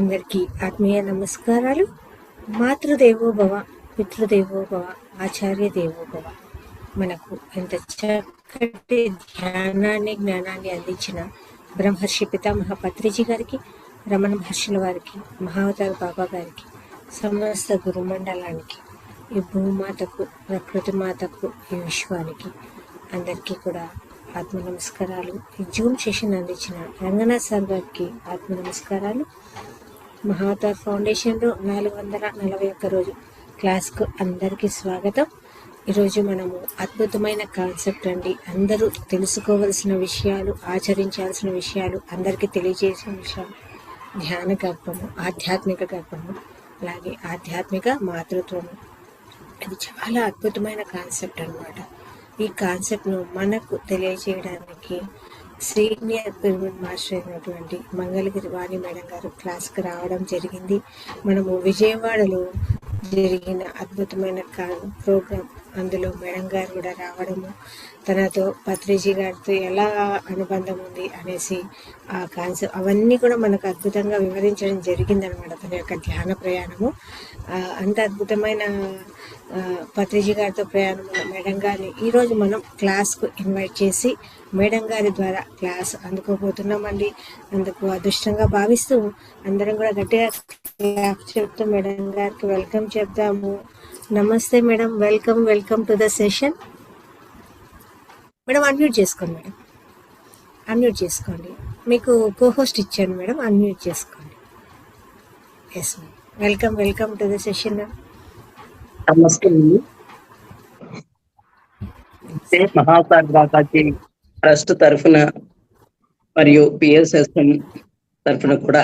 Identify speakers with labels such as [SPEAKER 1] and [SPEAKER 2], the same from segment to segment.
[SPEAKER 1] అందరికీ ఆత్మీయ నమస్కారాలు. మాతృదేవోభవ, పితృదేవోభవ, ఆచార్య దేవోభవ. మనకు ఎంత చక్కటి ధ్యానాన్ని జ్ఞానాన్ని అందించిన బ్రహ్మర్షి పితామహ పత్రిజీ గారికి, రమణ మహర్షుల వారికి, మహావతార బాబా గారికి, సమస్త గురుమండలానికి, ఈ భూమాతకు, ప్రకృతి మాతకు, ఈ విశ్వానికి అందరికీ కూడా ఆత్మ నమస్కారాలు. ఈ జూమ్ సెషన్ అందించిన రంగనాథ్ సార్ గారికి ఆత్మ నమస్కారాలు. మహావతార్ ఫౌండేషన్లో 441 రోజు క్లాస్కు అందరికీ స్వాగతం. ఈరోజు మనము అద్భుతమైన కాన్సెప్ట్ అండి. అందరూ తెలుసుకోవలసిన విషయాలు, ఆచరించాల్సిన విషయాలు, అందరికీ తెలియజేసిన విషయాలు. ధ్యాన గర్భము, ఆధ్యాత్మిక గర్భము, అలాగే ఆధ్యాత్మిక మాతృత్వము. ఇది చాలా అద్భుతమైన కాన్సెప్ట్ అన్నమాట. ఈ కాన్సెప్ట్ను మనకు తెలియజేయడానికి సీనియర్ పిరమిడ్ మాస్టర్ అయినటువంటి మంగళగిరి వాణి మేడం గారు క్లాస్కి రావడం జరిగింది. మనము విజయవాడలో జరిగిన అద్భుతమైన ప్రోగ్రాం, అందులో మేడం గారు కూడా రావడము, తనతో పత్రిజీ గారితో ఎలా అనుబంధం ఉంది అనేసి ఆ కాన్సెప్ట్ అవన్నీ కూడా మనకు అద్భుతంగా వివరించడం జరిగిందనమాట. తన యొక్క ధ్యాన ప్రయాణము అంత అద్భుతమైన పత్రిజీ గారితో ప్రయాణం మేడం గారిని ఈరోజు మనం క్లాస్కు ఇన్వైట్ చేసి మేడం గారి ద్వారా క్లాస్ అందుకోబోతున్నామండి. అందుకు అదృష్టంగా భావిస్తూ అందరం కూడా గట్టిగా చెప్తూ మేడం గారికి వెల్కమ్ చెప్దాము. నమస్తే madam, welcome to the session. Madam unmute చేసుకోండి. మేడం అన్మ్యూట్ చేసుకోండి. మీకు కోహోస్ట్ ఇచ్చాను మేడం, అన్మ్యూట్ చేసుకోండి. Yes madam, welcome to the session ma'am.
[SPEAKER 2] నమస్తే. మహాసార్ బాబాజీ ట్రస్ట్ తరఫున మరియు పిఎస్ఎస్ఎం తరఫున కూడా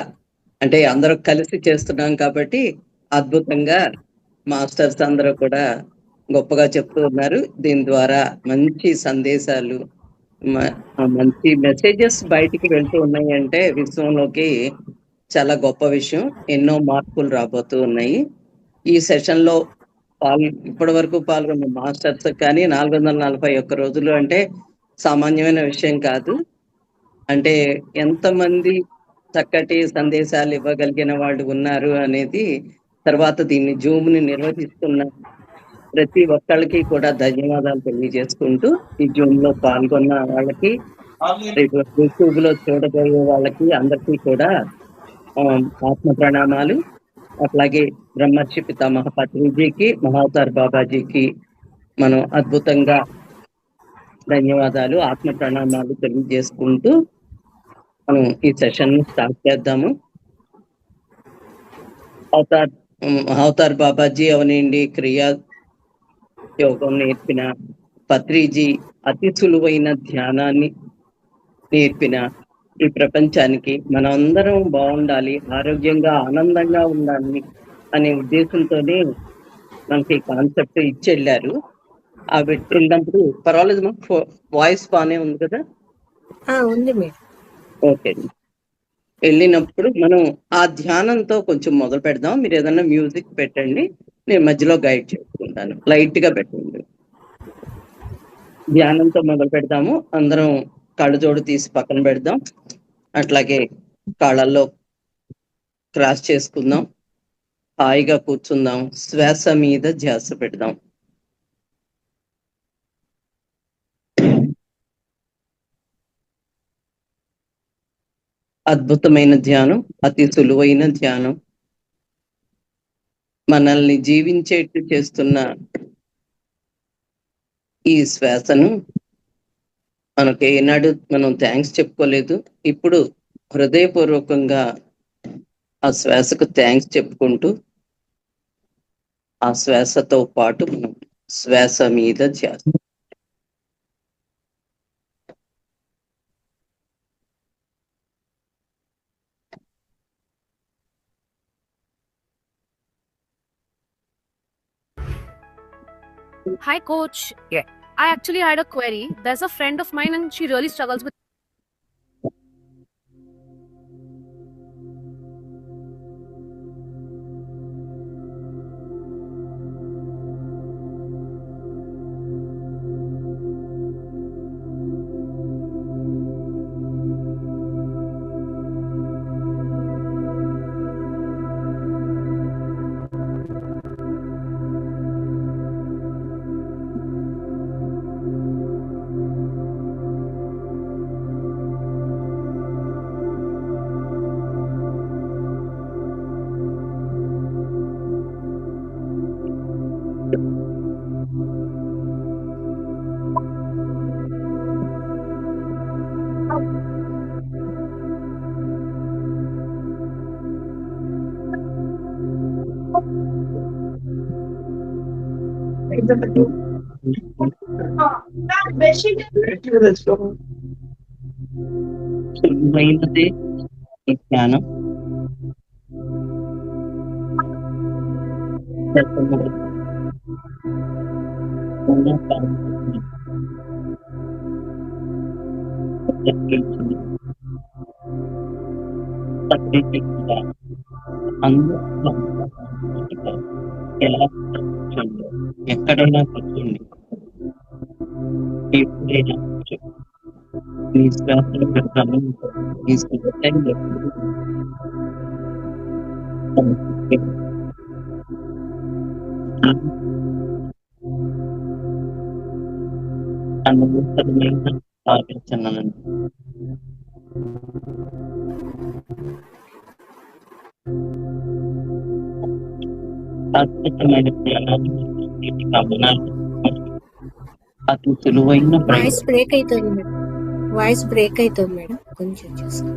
[SPEAKER 2] అంటే అందరూ కలిసి చేస్తున్నాం కాబట్టి అద్భుతంగా మాస్టర్స్ అందరూ కూడా గొప్పగా చెప్తూ ఉన్నారు. దీని ద్వారా మంచి సందేశాలు, మంచి మెసేజెస్ బయటికి వెళ్తూ ఉన్నాయి. అంటే విశ్వంలోకి చాలా గొప్ప విషయం, ఎన్నో మార్పులు రాబోతూ ఉన్నాయి. ఈ సెషన్ లో ఇప్పటి వరకు పాల్గొన్న మాస్టర్స్ కానీ 441 రోజులు అంటే సామాన్యమైన విషయం కాదు. అంటే ఎంతమంది చక్కటి సందేశాలు ఇవ్వగలిగిన వాళ్ళు ఉన్నారు అనేది, తర్వాత దీన్ని జూమ్ ని నిర్వహిస్తున్న ప్రతి ఒక్కళ్ళకి కూడా ధన్యవాదాలు తెలియజేసుకుంటూ, ఈ జూమ్ లో పాల్గొన్న వాళ్ళకి, యూట్యూబ్ లో చూడబోయే వాళ్ళకి అందరికీ కూడా ఆత్మ ప్రణామాలు. అట్లాగే బ్రహ్మర్షి పితామహ పత్రిజీకి, మహావతార్ బాబాజీకి మనం అద్భుతంగా ధన్యవాదాలు, ఆత్మ ప్రణామాలు తెలియజేసుకుంటూ మనం ఈ సెషన్ ని స్టార్ట్ చేద్దాము. మహావతార్ బాబాజీ అవనండి, క్రియా యోగం నేర్పిన పత్రిజీ, అతి సులువైన ధ్యానాన్ని నేర్పిన ఈ ప్రపంచానికి మనందరం బాగుండాలి, ఆరోగ్యంగా ఆనందంగా ఉండాలి అనే ఉద్దేశంతోనే మనకి కాన్సెప్ట్ ఇచ్చి వెళ్ళారు. ఆ వెళ్ళినప్పుడు పర్వాలేదు, మాకు వాయిస్ బాగానే ఉంది కదా?
[SPEAKER 1] ఉంది.
[SPEAKER 2] ఓకే. వెళ్ళినప్పుడు మనం ఆ ధ్యానంతో కొంచెం మొదలు పెడదాం. మీరు ఏదన్నా మ్యూజిక్ పెట్టండి, నేను మధ్యలో గైడ్ చేసుకుంటాను. లైట్ గా పెట్టండి. ధ్యానంతో మొదలు పెడదాము. అందరం కళ్ళజోడు తీసి పక్కన పెడదాం. అట్లాగే కాళ్ళల్లో క్రాస్ చేసుకుందాం. హాయిగా కూర్చుందాం. శ్వాస మీద ధ్యాస పెడదాం. అద్భుతమైన ధ్యానం, అతి సులువైన ధ్యానం, మనల్ని జీవించేట్టు చేస్తున్న ఈ శ్వాసను మనకి ఏనాడు మనం థ్యాంక్స్ చెప్పుకోలేదు. ఇప్పుడు హృదయపూర్వకంగా ఆ శ్వాసకు థ్యాంక్స్ చెప్పుకుంటూ, ఆ శ్వాసతో పాటు మనం శ్వాస మీద ధ్యాస.
[SPEAKER 3] Hi, coach. Yeah. I actually had a query. There's a friend of mine and she really struggles with.
[SPEAKER 2] సులువైనదే ఈ జ్ఞానం, దశములు ఉన్న పరమశివుని ప్రత్యేకించింది. ప్రత్యేకించగా అందరూ ఎలా కూర్చోండి, ఎక్కడైనా కూర్చోండి, ఎప్పుడైనా కూర్చోండి. మీ శ్వాసను గమనించండి. మీ శ్వాసను ఎప్పుడు అనవసరమైన ఆలోచనలను అద్భుతమైన జ్ఞానాన్ని వీటి గమనాలు అతి సులువైన
[SPEAKER 1] వాయిస్ బ్రేక్ అవుతుంది మేడం. వాయిస్ బ్రేక్ అవుతుంది మేడం, కొంచెం చూసుకో.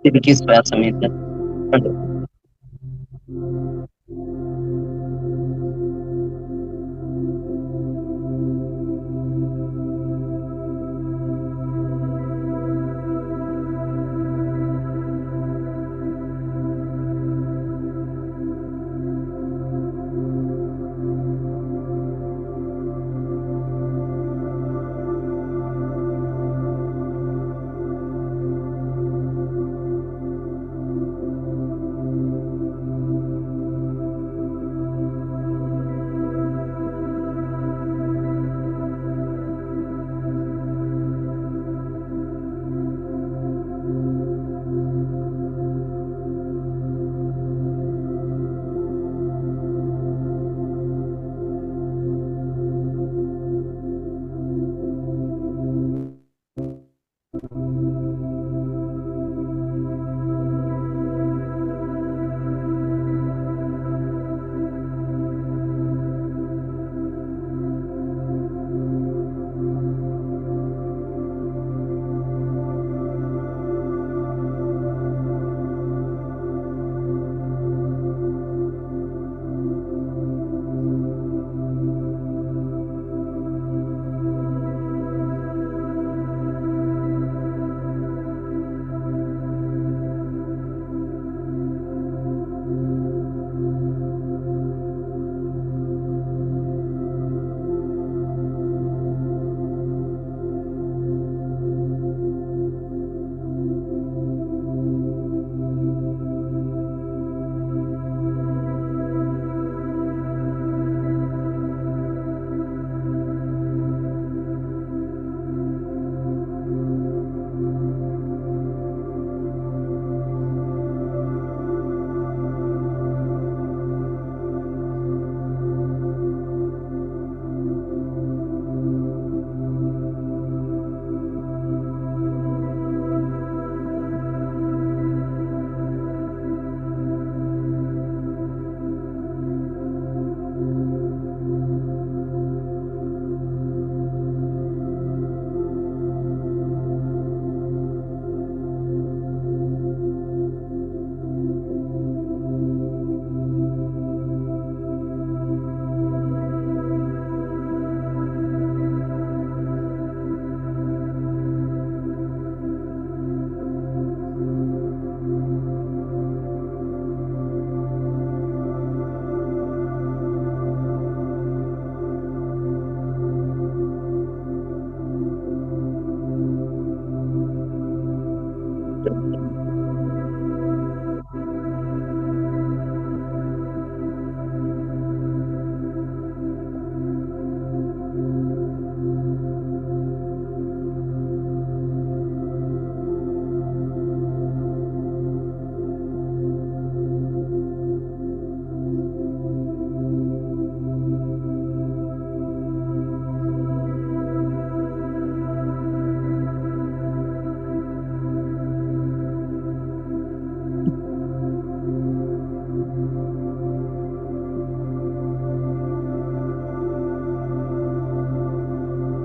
[SPEAKER 2] తిరిగి శ్వాస మీద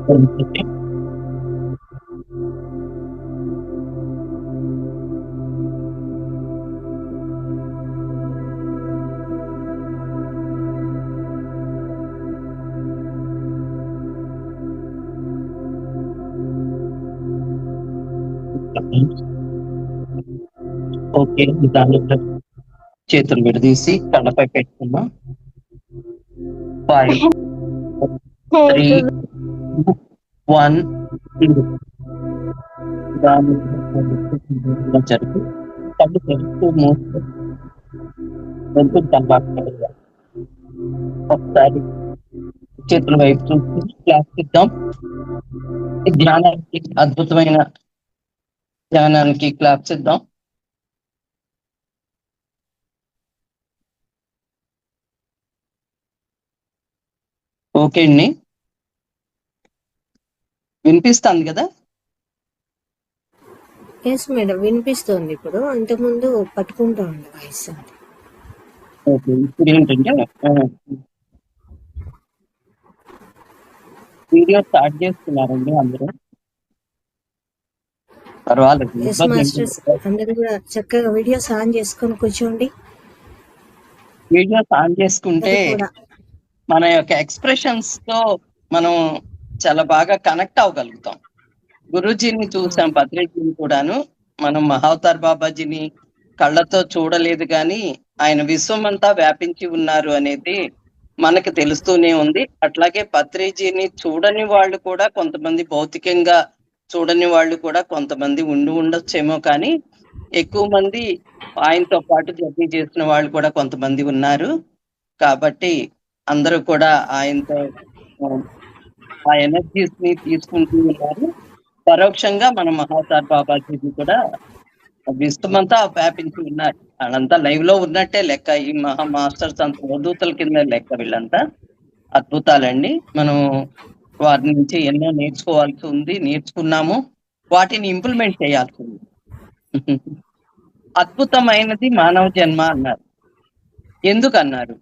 [SPEAKER 2] ఓకే, నిదానంగా చేతులు విడదీసి కళ్ళపై పెట్టుకున్నాం. 5, 4, 3, 2, 1. నిదానంగా జరిపి కళ్ళు తెరుస్తూ మూస్తూ గొంతు కనబడతాయి. ఒకసారి చేతుల వైపు చూసి క్లాస్ ఇద్దాం. ఈ ధ్యానానికి, అద్భుతమైన ధ్యానానికి క్లాప్స్ ఇద్దాం. ఓకే అండి, వినిపిస్తుంది కదా?
[SPEAKER 1] ఎస్ మేడం, వినిపిస్తుంది. ఇప్పుడు అంతకుముందు పట్టుకుంటా ఉంది వాయిస్ అంతే.
[SPEAKER 2] ఓకే, ఇప్పుడు ఏంటంటే వీడియో స్టార్ట్ చేస్తున్నారండి అందరూ. పర్వాలేదు,
[SPEAKER 1] ఎస్
[SPEAKER 2] ఇబ్బంది
[SPEAKER 1] మాస్టర్స్, అందరూ కూడా చక్కగా వీడియోస్ ఆన్ చేసుకొని కూర్చోండి.
[SPEAKER 2] వీడియోస్ ఆన్ చేసుకుంటే
[SPEAKER 1] అది కూడా
[SPEAKER 2] మన యొక్క ఎక్స్ప్రెషన్స్ తో మనం చాలా బాగా కనెక్ట్ అవ్వగలుగుతాం. గురూజీని చూసాం, పత్రిజీని కూడాను. మనం మహావతార్ బాబాజీని కళ్ళతో చూడలేదు కానీ ఆయన విశ్వమంతా వ్యాపించి ఉన్నారు అనేది మనకు తెలుస్తూనే ఉంది. అట్లాగే పత్రిజీని చూడని వాళ్ళు కూడా కొంతమంది, భౌతికంగా చూడని వాళ్ళు కూడా కొంతమంది ఉండొచ్చేమో, కానీ ఎక్కువ మంది ఆయనతో పాటు జర్నీ చేసిన వాళ్ళు కూడా కొంతమంది ఉన్నారు. కాబట్టి అందరూ కూడా ఆయనతో ఆ ఎనర్జీస్ ని తీసుకుంటూ ఉన్నారు. పరోక్షంగా మన మహావతార్ బాబాజీ కూడా విశ్వమంతా వ్యాపించి ఉన్నారు. వాళ్ళంతా లైవ్ లో ఉన్నట్టే లెక్క. ఈ మహా మాస్టర్స్ అంత అవధూతల కింద లెక్క. వీళ్ళంతా అద్భుతాలండి. మనం వారి నుంచి ఎన్నో నేర్చుకోవాల్సి ఉంది, నేర్చుకున్నాము, వాటిని ఇంప్లిమెంట్ చేయాల్సి ఉంది. అద్భుతమైనది మానవ జన్మ అన్నారు. ఎందుకు అన్నారు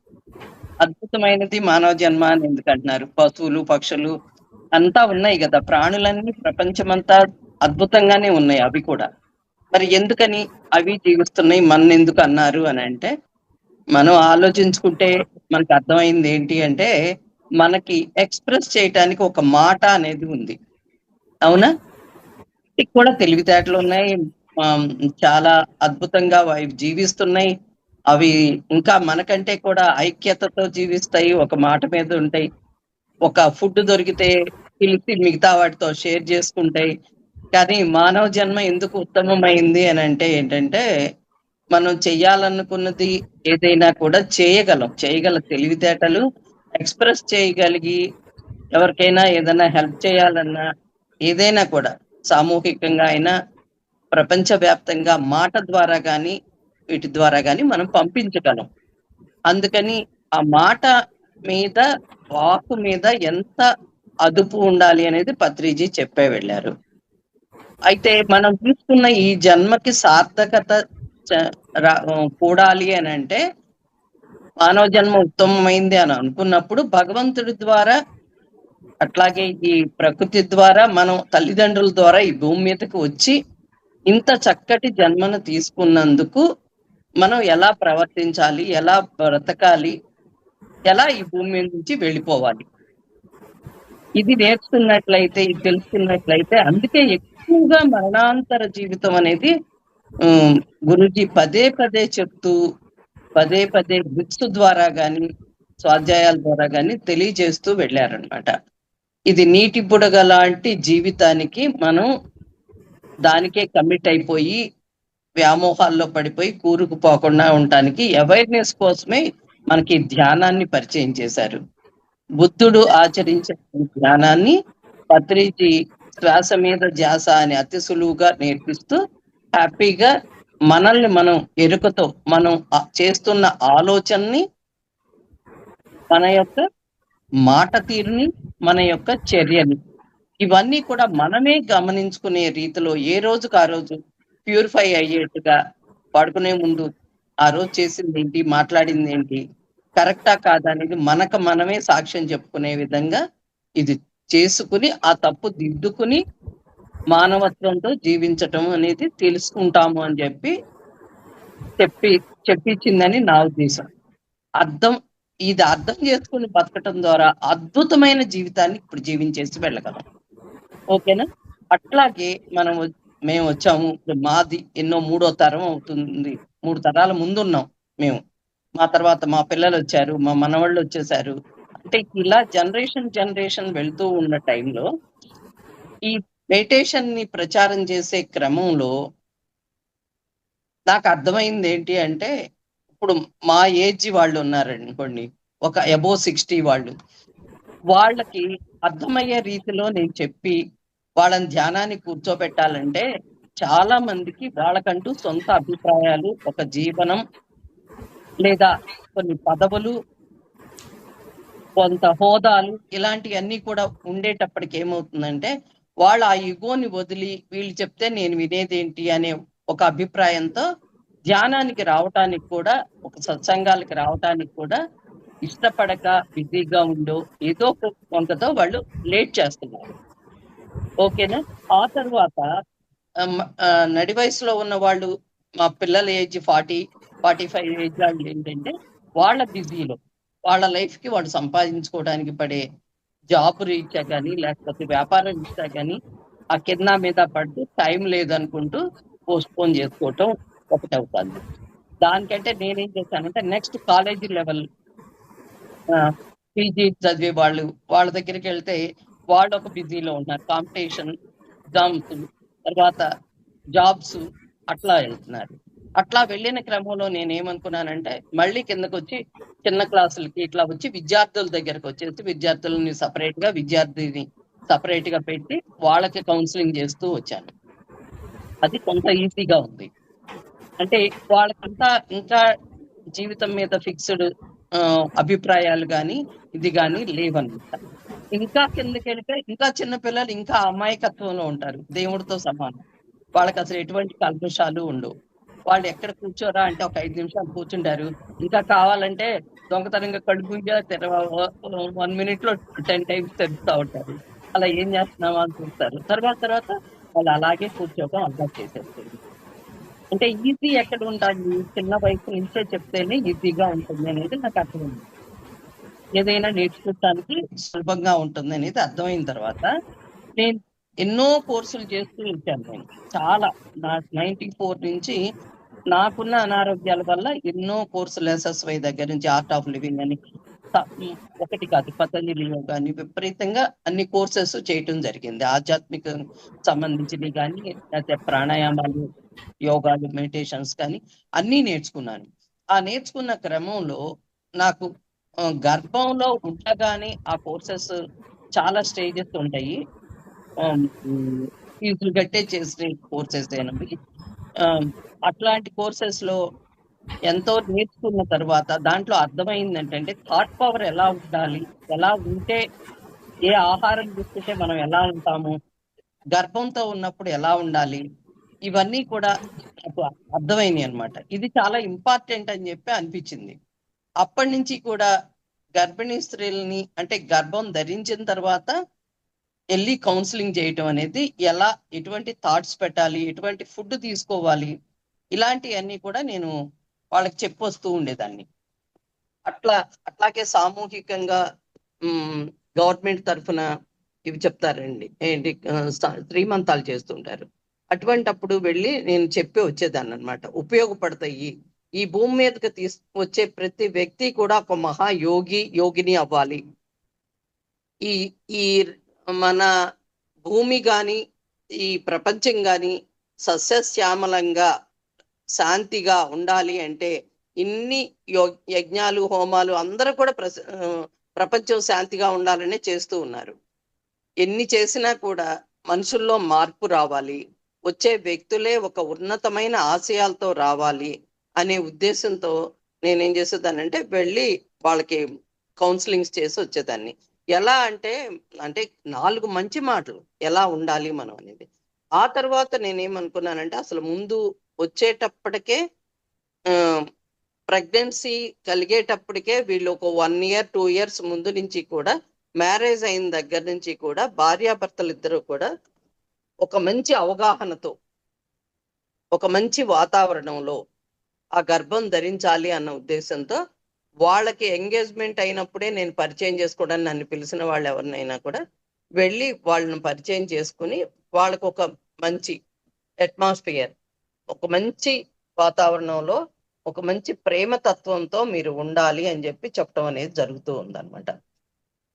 [SPEAKER 2] అద్భుతమైనది మానవ జన్మ అని? ఎందుకు అంటున్నారు? పశువులు, పక్షులు అంతా ఉన్నాయి కదా, ప్రాణులన్నీ ప్రపంచమంతా అద్భుతంగానే ఉన్నాయి. అవి కూడా మరి ఎందుకని అవి జీవిస్తున్నాయి, మన ఎందుకు అన్నారు అని అంటే, మనం ఆలోచించుకుంటే మనకు అర్థమైంది ఏంటి అంటే, మనకి ఎక్స్ప్రెస్ చేయటానికి ఒక మాట అనేది ఉంది, అవునా? కూడా తెలివితేటలు ఉన్నాయి, చాలా అద్భుతంగా అవి జీవిస్తున్నాయి. అవి ఇంకా మనకంటే కూడా ఐక్యతతో జీవిస్తాయి, ఒక మాట మీద ఉంటాయి. ఒక ఫుడ్ దొరికితే పిలిచి మిగతా వాటితో షేర్ చేసుకుంటాయి. కానీ మానవ జన్మ ఎందుకు ఉత్తమమైంది అని అంటే ఏంటంటే, మనం చెయ్యాలనుకున్నది ఏదైనా కూడా చేయగల తెలివితేటలు, ఎక్స్ప్రెస్ చేయగలిగి, ఎవరికైనా ఏదైనా హెల్ప్ చేయాలన్నా, ఏదైనా కూడా సామూహికంగా అయినా, ప్రపంచవ్యాప్తంగా మాట ద్వారా కానీ వీటి ద్వారా కానీ మనం పంపించగలం. అందుకని ఆ మాట మీద, వాక్కు మీద ఎంత అదుపు ఉండాలి అనేది పత్రిజీ చెప్పే వెళ్ళారు. అయితే మనం తీసుకున్న ఈ జన్మకి సార్థకత కూడాలి అని అంటే, మానవ జన్మ ఉత్తమమైంది అని అనుకున్నప్పుడు భగవంతుడి ద్వారా, అట్లాగే ఈ ప్రకృతి ద్వారా, మనం తల్లిదండ్రుల ద్వారా ఈ భూమి మీదకి వచ్చి ఇంత చక్కటి జన్మను తీసుకున్నందుకు మనం ఎలా ప్రవర్తించాలి, ఎలా బ్రతకాలి, ఎలా ఈ భూమి మీద నుంచి వెళ్ళిపోవాలి, ఇది నేర్చుకున్నట్లయితే, ఇది తెలుసుకున్నట్లయితే, అందుకే ఎక్కువగా మరణాంతర జీవితం అనేది గురూజీ పదే పదే చెప్తూ, పదే పదే బుక్స్ ద్వారా గాని, స్వాధ్యాయాల ద్వారా గాని తెలియజేస్తూ వెళ్ళారనమాట. ఇది నీటి బుడగ లాంటి జీవితానికి మనం దానికే కమిట్ అయిపోయి, వ్యామోహాల్లో పడిపోయి కూరుకుపోకుండా ఉండటానికి అవేర్నెస్ కోసమే మనకి ధ్యానాన్ని పరిచయం చేశారు. బుద్ధుడు ఆచరించిన ధ్యానాన్ని పత్రిజీ శ్వాస మీద ధ్యాస అని అతి సులువుగా నేర్పిస్తూ, హ్యాపీగా మనల్ని మనం ఎరుకతో, మనం చేస్తున్న ఆలోచనని, మన యొక్క మాట తీరుని, మన యొక్క చర్యని, ఇవన్నీ కూడా మనమే గమనించుకునే రీతిలో ఏ రోజుకు ఆ రోజు ప్యూరిఫై అయ్యేట్టుగా, పడుకునే ముందు ఆ రోజు చేసింది ఏంటి, మాట్లాడింది ఏంటి, కరెక్టా కాదా అనేది మనకు మనమే సాక్ష్యం చెప్పుకునే విధంగా ఇది చేసుకుని ఆ తప్పు దిద్దుకుని మానవత్వంతో జీవించటం అనేది తెలుసుకుంటాము అని చెప్పించిందని నా ఉద్దేశం. ఇది అర్థం చేసుకుని బతకటం ద్వారా అద్భుతమైన జీవితాన్ని ఇప్పుడు జీవించేసి వెళ్ళగలం. ఓకేనా? అట్లాగే మేము వచ్చాము. మాది ఎన్నో 3వ తరం అవుతుంది. 3 తరాల ముందున్నాం మేము. మా తర్వాత మా పిల్లలు వచ్చారు, మా మనవాళ్ళు వచ్చేసారు. అంటే ఇలా జనరేషన్ వెళ్తూ ఉన్న టైంలో ఈ మెడిటేషన్ ని ప్రచారం చేసే క్రమంలో నాకు అర్థమైంది ఏంటి అంటే, ఇప్పుడు మా ఏజ్ వాళ్ళు ఉన్నారనుకోండి, ఒక అబోవ్ 60 వాళ్ళకి అర్థమయ్యే రీతిలో నేను చెప్పి వాళ్ళని ధ్యానాన్ని కూర్చోబెట్టాలంటే చాలా మందికి వాళ్ళకంటూ సొంత అభిప్రాయాలు, ఒక జీవనం లేదా కొన్ని పదవులు, కొంత హోదాలు ఇలాంటివన్నీ కూడా ఉండేటప్పటికి ఏమవుతుందంటే, వాళ్ళ ఆ ఇగోని వదిలి వీళ్ళు చెప్తే నేను వినేదేంటి అనే ఒక అభిప్రాయంతో ధ్యానానికి రావటానికి కూడా, ఒక సత్సంగాలకి రావటానికి కూడా ఇష్టపడక బిజీగా ఉండో ఏదో ఒక వంకతో వాళ్ళు లేట్ చేస్తున్నారు. ఓకేనా? ఆ తర్వాత నడి వయసులో ఉన్న వాళ్ళు, మా పిల్లల ఏజ్ 40-45 ఏజ్ వాళ్ళు ఏంటంటే, వాళ్ళ బిజీలో వాళ్ళ లైఫ్ కి వాళ్ళు సంపాదించుకోవడానికి పడే జాబ్ రీత్యా కానీ లేకపోతే వ్యాపారం రీత్యా కానీ ఆ కింద మీద పడుతూ టైం లేదనుకుంటూ పోస్ట్పోన్ చేసుకోవటం ఒకటి అవుతుంది. దానికంటే నేనేం చేశానంటే, నెక్స్ట్ కాలేజీ లెవెల్ పీజీ చదివే వాళ్ళ దగ్గరికి వెళ్తే వాళ్ళు ఒక బిజీలో ఉన్నారు. కాంపిటీషన్, ఎగ్జామ్స్, తర్వాత జాబ్స్ అట్లా వెళ్తున్నారు. అట్లా వెళ్ళిన క్రమంలో నేనేమనుకున్నానంటే, మళ్ళీ కిందకు వచ్చి చిన్న క్లాసులకి ఇట్లా వచ్చి విద్యార్థుల దగ్గరకు వచ్చేసి విద్యార్థులని సపరేట్ గా పెట్టి వాళ్ళకి కౌన్సిలింగ్ చేస్తూ వచ్చాను. అది కొంత ఈజీగా ఉంది. అంటే వాళ్ళకంతా ఇంకా జీవితం మీద ఫిక్స్డ్ అభిప్రాయాలు కానీ ఇది కానీ లేవన్నమాట. ఇంకా కిందకెళ్తే ఇంకా చిన్నపిల్లలు ఇంకా అమాయకత్వంలో ఉంటారు, దేవుడితో సమానం. వాళ్ళకి అసలు ఎటువంటి కల్మషాలు ఉండవు. వాళ్ళు ఎక్కడ కూర్చోరా అంటే ఒక 5 నిమిషాలు కూర్చుంటారు. ఇంకా కావాలంటే దొంగతనంగా కడుపుగా 1 minute లో 10 times తెరుస్తూ ఉంటారు. అలా ఏం చేస్తున్నావా అని చూస్తారు. తర్వాత వాళ్ళు అలాగే కూర్చోవడం అలవాటు చేసేస్తారు. అంటే ఈజీ ఎక్కడ ఉండాలి? చిన్న వయసు నుంచే చెప్తేనే ఈజీగా ఉంటుంది అనేది నాకు అర్థమైంది. ఏదైనా నేర్చుకోవడానికి సులభంగా ఉంటుంది అనేది అర్థమైన తర్వాత నేను ఎన్నో కోర్సులు చేస్తూ వచ్చాను. నేను చాలా 94 నుంచి నాకున్న అనారోగ్యాల వల్ల ఎన్నో కోర్సులు, SSY దగ్గర నుంచి ఆర్ట్ ఆఫ్ లివింగ్ అని ఒకటి కాదు, పతంజలి యోగా అని విపరీతంగా అన్ని కోర్సెస్ చేయటం జరిగింది. ఆధ్యాత్మిక సంబంధించినవి కానీ లేకపోతే ప్రాణాయామాలు, యోగాలు, మెడిటేషన్స్ కానీ అన్నీ నేర్చుకున్నాను. ఆ నేర్చుకున్న క్రమంలో నాకు గర్భంలో ఉండగానే ఆ కోర్సెస్ చాలా స్టేజెస్ ఉంటాయి. ఫీజులు కట్టే చేసిన కోర్సెస్ అయినవి. అట్లాంటి కోర్సెస్ లో ఎంతో నేర్చుకున్న తర్వాత దాంట్లో అర్థమైంది ఏంటంటే, థాట్ పవర్ ఎలా ఉండాలి, ఎలా ఉంటే, ఏ ఆహారం తీసుకుంటే మనం ఎలా ఉంటాము, గర్భంతో ఉన్నప్పుడు ఎలా ఉండాలి, ఇవన్నీ కూడా నాకు అర్థమైనాయి అనమాట. ఇది చాలా ఇంపార్టెంట్ అని చెప్పి అనిపించింది. అప్పటి నుంచి కూడా గర్భిణీ స్త్రీలని, అంటే గర్భం ధరించిన తర్వాత వెళ్ళి కౌన్సిలింగ్ చేయటం అనేది, ఎలా ఎటువంటి థాట్స్ పెట్టాలి, ఎటువంటి ఫుడ్ తీసుకోవాలి, ఇలాంటివన్నీ కూడా నేను వాళ్ళకి చెప్పొస్తూ ఉండేదాన్ని. అట్లాగే సామూహికంగా గవర్నమెంట్ తరఫున ఇవి చెప్తారండి, ఏంటి శ్రీమంతాలు చేస్తుంటారు. అటువంటప్పుడు వెళ్ళి నేను చెప్పి వచ్చేదాన్ని అనమాట. ఉపయోగపడతాయి. ఈ భూమి మీదకి వచ్చే ప్రతి వ్యక్తి కూడా ఒక యోగిని అవ్వాలి. ఈ మన భూమి గాని ఈ ప్రపంచం గాని సస్యశ్యామలంగా శాంతిగా ఉండాలి అంటే ఇన్ని యజ్ఞాలు, హోమాలు అందరూ కూడా ప్రపంచం శాంతిగా ఉండాలనే చేస్తూ ఉన్నారు. ఎన్ని చేసినా కూడా మనుషుల్లో మార్పు రావాలి, వచ్చే వ్యక్తులే ఒక ఉన్నతమైన ఆశయాలతో రావాలి అనే ఉద్దేశంతో నేనేం చేసేదానంటే వెళ్ళి వాళ్ళకి కౌన్సిలింగ్స్ చేసి వచ్చేదాన్ని. ఎలా అంటే 4 మంచి మాటలు ఎలా ఉండాలి మనం అనేది. ఆ తర్వాత నేనేమనుకున్నానంటే, అసలు ముందు వచ్చేటప్పటికే ప్రెగ్నెన్సీ కలిగేటప్పటికే వీళ్ళు ఒక 1 year 2 years ముందు నుంచి కూడా మ్యారేజ్ అయిన దగ్గర నుంచి కూడా భార్యాభర్తలు ఇద్దరు కూడా ఒక మంచి అవగాహనతో, ఒక మంచి వాతావరణంలో ఆ గర్భం ధరించాలి అన్న ఉద్దేశంతో వాళ్ళకి ఎంగేజ్మెంట్ అయినప్పుడే నేను పరిచయం చేసుకోవడానికి నన్ను పిలిచిన వాళ్ళు ఎవరినైనా కూడా వెళ్ళి వాళ్ళని పరిచయం చేసుకుని వాళ్ళకు ఒక మంచి అట్మాస్ఫియర్, ఒక మంచి వాతావరణంలో ఒక మంచి ప్రేమ తత్వంతో మీరు ఉండాలి అని చెప్పి చెప్పడం అనేది జరుగుతూ ఉందన్నమాట.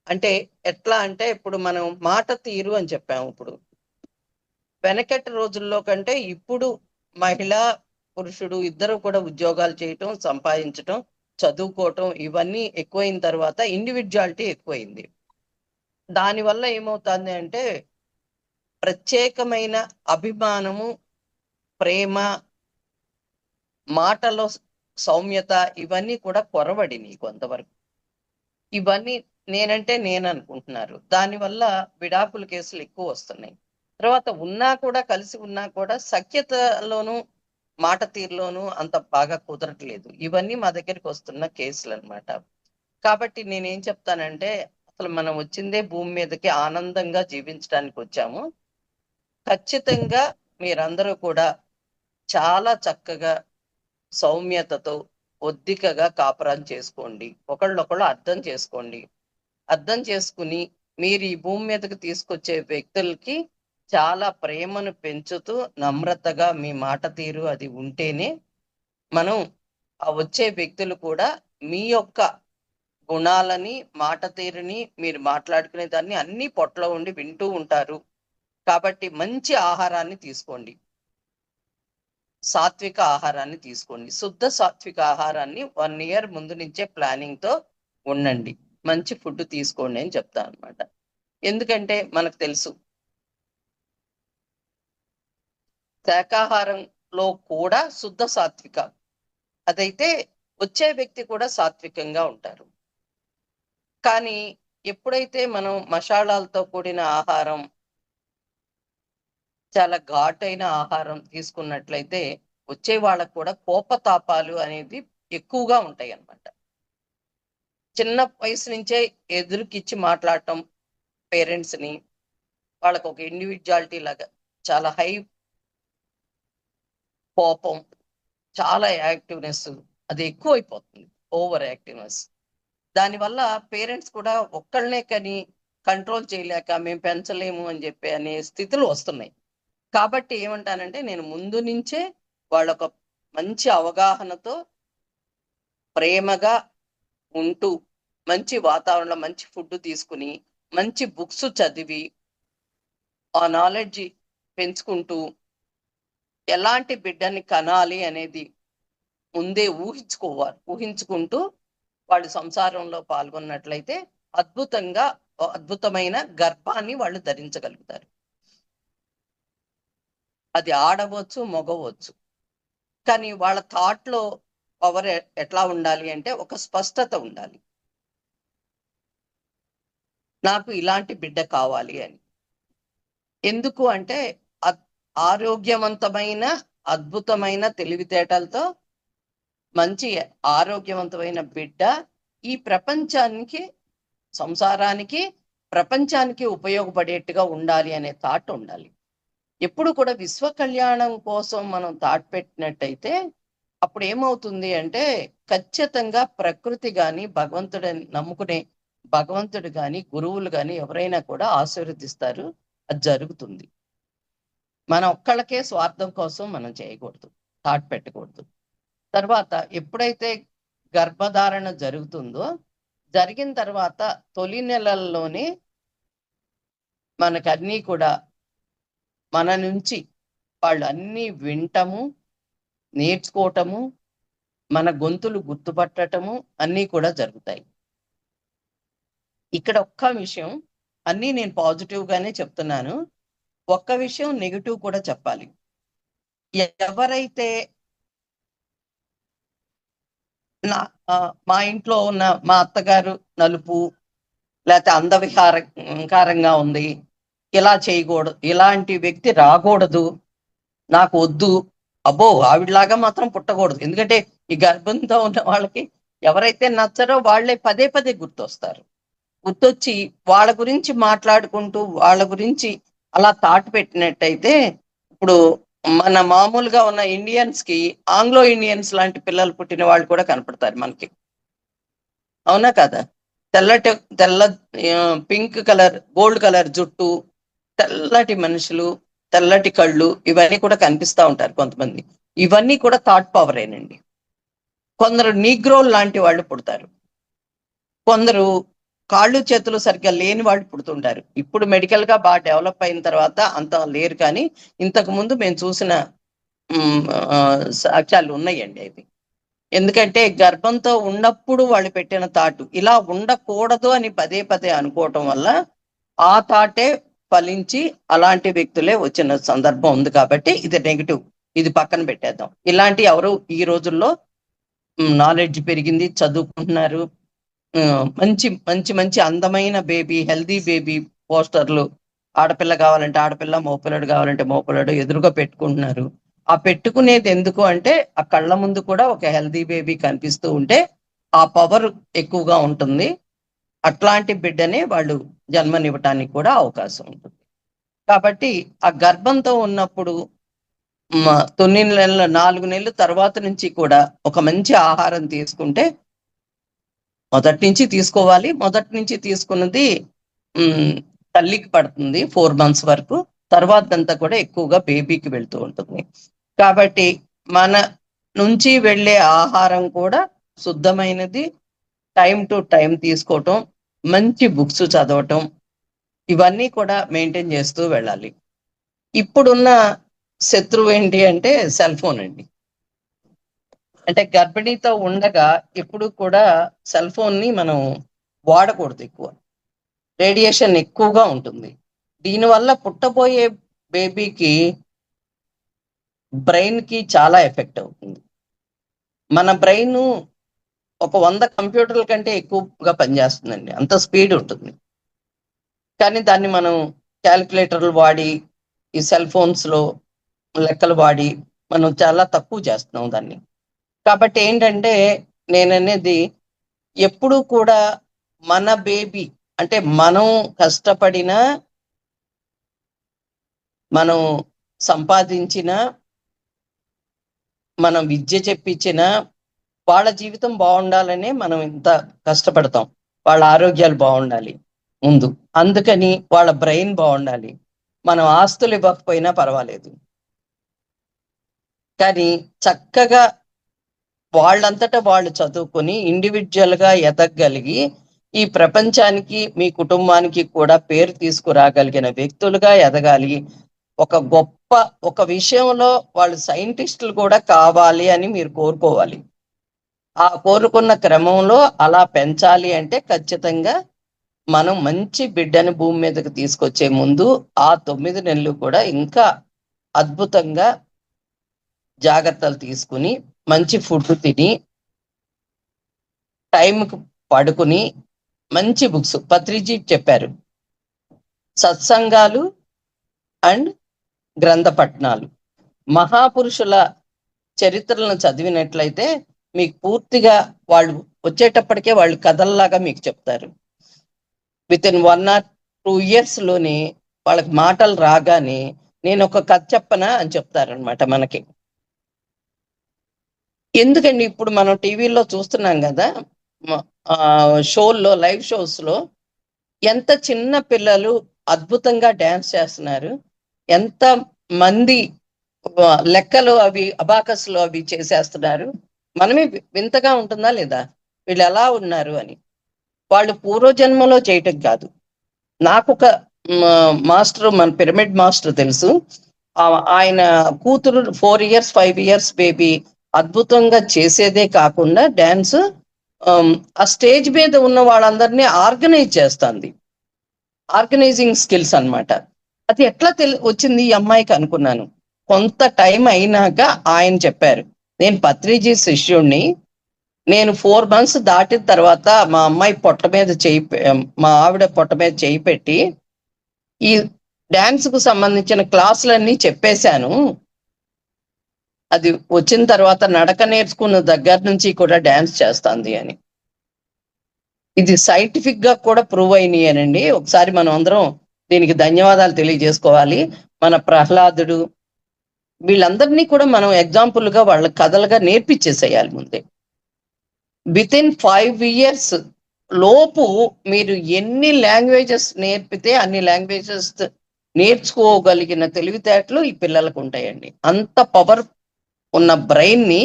[SPEAKER 2] అంటే ఎట్లా అంటే ఇప్పుడు మనం మాట తీరు అని చెప్పాము. ఇప్పుడు వెనకటి రోజుల్లో కంటే ఇప్పుడు మహిళ పురుషుడు ఇద్దరు కూడా ఉద్యోగాలు చేయటం, సంపాదించటం, చదువుకోవటం ఇవన్నీ ఎక్కువైన తర్వాత ఇండివిజువాలిటీ ఎక్కువైంది. దానివల్ల ఏమవుతుంది అంటే ప్రత్యేకమైన అభిమానము, ప్రేమ, మాటలో సౌమ్యత ఇవన్నీ కూడా కొరవడినాయి కొంతవరకు. ఇవన్నీ నేనంటే నేను అనుకుంటున్నారు. దానివల్ల విడాకుల కేసులు ఎక్కువ వస్తున్నాయి. తర్వాత ఉన్నా కూడా, కలిసి ఉన్నా కూడా సఖ్యతలోను మాట తీరులోను అంత బాగా కుదరట్లేదు. ఇవన్నీ మా దగ్గరికి వస్తున్న కేసులు అన్నమాట. కాబట్టి నేనేం చెప్తానంటే అసలు మనం వచ్చిందే భూమి మీదకి ఆనందంగా జీవించడానికి వచ్చాము. ఖచ్చితంగా మీరందరూ కూడా చాలా చక్కగా సౌమ్యతతో ఒద్దికగా కాపురం చేసుకోండి. ఒకళ్ళొకళ్ళు అర్థం చేసుకోండి. అర్థం చేసుకుని మీరు ఈ భూమి మీదకి తీసుకొచ్చే వ్యక్తులకి చాలా ప్రేమను పెంచుతూ నమ్రతగా మీ మాట తీరు అది ఉంటేనే మనం ఆ వచ్చే వ్యక్తులు కూడా మీ యొక్క గుణాలని, మాట తీరుని, మీరు మాట్లాడుకునే దాన్ని అన్ని పొట్టలో ఉండి వింటూ ఉంటారు. కాబట్టి మంచి ఆహారాన్ని తీసుకోండి, సాత్విక ఆహారాన్ని తీసుకోండి. శుద్ధ సాత్విక ఆహారాన్ని 1 year ముందు నుంచే ప్లానింగ్ తో ఉండండి. మంచి ఫుడ్ తీసుకోండి అని చెప్తాను అనమాట. ఎందుకంటే మనకు తెలుసు శాకాహారంలో కూడా శుద్ధ సాత్విక, అదైతే వచ్చే వ్యక్తి కూడా సాత్వికంగా ఉంటారు. కానీ ఎప్పుడైతే మనం మసాలాలతో కూడిన ఆహారం, చాలా ఘాటైన ఆహారం తీసుకున్నట్లయితే వచ్చే వాళ్ళకు కూడా కోపతాపాలు అనేది ఎక్కువగా ఉంటాయి అన్నమాట. చిన్న వయసు నుంచే ఎదురుకిచ్చి మాట్లాడటం పేరెంట్స్ ని, వాళ్ళకు ఒక ఇండివిజువాలిటీ లాగా చాలా హై కోపం, చాలా యాక్టివ్నెస్ అది ఎక్కువైపోతుంది, ఓవర్ యాక్టివ్నెస్. దానివల్ల పేరెంట్స్ కూడా ఒక్కళ్ళనే కని కంట్రోల్ చేయలేక మేము పెంచలేము అని చెప్పి అనే స్థితులు వస్తున్నాయి. కాబట్టి ఏమంటానంటే నేను ముందు నుంచే వాళ్ళొక మంచి అవగాహనతో ప్రేమగా ఉంటూ మంచి వాతావరణంలో మంచి ఫుడ్ తీసుకుని మంచి బుక్స్ చదివి ఆ నాలెడ్జ్ పెంచుకుంటూ ఎలాంటి బిడ్డని కనాలి అనేది ముందే ఊహించుకుంటూ వాళ్ళు సంసారంలో పాల్గొన్నట్లయితే అద్భుతమైన గర్భాన్ని వాళ్ళు ధరించగలుగుతారు. అది ఆడవచ్చు, మగవచ్చు. కానీ వాళ్ళ థాట్ లో పవర్ ఎట్లా ఉండాలి అంటే ఒక స్పష్టత ఉండాలి. నాకు ఇలాంటి బిడ్డ కావాలి అని. ఎందుకు అంటే ఆరోగ్యవంతమైన అద్భుతమైన తెలివితేటలతో మంచి ఆరోగ్యవంతమైన బిడ్డ ఈ ప్రపంచానికి, సంసారానికి, ప్రపంచానికి ఉపయోగపడేట్టుగా ఉండాలి అనే థాట్ ఉండాలి. ఎప్పుడు కూడా విశ్వ కళ్యాణం కోసం మనం థాట్ పెట్టినట్టయితే అప్పుడు ఏమవుతుంది అంటే ఖచ్చితంగా ప్రకృతి గాని, భగవంతుడిని నమ్ముకునే భగవంతుడు గాని, గురువులు గాని ఎవరైనా కూడా ఆశీర్వదిస్తారు. అది జరుగుతుంది. మన ఒక్కళ్ళకే స్వార్థం కోసం మనం చేయకూడదు, థాట్ పెట్టకూడదు. తర్వాత ఎప్పుడైతే గర్భధారణ జరుగుతుందో జరిగిన తర్వాత తొలి నెలల్లోనే మనకన్నీ కూడా మన నుంచి వాళ్ళు అన్నీ వింటము, నేర్చుకోవటము, మన గొంతులు గుర్తుపట్టటము అన్నీ కూడా జరుగుతాయి. ఇక్కడ ఒక్క విషయం, అన్నీ నేను పాజిటివ్ గానే చెప్తున్నాను, ఒక్క విషయం నెగిటివ్ కూడా చెప్పాలి. ఎవరైతే మా ఇంట్లో ఉన్న మా అత్తగారు నలుపు లేకపోతే అందవిహారంగా ఉంది, ఇలా చేయకూడదు, ఇలాంటి వ్యక్తి రాకూడదు, నాకు వద్దు, అబ్బో ఆవిడలాగా మాత్రం పుట్టకూడదు. ఎందుకంటే ఈ గర్భంతో ఉన్న వాళ్ళకి ఎవరైతే నచ్చరో వాళ్ళే పదే పదే గుర్తొస్తారు. గుర్తొచ్చి వాళ్ళ గురించి మాట్లాడుకుంటూ వాళ్ళ గురించి అలా తాటు పెట్టినట్టయితే, ఇప్పుడు మన మామూలుగా ఉన్న ఇండియన్స్ కి ఆంగ్లో ఇండియన్స్ లాంటి పిల్లలు పుట్టిన వాళ్ళు కూడా కనపడతారు మనకి. అవునా కదా? తెల్ల పింక్ కలర్, గోల్డ్ కలర్ జుట్టు, తెల్లటి మనుషులు, తెల్లటి కళ్ళు, ఇవన్నీ కూడా కనిపిస్తా ఉంటారు కొంతమంది. ఇవన్నీ కూడా థాట్ పవరేనండి. కొందరు నీగ్రోల్ లాంటి వాళ్ళు పుడతారు, కొందరు కాళ్ళు చేతులు సరిగ్గా లేని వాళ్ళు పుడుతుంటారు. ఇప్పుడు మెడికల్ గా బాగా డెవలప్ అయిన తర్వాత అంత లేరు, కానీ ఇంతకు ముందు మేము చూసిన సాక్ష్యాలు ఉన్నాయండి అవి. ఎందుకంటే గర్భంతో ఉన్నప్పుడు వాళ్ళు పెట్టిన తాటు ఇలా ఉండకూడదు అని పదే పదే అనుకోవటం వల్ల ఆ తాటే ఫలించి అలాంటి వ్యక్తులే వచ్చిన సందర్భం ఉంది. కాబట్టి ఇది నెగిటివ్, ఇది పక్కన పెట్టేద్దాం. ఇలాంటి ఎవరు ఈ రోజుల్లో నాలెడ్జ్ పెరిగింది, చదువుకుంటున్నారు, మంచి మంచి మంచి అందమైన బేబీ, హెల్దీ బేబీ పోస్టర్లు, ఆడపిల్ల కావాలంటే ఆడపిల్ల, మగపిల్లడు కావాలంటే మగపిల్లడు ఎదురుగా పెట్టుకుంటున్నారు. ఆ పెట్టుకునేది ఎందుకు అంటే ఆ కళ్ళ ముందు కూడా ఒక హెల్దీ బేబీ కనిపిస్తూ ఉంటే ఆ పవర్ ఎక్కువగా ఉంటుంది. అట్లాంటి బిడ్డనే వాళ్ళు జన్మనివ్వటానికి కూడా అవకాశం ఉంటుంది. కాబట్టి ఆ గర్భంతో ఉన్నప్పుడు 9 నెలల 4 నెలల తర్వాత నుంచి కూడా ఒక మంచి ఆహారం తీసుకుంటే, మొదటి నుంచి తీసుకోవాలి, మొదటి నుంచి తీసుకున్నది తల్లికి పడుతుంది 4 months వరకు, తర్వాత అంతా కూడా ఎక్కువగా బేబీకి వెళ్తూ ఉంటుంది. కాబట్టి మన నుంచి వెళ్ళే ఆహారం కూడా శుద్ధమైనది, టైం టు టైం తీసుకోవటం, మంచి బుక్స్ చదవటం, ఇవన్నీ కూడా మెయింటైన్ చేస్తూ వెళ్ళాలి. ఇప్పుడున్న శత్రువు ఏంటి అంటే సెల్ ఫోన్ అండి. అంటే గర్భిణీతో ఉండగా ఎప్పుడు కూడా సెల్ ఫోన్ ని మనం వాడకూడదు. ఎక్కువ రేడియేషన్ ఎక్కువగా ఉంటుంది. దీనివల్ల పుట్టబోయే బేబీకి బ్రెయిన్ కి చాలా ఎఫెక్ట్ అవుతుంది. మన బ్రెయిన్ ఒక 100 కంప్యూటర్ల కంటే ఎక్కువగా పనిచేస్తుందండి, అంత స్పీడ్ ఉంటుంది. కానీ దాన్ని మనం క్యాలిక్యులేటర్లు వాడి, ఈ సెల్ ఫోన్స్ లో లెక్కలు వాడి మనం చాలా తక్కువ చేస్తున్నాం దాన్ని. కాబట్టి ఏంటంటే నేననేది, ఎప్పుడు కూడా మన బేబీ అంటే మనం కష్టపడిన, మనం సంపాదించిన, మనం విద్య చెప్పించిన వాళ్ళ జీవితం బాగుండాలనే మనం ఇంత కష్టపడతాం. వాళ్ళ ఆరోగ్యాలు బాగుండాలి ముందు, అందుకని వాళ్ళ బ్రెయిన్ బాగుండాలి. మనం ఆస్తులు ఇవ్వకపోయినా పర్వాలేదు, కానీ చక్కగా వాళ్ళంతటా వాళ్ళు చదువుకొని ఇండివిజువల్ గా ఎదగగలిగి ఈ ప్రపంచానికి, మీ కుటుంబానికి కూడా పేరు తీసుకురాగలిగిన వ్యక్తులుగా ఎదగాలి. ఒక విషయంలో వాళ్ళు సైంటిస్టులు కూడా కావాలి అని మీరు కోరుకోవాలి. ఆ కోరుకున్న క్రమంలో అలా పెంచాలి అంటే ఖచ్చితంగా మనం మంచి బిడ్డని భూమి మీదకి తీసుకొచ్చే ముందు ఆ 9 నెలలు కూడా ఇంకా అద్భుతంగా జాగ్రత్తలు తీసుకుని, మంచి ఫుడ్ తిని, టైంకి పడుకుని, మంచి బుక్స్ పత్రిజీ చెప్పారు, సత్సంగాలు అండ్ గ్రంథ పఠనాలు, మహాపురుషుల చరిత్రలను చదివినట్లయితే మీకు పూర్తిగా వాళ్ళు వచ్చేటప్పటికే వాళ్ళు కథల్లాగా మీకు చెప్తారు. వితిన్ 1 or 2 years లోనే వాళ్ళకి మాటలు రాగానే నేను ఒక కథ చెప్పనా అని చెప్తారనమాట మనకి. ఎందుకండి ఇప్పుడు మనం టీవీలో చూస్తున్నాం కదా, షోల్లో, లైవ్ షోస్ లో ఎంత చిన్న పిల్లలు అద్భుతంగా డాన్స్ చేస్తున్నారు, ఎంత మంది లెక్కలు అవి అబాకస్లు అవి చేసేస్తున్నారు. మనమే వింతగా ఉంటుందా లేదా, వీళ్ళు ఎలా ఉన్నారు అని. వాళ్ళు పూర్వజన్మలో చేయటం కాదు. నాకు ఒక మాస్టర్, మన పిరమిడ్ మాస్టర్ తెలుసు, ఆయన కూతురు 4 years 5 years బేబీ అద్భుతంగా చేసేదే కాకుండా డాన్స్ ఆ స్టేజ్ మీద ఉన్న వాళ్ళందరినీ ఆర్గనైజ్ చేస్తుంది. ఆర్గనైజింగ్ స్కిల్స్ అన్నమాట. అది ఎట్లా వచ్చింది ఈ అమ్మాయికి అనుకున్నాను. కొంత టైం అయినాక ఆయన చెప్పారు, నేను పత్రిజీ శిష్యుణ్ణి, నేను 4 months దాటిన తర్వాత మా అమ్మాయి పొట్ట మీద మా ఆవిడ పొట్ట మీద చేయి పెట్టి ఈ డాన్స్ కు సంబంధించిన క్లాసులన్నీ చెప్పేశాను. అది వచ్చిన తర్వాత నడక నేర్చుకున్న దగ్గర నుంచి కూడా డాన్స్ చేస్తుంది అని. ఇది సైంటిఫిక్ గా కూడా ప్రూవ్ అయినాయనండి. ఒకసారి మనం అందరం దీనికి ధన్యవాదాలు తెలియజేసుకోవాలి. మన ప్రహ్లాదుడు వీళ్ళందరినీ కూడా మనం ఎగ్జాంపుల్ గా వాళ్ళ కథలుగా నేర్పించేసేయాలి ముందే. విత్ ఇన్ 5 years లోపు మీరు ఎన్ని లాంగ్వేజెస్ నేర్పితే అన్ని లాంగ్వేజెస్ నేర్చుకోగలిగిన తెలివితేటలు ఈ పిల్లలకు ఉంటాయండి. అంత పవర్ ఉన్న బ్రెయిన్ ని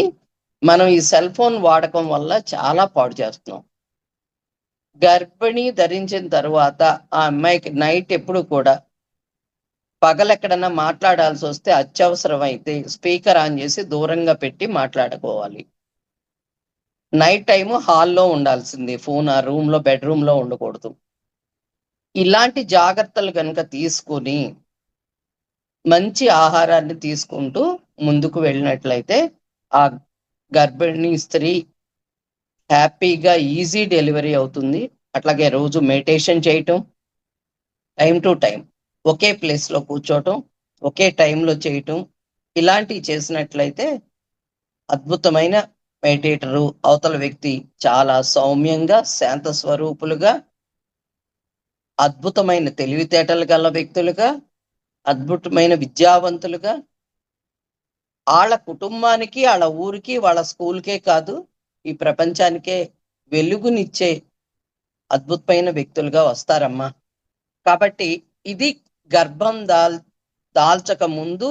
[SPEAKER 2] మనం ఈ సెల్ ఫోన్ వాడకం వల్ల చాలా పాడు చేస్తున్నాం. గర్భిణి ధరించిన తర్వాత ఆ అమ్మాయికి నైట్ ఎప్పుడు కూడా పగలెక్కడన్నా మాట్లాడాల్సి వస్తే అత్యవసరం అయితే స్పీకర్ ఆన్ చేసి దూరంగా పెట్టి మాట్లాడుకోవాలి. నైట్ టైము హాల్లో ఉండాల్సింది, ఫోన్ ఆ రూమ్ లో బెడ్రూమ్ లో ఉండకూడదు. ఇలాంటి జాగ్రత్తలు కనుక తీసుకుని మంచి ఆహారాన్ని తీసుకుంటూ ముందుకు వెళ్ళినట్లయితే ఆ గర్భిణీ స్త్రీ హ్యాపీగా ఈజీ డెలివరీ అవుతుంది. అట్లాగే రోజు మెడిటేషన్ చేయటం, time to time okay place లో కూర్చోవటం, ఒకే టైంలో చేయటం, ఇలాంటివి చేసినట్లయితే అద్భుతమైన మెడిటేటరు అవతల వ్యక్తి చాలా సౌమ్యంగా శాంత స్వరూపులుగా అద్భుతమైన తెలివితేటలు గల వ్యక్తులుగా అద్భుతమైన విద్యావంతులుగా వాళ్ళ కుటుంబానికి వాళ్ళ ఊరికి వాళ్ళ స్కూల్కే కాదు ఈ ప్రపంచానికే వెలుగునిచ్చే అద్భుతమైన వ్యక్తులుగా వస్తారమ్మా. కాబట్టి ఇది గర్భం దాల్చక ముందు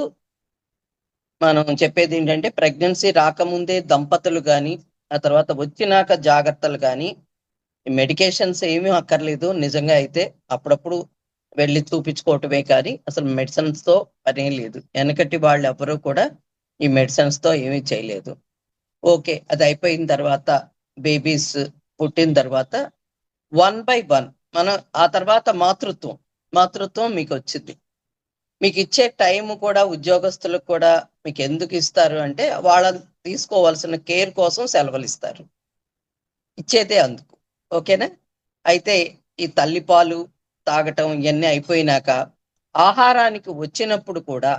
[SPEAKER 2] మనం చెప్పేది ఏంటంటే ప్రెగ్నెన్సీ రాకముందే దంపతులు కానీ ఆ తర్వాత వచ్చినాక జాగ్రత్తలు కానీ మెడికేషన్స్ ఏమీ అక్కర్లేదు. నిజంగా అయితే అప్పుడప్పుడు వెళ్ళి చూపించుకోవటమే కానీ అసలు మెడిసిన్స్ తో పనే లేదు. వెనకటి వాళ్ళు ఎవరు కూడా ఈ మెడిసిన్స్ తో ఏమీ చేయలేదు. ఓకే, అది అయిపోయిన తర్వాత బేబీస్ పుట్టిన తర్వాత 1 by 1 మనం ఆ తర్వాత మాతృత్వం మీకు వచ్చింది. మీకు ఇచ్చే టైం కూడా ఉద్యోగస్తులకు కూడా మీకు ఎందుకు ఇస్తారు అంటే వాళ్ళ తీసుకోవాల్సిన కేర్ కోసం సెలవులు ఇస్తారు, ఇచ్చేదే అందుకు. ఓకేనా? అయితే ఈ తల్లిపాలు తాగటం ఇవన్నీ అయిపోయినాక ఆహారానికి వచ్చినప్పుడు కూడా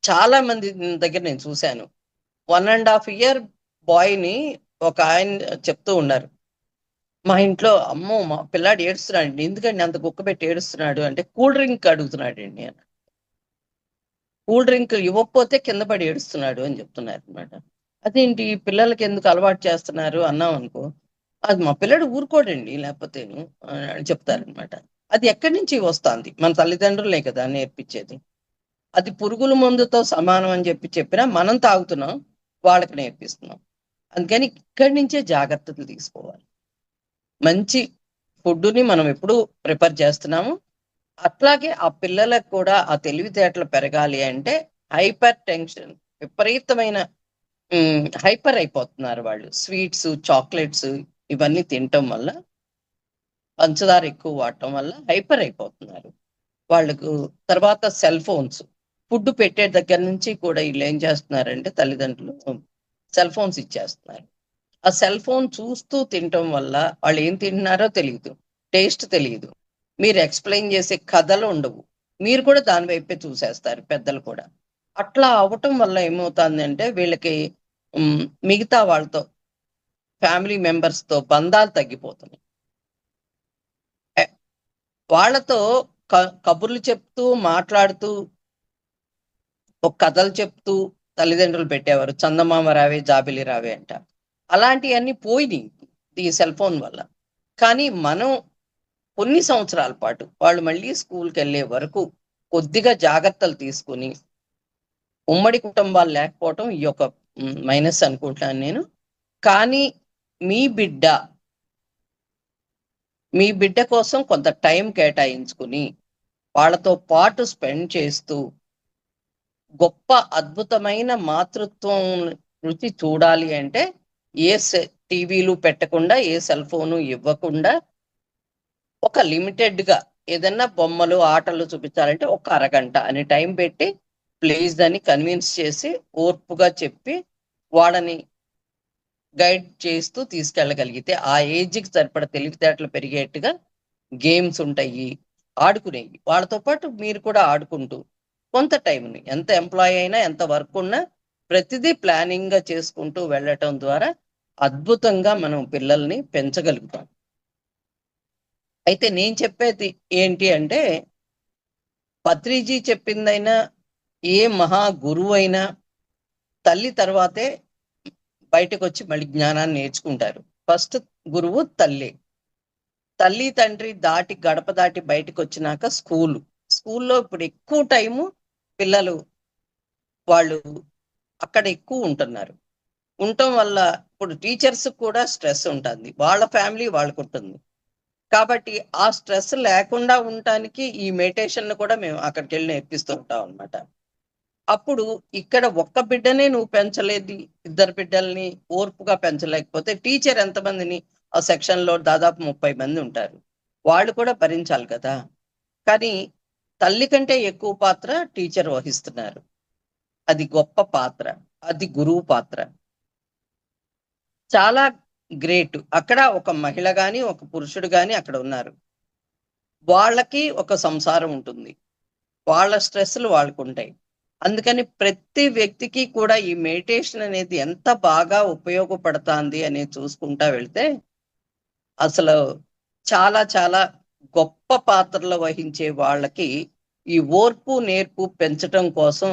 [SPEAKER 2] చాలా మంది దగ్గర నేను చూశాను, 1.5 year బాయ్ని ఒక ఆయన చెప్తూ ఉన్నారు, మా ఇంట్లో అమ్మో మా పిల్లాడు ఏడుస్తున్నాడు, ఎందుకండి అంత కుక్క పెట్టి ఏడుస్తున్నాడు అంటే కూల్ డ్రింక్ అడుగుతున్నాడు అండి అని. కూల్ డ్రింక్ ఇవ్వకపోతే కింద పడి ఏడుస్తున్నాడు అని చెప్తున్నారు అనమాట. అదేంటి పిల్లలకి ఎందుకు అలవాటు చేస్తున్నారు అన్నాం అనుకో, అది మా పిల్లడు ఊరుకోడండి లేకపోతేను అని చెప్తారనమాట. అది ఎక్కడి నుంచి వస్తుంది? మన తల్లిదండ్రులే కదా నేర్పించేది. అది పురుగుల మందుతో సమానం అని చెప్పినా మనం తాగుతున్నాం, వాళ్ళకి నేర్పిస్తున్నాం. అందుకని ఇక్కడి నుంచే జాగ్రత్తలు తీసుకోవాలి. మంచి ఫుడ్ని మనం ఎప్పుడు ప్రిపేర్ చేస్తున్నాము. అట్లాగే ఆ పిల్లలకు కూడా ఆ తెలివితేటలు పెరగాలి అంటే హైపర్ టెన్షన్ విపరీతమైన హైపర్ అయిపోతున్నారు వాళ్ళు. స్వీట్స్, చాక్లెట్స్ ఇవన్నీ తినటం వల్ల, పంచదార ఎక్కువ వాడటం వల్ల హైపర్ అయిపోతున్నారు వాళ్ళకు. తర్వాత సెల్ ఫోన్స్, ఫుడ్ పెట్టే దగ్గర నుంచి కూడా వీళ్ళు ఏం చేస్తున్నారంటే తల్లిదండ్రులు సెల్ ఫోన్స్ ఇచ్చేస్తున్నారు. ఆ సెల్ ఫోన్ చూస్తూ తినటం వల్ల వాళ్ళు ఏం తింటున్నారో తెలియదు, టేస్ట్ తెలియదు, మీరు ఎక్స్ప్లెయిన్ చేసే కథలు ఉండవు, మీరు కూడా దాని వైపే చూసేస్తారు పెద్దలు కూడా. అట్లా అవటం వల్ల ఏమవుతుంది అంటే వీళ్ళకి మిగతా వాళ్ళతో ఫ్యామిలీ మెంబర్స్ తో బంధాలు తగ్గిపోతున్నాయి. వాళ్ళతో కబుర్లు చెప్తూ మాట్లాడుతూ ఒక కథలు చెప్తూ తల్లిదండ్రులు పెట్టేవారు, చందమామ రావే జాబిలి రావే అంట. అలాంటివన్నీ పోయినాయి ఈ సెల్ ఫోన్ వల్ల. కానీ మనం కొన్ని సంవత్సరాల పాటు వాళ్ళు మళ్ళీ స్కూల్కి వెళ్ళే వరకు కొద్దిగా జాగ్రత్తలు తీసుకుని, ఉమ్మడి కుటుంబాలు లేకపోవటం ఈ యొక్క మైనస్ అనుకుంటాను నేను. కానీ మీ బిడ్డ కోసం కొంత టైం కేటాయించుకుని వాళ్ళతో పాటు స్పెండ్ చేస్తూ గొప్ప అద్భుతమైన మాతృత్వం రుచి చూడాలి అంటే ఏ టీవీలు పెట్టకుండా, ఏ సెల్ ఫోను ఇవ్వకుండా, ఒక లిమిటెడ్ గా ఏదన్నా బొమ్మలు ఆటలు చూపించాలంటే ఒక అరగంట అని టైం పెట్టి ప్లీజ్ అని కన్విన్స్ చేసి ఓర్పుగా చెప్పి వాళ్ళని గైడ్ చేస్తూ తీసుకెళ్ళగలిగితే ఆ ఏజ్కి సరిపడ తెలివితేటలు పెరిగేట్టుగా గేమ్స్ ఉంటాయి, ఆడుకునేవి. వాళ్ళతో పాటు మీరు కూడా ఆడుకుంటూ కొంత టైంని, ఎంత ఎంప్లాయ్ అయినా ఎంత వర్క్ ఉన్నా ప్రతిదీ ప్లానింగ్ గా చేసుకుంటూ వెళ్ళటం ద్వారా అద్భుతంగా మనం పిల్లల్ని పెంచగలుగుతాం. అయితే నేను చెప్పేది ఏంటి అంటే, పత్రిజీ చెప్పిందైనా, ఏ మహా గురువు అయినా తల్లి తర్వాతే బయటకొచ్చి మళ్ళీ జ్ఞానాన్ని నేర్చుకుంటారు. ఫస్ట్ గురువు తల్లి. తల్లి తండ్రి దాటి గడప దాటి బయటకు వచ్చినాక స్కూల్లో ఇప్పుడు ఎక్కువ టైము పిల్లలు వాళ్ళు అక్కడ ఎక్కువ ఉంటున్నారు. ఉండటం వల్ల ఇప్పుడు టీచర్స్ కూడా స్ట్రెస్ ఉంటుంది, వాళ్ళ ఫ్యామిలీ వాళ్ళకు ఉంటుంది. కాబట్టి ఆ స్ట్రెస్ లేకుండా ఉండటానికి ఈ మెడిటేషన్ కూడా మేము అక్కడికి వెళ్ళి నేర్పిస్తూ ఉంటాం అనమాట. అప్పుడు ఇక్కడ ఒక్క బిడ్డనే నువ్వు పెంచలేదు, ఇద్దరు బిడ్డల్ని ఓర్పుగా పెంచలేకపోతే టీచర్ ఎంతమందిని, ఆ సెక్షన్ లో దాదాపు 30 మంది ఉంటారు, వాళ్ళు కూడా భరించాలి కదా. కానీ తల్లి కంటే ఎక్కువ పాత్ర టీచర్ వహిస్తున్నారు. అది గొప్ప పాత్ర, అది గురువు పాత్ర. చాలా గ్రేట్. అక్కడ ఒక మహిళ గాని ఒక పురుషుడు గాని అక్కడ ఉన్నారు, వాళ్ళకి ఒక సంసారం ఉంటుంది, వాళ్ళ స్ట్రెస్లు వాళ్ళకు ఉంటాయి. అందుకని ప్రతి వ్యక్తికి కూడా ఈ మెడిటేషన్ అనేది ఎంత బాగా ఉపయోగపడుతుంది అనేది చూసుకుంటా వెళ్తే అసలు చాలా చాలా గొప్ప పాత్రలు వహించే వాళ్ళకి ఈ ఓర్పు నేర్పు పెంచటం కోసం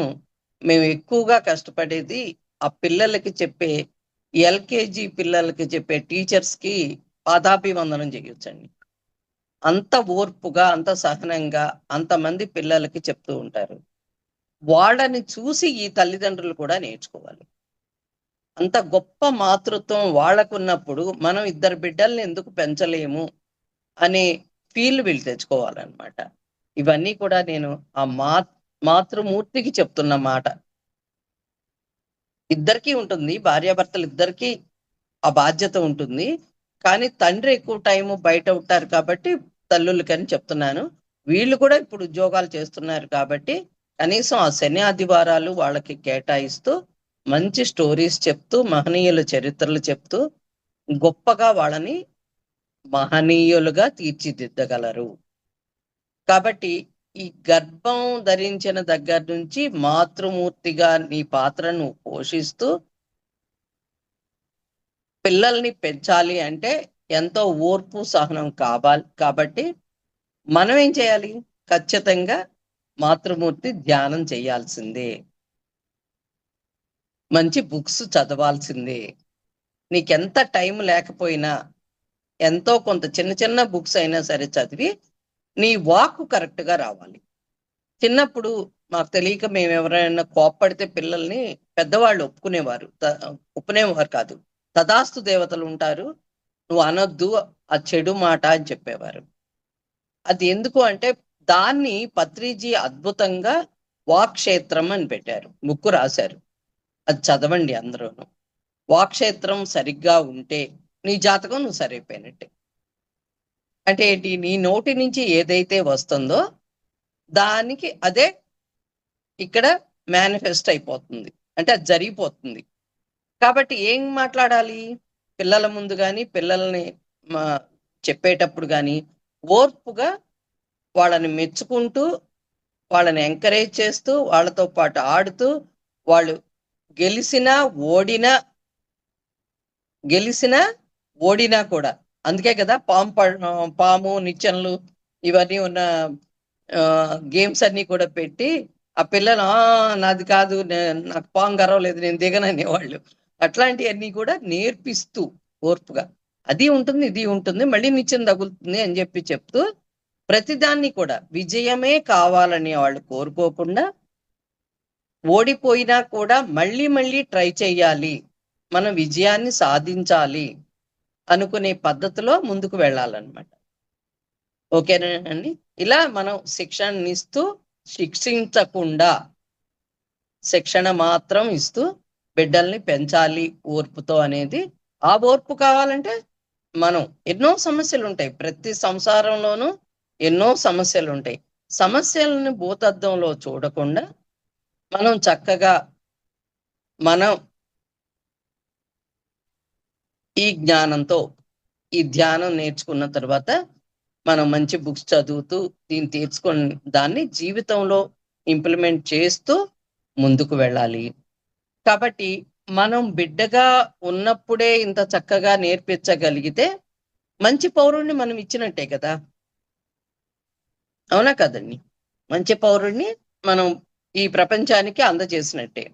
[SPEAKER 2] మేము ఎక్కువగా కష్టపడేది ఆ పిల్లలకి చెప్పే, ఎల్కేజీ పిల్లలకి చెప్పే టీచర్స్ కి పాదాభివందనం చేయొచ్చండి. అంత ఓర్పుగా, అంత సహనంగా అంతమంది పిల్లలకి చెప్తూ ఉంటారు. వాళ్ళని చూసి ఈ తల్లిదండ్రులు కూడా నేర్చుకోవాలి. అంత గొప్ప మాతృత్వం వాళ్ళకున్నప్పుడు మనం ఇద్దరు బిడ్డల్ని ఎందుకు పెంచలేము అనే ఫీల్ వీళ్ళు తెచ్చుకోవాలన్నమాట. ఇవన్నీ కూడా నేను ఆ మాతృమూర్తికి చెప్తున్న మాట. ఇద్దరికీ ఉంటుంది, భార్యాభర్తలు ఇద్దరికీ ఆ బాధ్యత ఉంటుంది. కానీ తండ్రి ఎక్కువ టైం బయట ఉంటారు కాబట్టి తల్లులకని చెప్తున్నాను. వీళ్ళు కూడా ఇప్పుడు ఉద్యోగాలు చేస్తున్నారు కాబట్టి కనీసం ఆ శని ఆదివారాలు వాళ్ళకి కేటాయిస్తూ మంచి స్టోరీస్ చెప్తూ, మహనీయుల చరిత్రలు చెప్తూ గొప్పగా వాళ్ళని మహనీయులుగా తీర్చిదిద్దగలరు. కాబట్టి ఈ గర్భం ధరించిన దగ్గర నుంచి మాతృమూర్తిగా నీ పాత్రను పోషిస్తూ పిల్లల్ని పెంచాలి అంటే ఎంతో ఓర్పు సహనం కావాలి. కాబట్టి మనం ఏం చేయాలి? ఖచ్చితంగా మాతృమూర్తి ధ్యానం చేయాల్సిందే, మంచి బుక్స్ చదవాల్సిందే. నీకెంత టైం లేకపోయినా ఎంతో కొంత చిన్న చిన్న బుక్స్ అయినా సరే చదివి నీ వాక్ కరెక్ట్ గా రావాలి. చిన్నప్పుడు మాకు తెలియక మేము ఎవరైనా కోప్పడితే పిల్లల్ని పెద్దవాళ్ళు ఒప్పుకునేవారు కాదు. తదాస్తు దేవతలు ఉంటారు, నువ్వు అనొద్దు ఆ చెడు మాట అని చెప్పేవారు. అది ఎందుకు అంటే దాన్ని పత్రిజీ అద్భుతంగా వాక్క్షేత్రం అని పెట్టారు, బుక్కు రాశారు. అది చదవండి అందరూను. వాక్క్షేత్రం సరిగ్గా ఉంటే నీ జాతకం నువ్వు సరైపోయినట్టే. అంటే ఏంటి? నీ నోటి నుంచి ఏదైతే వస్తుందో దానికి అదే ఇక్కడ మేనిఫెస్ట్ అయిపోతుంది, అంటే అది జరిగిపోతుంది. కాబట్టి ఏం మాట్లాడాలి పిల్లల ముందు కానీ, పిల్లల్ని చెప్పేటప్పుడు కానీ ఓర్పుగా వాళ్ళని మెచ్చుకుంటూ, వాళ్ళని ఎంకరేజ్ చేస్తూ, వాళ్ళతో పాటు ఆడుతూ, వాళ్ళు గెలిచినా ఓడినా కూడా. అందుకే కదా పాము నిచ్చెనలు ఇవన్నీ ఉన్న గేమ్స్ అన్ని కూడా పెట్టి ఆ పిల్లలు నాది కాదు, నాకు పాము గర్వలేదు, నేను దిగననేవాళ్ళు. అట్లాంటివన్నీ కూడా నేర్పిస్తూ ఓర్పుగా అది ఉంటుంది, ఇది ఉంటుంది, మళ్ళీ నిచ్చెన తగులుతుంది అని చెప్తూ ప్రతిదాన్ని కూడా విజయమే కావాలని వాళ్ళు కోరుకోకుండా, ఓడిపోయినా కూడా మళ్ళీ మళ్ళీ ట్రై చేయాలి, మనం విజయాన్ని సాధించాలి అనుకునే పద్ధతిలో ముందుకు వెళ్ళాలన్నమాట. ఓకేనండి. ఇలా మనం శిక్షణనిస్తూ, శిక్షించకుండా శిక్షణ మాత్రం ఇస్తూ బిడ్డల్ని పెంచాలి ఓర్పుతో అనేది. ఆ ఓర్పు కావాలంటే మనం ఎన్నో సమస్యలు ఉంటాయి, ప్రతి సంసారంలోనూ ఎన్నో సమస్యలు ఉంటాయి. సమస్యలను భూతద్దంలో చూడకుండా మనం చక్కగా మనం ఈ జ్ఞానంతో ఈ ధ్యానం నేర్చుకున్న తర్వాత మనం మంచి బుక్స్ చదువుతూ దీన్ని తీర్చుకొని దాన్ని జీవితంలో ఇంప్లిమెంట్ చేస్తూ ముందుకు వెళ్ళాలి. కాబట్టి మనం బిడ్డగా ఉన్నప్పుడే ఇంత చక్కగా నేర్పించగలిగితే మంచి పౌరుణ్ణి మనం ఇచ్చినట్టే కదా, అవునా కదండి? మంచి పౌరుణ్ణి మనం ఈ ప్రపంచానికి అందజేసినట్టే.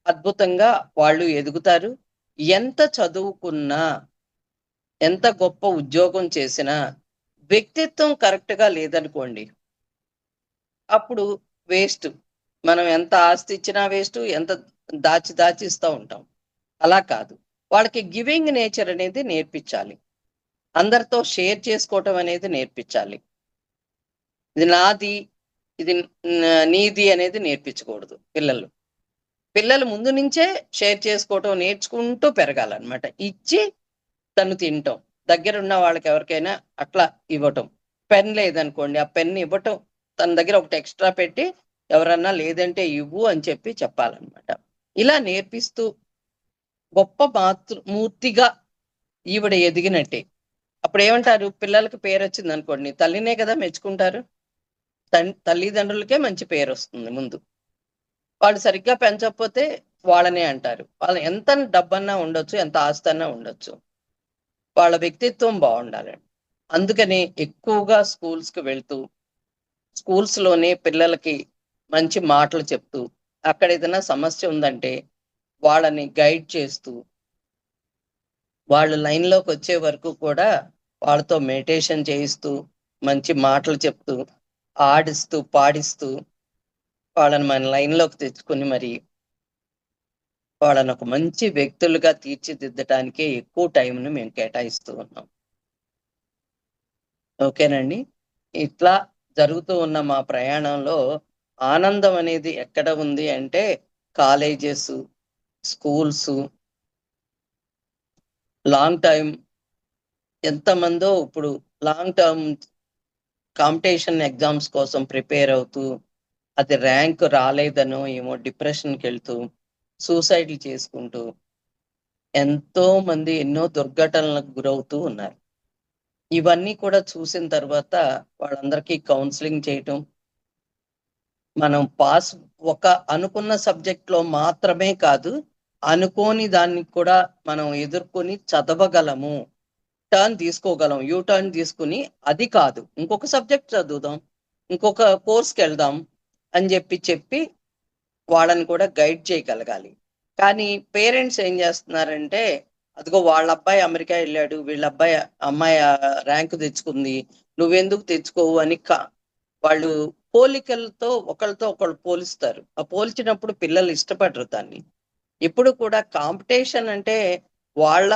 [SPEAKER 2] అద్భుతంగా వాళ్ళు ఎదుగుతారు. ఎంత చదువుకున్నా, ఎంత గొప్ప ఉద్యోగం చేసినా వ్యక్తిత్వం కరెక్ట్ గా లేదనుకోండి, అప్పుడు వేస్ట్. మనం ఎంత ఆస్తి ఇచ్చినా వేస్ట్, ఎంత దాచి దాచి ఇస్తూ ఉంటాం. అలా కాదు, వాళ్ళకి గివింగ్ నేచర్ అనేది నేర్పించాలి. అందరితో షేర్ చేసుకోవటం అనేది నేర్పించాలి. ఇది నాది, ఇది నీది అనేది నేర్పించకూడదు పిల్లలు. పిల్లలు ముందు నుంచే షేర్ చేసుకోవటం నేర్చుకుంటూ పెరగాలన్నమాట. ఇచ్చి తను తినటం, దగ్గరున్న వాళ్ళకి ఎవరికైనా అట్లా ఇవ్వటం. పెన్ లేదనుకోండి, ఆ పెన్ ఇవ్వటం, తన దగ్గర ఒకటి ఎక్స్ట్రా పెట్టి ఎవరన్నా లేదంటే ఇవ్వు అని చెప్పి చెప్పాలన్నమాట. ఇలా నేర్పిస్తూ గొప్ప మూర్తిగా ఈవిడ ఎదిగినట్టే. అప్పుడు ఏమంటారు, పిల్లలకి పేరు వచ్చింది అనుకోండి, తల్లినే కదా మెచ్చుకుంటారు. తల్లిదండ్రులకే మంచి పేరు వస్తుంది ముందు. వాళ్ళు సరిగ్గా పెంచకపోతే వాళ్ళనే అంటారు. వాళ్ళు ఎంత డబ్బన్నా ఉండొచ్చు, ఎంత ఆస్తి అన్నా ఉండొచ్చు, వాళ్ళ వ్యక్తిత్వం బాగుండాలండి. అందుకని ఎక్కువగా స్కూల్స్ కి వెళ్తూ, స్కూల్స్ లోనే పిల్లలకి మంచి మాటలు చెప్తూ, అక్కడ ఏదైనా సమస్య ఉందంటే వాళ్ళని గైడ్ చేస్తూ, వాళ్ళు లైన్ లోకి వచ్చే వరకు కూడా వాళ్ళతో మెడిటేషన్ చేయిస్తూ, మంచి మాటలు చెప్తూ, ఆడిస్తూ పాడిస్తూ వాళ్ళని మన లైన్ లోకి తెచ్చుకుని మరి వాళ్ళని ఒక మంచి వ్యక్తులుగా తీర్చిదిద్దటానికే ఎక్కువ టైంను మేము కేటాయిస్తూ ఉన్నాం. ఓకేనండి. ఇట్లా జరుగుతూ ఉన్న మా ప్రయాణంలో ఆనందం అనేది ఎక్కడ ఉంది అంటే, కాలేజెస్, స్కూల్స్, లాంగ్ టైం ఎంతమందో ఇప్పుడు లాంగ్ టర్మ్ కాంపిటీషన్ ఎగ్జామ్స్ కోసం ప్రిపేర్ అవుతూ, అది ర్యాంక్ రాలేదనో ఏమో డిప్రెషన్కి వెళ్తూ, సూసైడ్లు చేసుకుంటూ ఎంతో మంది ఎన్నో దుర్ఘటనలకు గురవుతూ ఉన్నారు. ఇవన్నీ కూడా చూసిన తర్వాత వాళ్ళందరికీ కౌన్సిలింగ్ చేయటం, మనం పాస్ ఒక అనుకున్న సబ్జెక్ట్ లో మాత్రమే కాదు, అనుకోని దాన్ని కూడా మనం ఎదుర్కొని చదవగలము, టర్న్ తీసుకోగలం, యూ టర్న్ తీసుకుని అది కాదు ఇంకొక సబ్జెక్ట్ చదువుదాం, ఇంకొక కోర్స్కి వెళ్దాం అని చెప్పి వాళ్ళని కూడా గైడ్ చేయగలగాలి. కానీ పేరెంట్స్ ఏం చేస్తున్నారంటే, అదిగో వాళ్ళ అబ్బాయి అమెరికా వెళ్ళాడు, వీళ్ళ అమ్మాయి ర్యాంకు తెచ్చుకుంది, నువ్వెందుకు తెచ్చుకోవు అని వాళ్ళు పోలికలతో ఒకళ్ళతో ఒకళ్ళు పోలిస్తారు. ఆ పోల్చినప్పుడు పిల్లలు ఇష్టపడరు దాన్ని. ఇప్పుడు కూడా కాంపిటీషన్ అంటే వాళ్ళ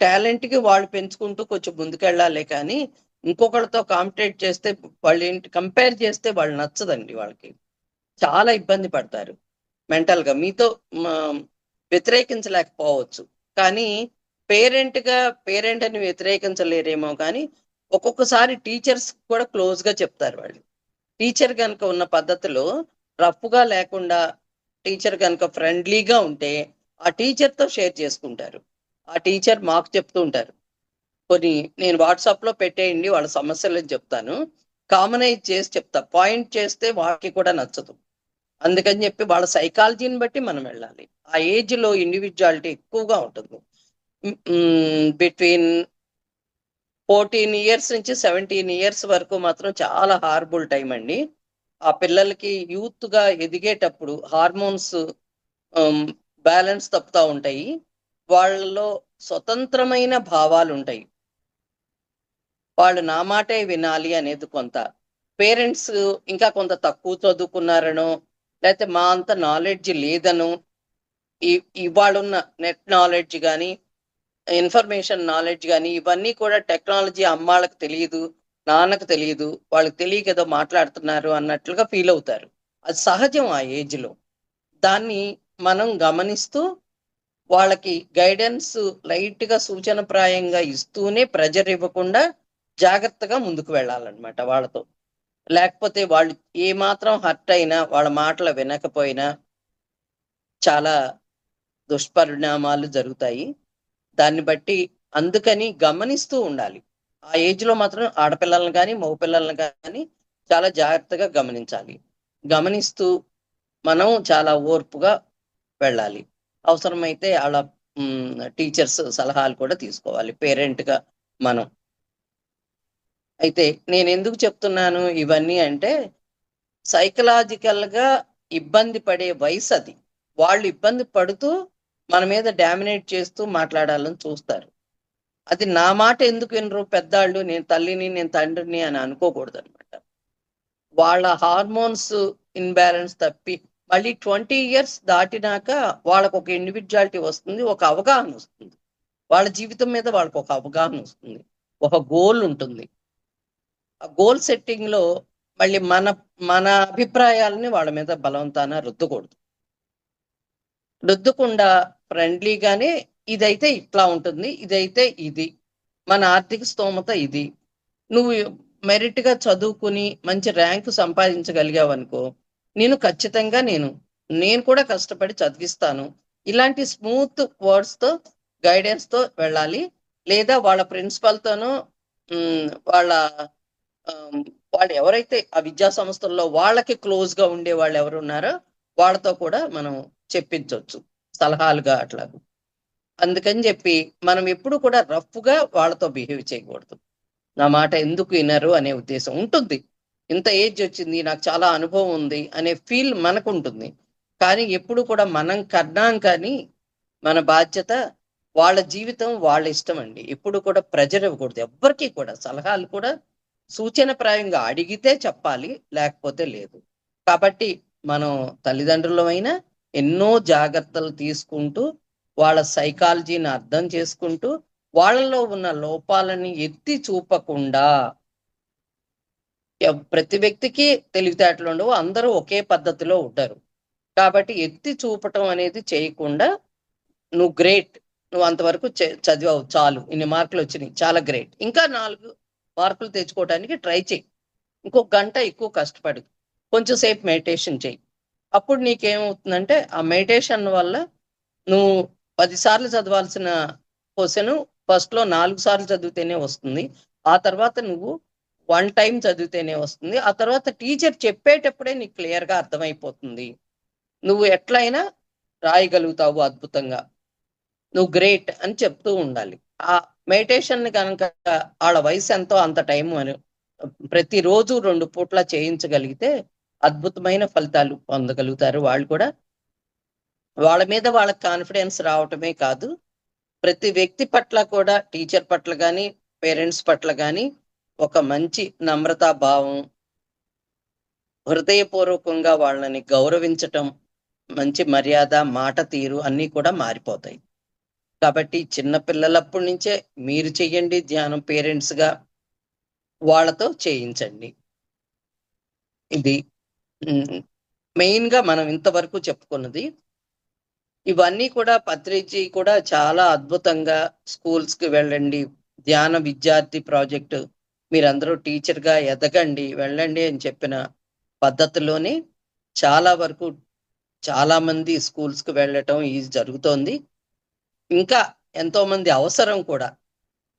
[SPEAKER 2] టాలెంట్ కి వాళ్ళు పెంచుకుంటూ కొంచెం ముందుకెళ్ళాలి, కానీ ఇంకొకళ్ళతో కాంపిటేట్ చేస్తే, వాళ్ళు ఏంటి కంపేర్ చేస్తే వాళ్ళు నచ్చదండి. వాళ్ళకి చాలా ఇబ్బంది పడతారు మెంటల్ గా. మీతో వ్యతిరేకించలేకపోవచ్చు, కానీ పేరెంట్ అని వ్యతిరేకించలేరేమో, కానీ ఒక్కొక్కసారి టీచర్స్ కూడా క్లోజ్ గా చెప్తారు. వాళ్ళు టీచర్ కనుక ఉన్న పద్ధతిలో రఫ్ గా లేకుండా, టీచర్ కనుక ఫ్రెండ్లీగా ఉంటే ఆ టీచర్ తో షేర్ చేసుకుంటారు. ఆ టీచర్ మాకు చెప్తూ ఉంటారు, కొన్ని నేను వాట్సాప్ లో పెట్టేయండి వాళ్ళ సమస్యలని చెప్తాను, కామనైజ్ చేసి చెప్తా, పాయింట్ చేస్తే వాళ్ళకి కూడా నచ్చదు. అందుకని చెప్పి వాళ్ళ సైకాలజీని బట్టి మనం వెళ్ళాలి. ఆ ఏజ్ లో ఇండివిజువాలిటీ ఎక్కువగా ఉంటుంది. బిట్వీన్ 14 years నుంచి 17 years వరకు మాత్రం చాలా హార్బుల్ టైం అండి. ఆ పిల్లలకి యూత్ గా ఎదిగేటప్పుడు హార్మోన్స్ బ్యాలెన్స్ తప్పుతూ ఉంటాయి. వాళ్ళలో స్వతంత్రమైన భావాలు ఉంటాయి. వాళ్ళు నా మాటే వినాలి అనేది కొంత. పేరెంట్స్ ఇంకా కొంత తక్కువ చదువుకున్నారనో, లేకపోతే మా అంత నాలెడ్జ్ లేదనో, ఇవాళున్న నెట్ నాలెడ్జ్ కానీ, ఇన్ఫర్మేషన్ నాలెడ్జ్ కానీ, ఇవన్నీ కూడా టెక్నాలజీ అమ్మాళ్ళకి తెలియదు, నాన్నకు తెలియదు, వాళ్ళకి తెలియక ఏదో మాట్లాడుతున్నారు అన్నట్లుగా ఫీల్ అవుతారు. అది సహజం ఆ ఏజ్ లో. దాన్ని మనం గమనిస్తూ వాళ్ళకి గైడెన్స్ లైట్ గా సూచనప్రాయంగా ఇస్తూనే, ప్రెజర్ ఇవ్వకుండా జాగ్రత్తగా ముందుకు వెళ్ళాలన్నమాట వాళ్ళతో. లేకపోతే వాళ్ళు ఏ మాత్రం హర్ట్ అయినా, వాళ్ళ మాటలు వినకపోయినా చాలా దుష్పరిణామాలు జరుగుతాయి. దాన్ని బట్టి అందుకని గమనిస్తూ ఉండాలి. ఆ ఏజ్ లో మాత్రం ఆడపిల్లలను కానీ మగపిల్లలను కానీ చాలా జాగ్రత్తగా గమనించాలి. గమనిస్తూ మనం చాలా ఓర్పుగా వెళ్ళాలి. అవసరమైతే వాళ్ళ టీచర్స్ సలహాలు కూడా తీసుకోవాలి పేరెంట్ గా మనం. అయితే నేను ఎందుకు చెప్తున్నాను ఇవన్నీ అంటే, సైకలాజికల్ గా ఇబ్బంది పడే వయసు అది. వాళ్ళు ఇబ్బంది పడుతూ మన మీద డామినేట్ చేస్తూ మాట్లాడాలని చూస్తారు. అది నా మాట ఎందుకు వినరు పెద్దాళ్ళు, నేను తల్లిని నేను తండ్రిని అని అనుకోకూడదు అనమాట. వాళ్ళ హార్మోన్స్ ఇన్బ్యాలెన్స్ తప్పి మళ్ళీ 20 years దాటినాక వాళ్ళకు ఒక ఇండివిజువాలిటీ వస్తుంది, ఒక అవగాహన వస్తుంది, వాళ్ళ జీవితం మీద వాళ్ళకు ఒక అవగాహన వస్తుంది, ఒక గోల్ ఉంటుంది. ఆ గోల్ సెట్టింగ్ లో మళ్ళీ మన మన అభిప్రాయాలని వాళ్ళ మీద బలవంతాన రుద్దకూడదు. రుద్దకుండా ఫ్రెండ్లీగానే ఇదైతే ఇట్లా ఉంటుంది, ఇదైతే ఇది, మన ఆర్థిక స్తోమత ఇది, నువ్వు మెరిట్ గా చదువుకుని మంచి ర్యాంకు సంపాదించగలిగావు అనుకో, నేను ఖచ్చితంగా నేను కూడా కష్టపడి చదివిస్తాను. ఇలాంటి స్మూత్ వర్డ్స్ తో గైడెన్స్ తో వెళ్ళాలి. లేదా వాళ్ళ ప్రిన్సిపల్ తోనో వాళ్ళ వాళ్ళు ఎవరైతే ఆ విద్యా సంస్థల్లో వాళ్ళకి క్లోజ్ గా ఉండే వాళ్ళు ఎవరు ఉన్నారో వాళ్ళతో కూడా మనం చెప్పించవచ్చు సలహాలుగా అట్లా. అందుకని చెప్పి మనం ఎప్పుడు కూడా రఫ్ గా వాళ్ళతో బిహేవ్ చేయకూడదు. నా మాట ఎందుకు వినరు అనే ఉద్దేశం ఉంటుంది. ఇంత ఏజ్ వచ్చింది, నాకు చాలా అనుభవం ఉంది అనే ఫీల్ మనకు ఉంటుంది. కానీ ఎప్పుడు కూడా మనం కన్నాం, కానీ మన బాధ్యత వాళ్ళ జీవితం వాళ్ళ ఇష్టం అండి. ఎప్పుడు కూడా ప్రెజర్ ఇవ్వకూడదు ఎవ్వరికీ కూడా. సలహాలు కూడా సూచనప్రాయంగా అడిగితే చెప్పాలి, లేకపోతే లేదు. కాబట్టి మనం తల్లిదండ్రులమైనా ఎన్నో జాగ్రత్తలు తీసుకుంటూ వాళ్ళ సైకాలజీని అర్థం చేసుకుంటూ వాళ్ళలో ఉన్న లోపాలని ఎత్తి చూపకుండా, ప్రతి వ్యక్తికి తెలివితేటలు ఉండవు, అందరూ ఒకే పద్ధతిలో ఉంటారు. కాబట్టి ఎత్తి చూపటం అనేది చేయకుండా, నువ్వు గ్రేట్, నువ్వు అంతవరకు చదివావు చాలు, ఇన్ని మార్కులు వచ్చినాయి, చాలా గ్రేట్, ఇంకా 4 మార్కులు తెచ్చుకోవడానికి ట్రై చేయి, ఇంకొక గంట ఎక్కువ కష్టపడు, కొంచెం సేపు మెడిటేషన్ చేయి. అప్పుడు నీకేమవుతుందంటే ఆ మెడిటేషన్ వల్ల నువ్వు 10 సార్లు చదవాల్సిన క్వశ్చన్ ఫస్ట్ లో 4 సార్లు చదివితేనే వస్తుంది. ఆ తర్వాత నువ్వు 1 time చదివితేనే వస్తుంది. ఆ తర్వాత టీచర్ చెప్పేటప్పుడే నీకు క్లియర్ గా అర్థమైపోతుంది. నువ్వు ఎట్లయినా రాయగలుగుతావు అద్భుతంగా, నువ్వు గ్రేట్ అని చెప్తూ ఉండాలి. ఆ మెడిటేషన్ కనుక వాళ్ళ వయసు ఎంతో అంత టైం అని ప్రతిరోజు 2 పూట్ల చేయించగలిగితే అద్భుతమైన ఫలితాలు పొందగలుగుతారు. వాళ్ళు కూడా వాళ్ళ మీద వాళ్ళకి కాన్ఫిడెన్స్ రావటమే కాదు, ప్రతి వ్యక్తి పట్ల కూడా, టీచర్ పట్ల కానీ పేరెంట్స్ పట్ల కానీ ఒక మంచి నమ్రతా భావం, హృదయపూర్వకంగా వాళ్ళని గౌరవించటం, మంచి మర్యాద, మాట తీరు అన్నీ కూడా మారిపోతాయి. కాబట్టి చిన్న పిల్లలప్పటి నుంచే మీరు చెయ్యండి ధ్యానం, పేరెంట్స్ గా వాళ్ళతో చేయించండి. ఇది మెయిన్ గా మనం ఇంతవరకు చెప్పుకున్నది. ఇవన్నీ కూడా పత్రిజీ కూడా చాలా అద్భుతంగా స్కూల్స్ కి వెళ్ళండి, ధ్యాన విద్యార్థి ప్రాజెక్టు, మీరందరూ టీచర్ గా ఎదగండి, వెళ్ళండి అని చెప్పిన పద్ధతిలోనే చాలా వరకు చాలా మంది స్కూల్స్ కి వెళ్ళటం ఇది జరుగుతోంది. ఇంకా ఎంతో మంది అవసరం కూడా.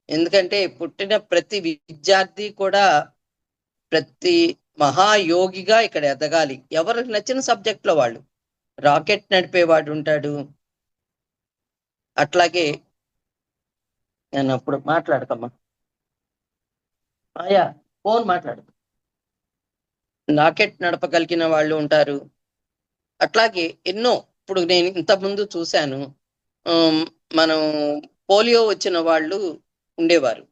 [SPEAKER 2] ఎందుకంటే పుట్టిన ప్రతి విద్యార్థి కూడా ప్రతి మహాయోగిగా ఇక్కడ ఎదగాలి. ఎవరికి నచ్చిన సబ్జెక్ట్ లో వాళ్ళు. రాకెట్ నడిపేవాడు ఉంటాడు, అట్లాగే నేను అప్పుడు మాట్లాడకమ్మా మాయా, ఫోన్ మాట్లాడు, రాకెట్ నడపగలిగిన వాళ్ళు ఉంటారు. అట్లాగే ఎన్నో, ఇప్పుడు నేను ఇంత ముందు చూశాను, మనం పోలియో వచ్చిన వాళ్ళు ఉండేవారు.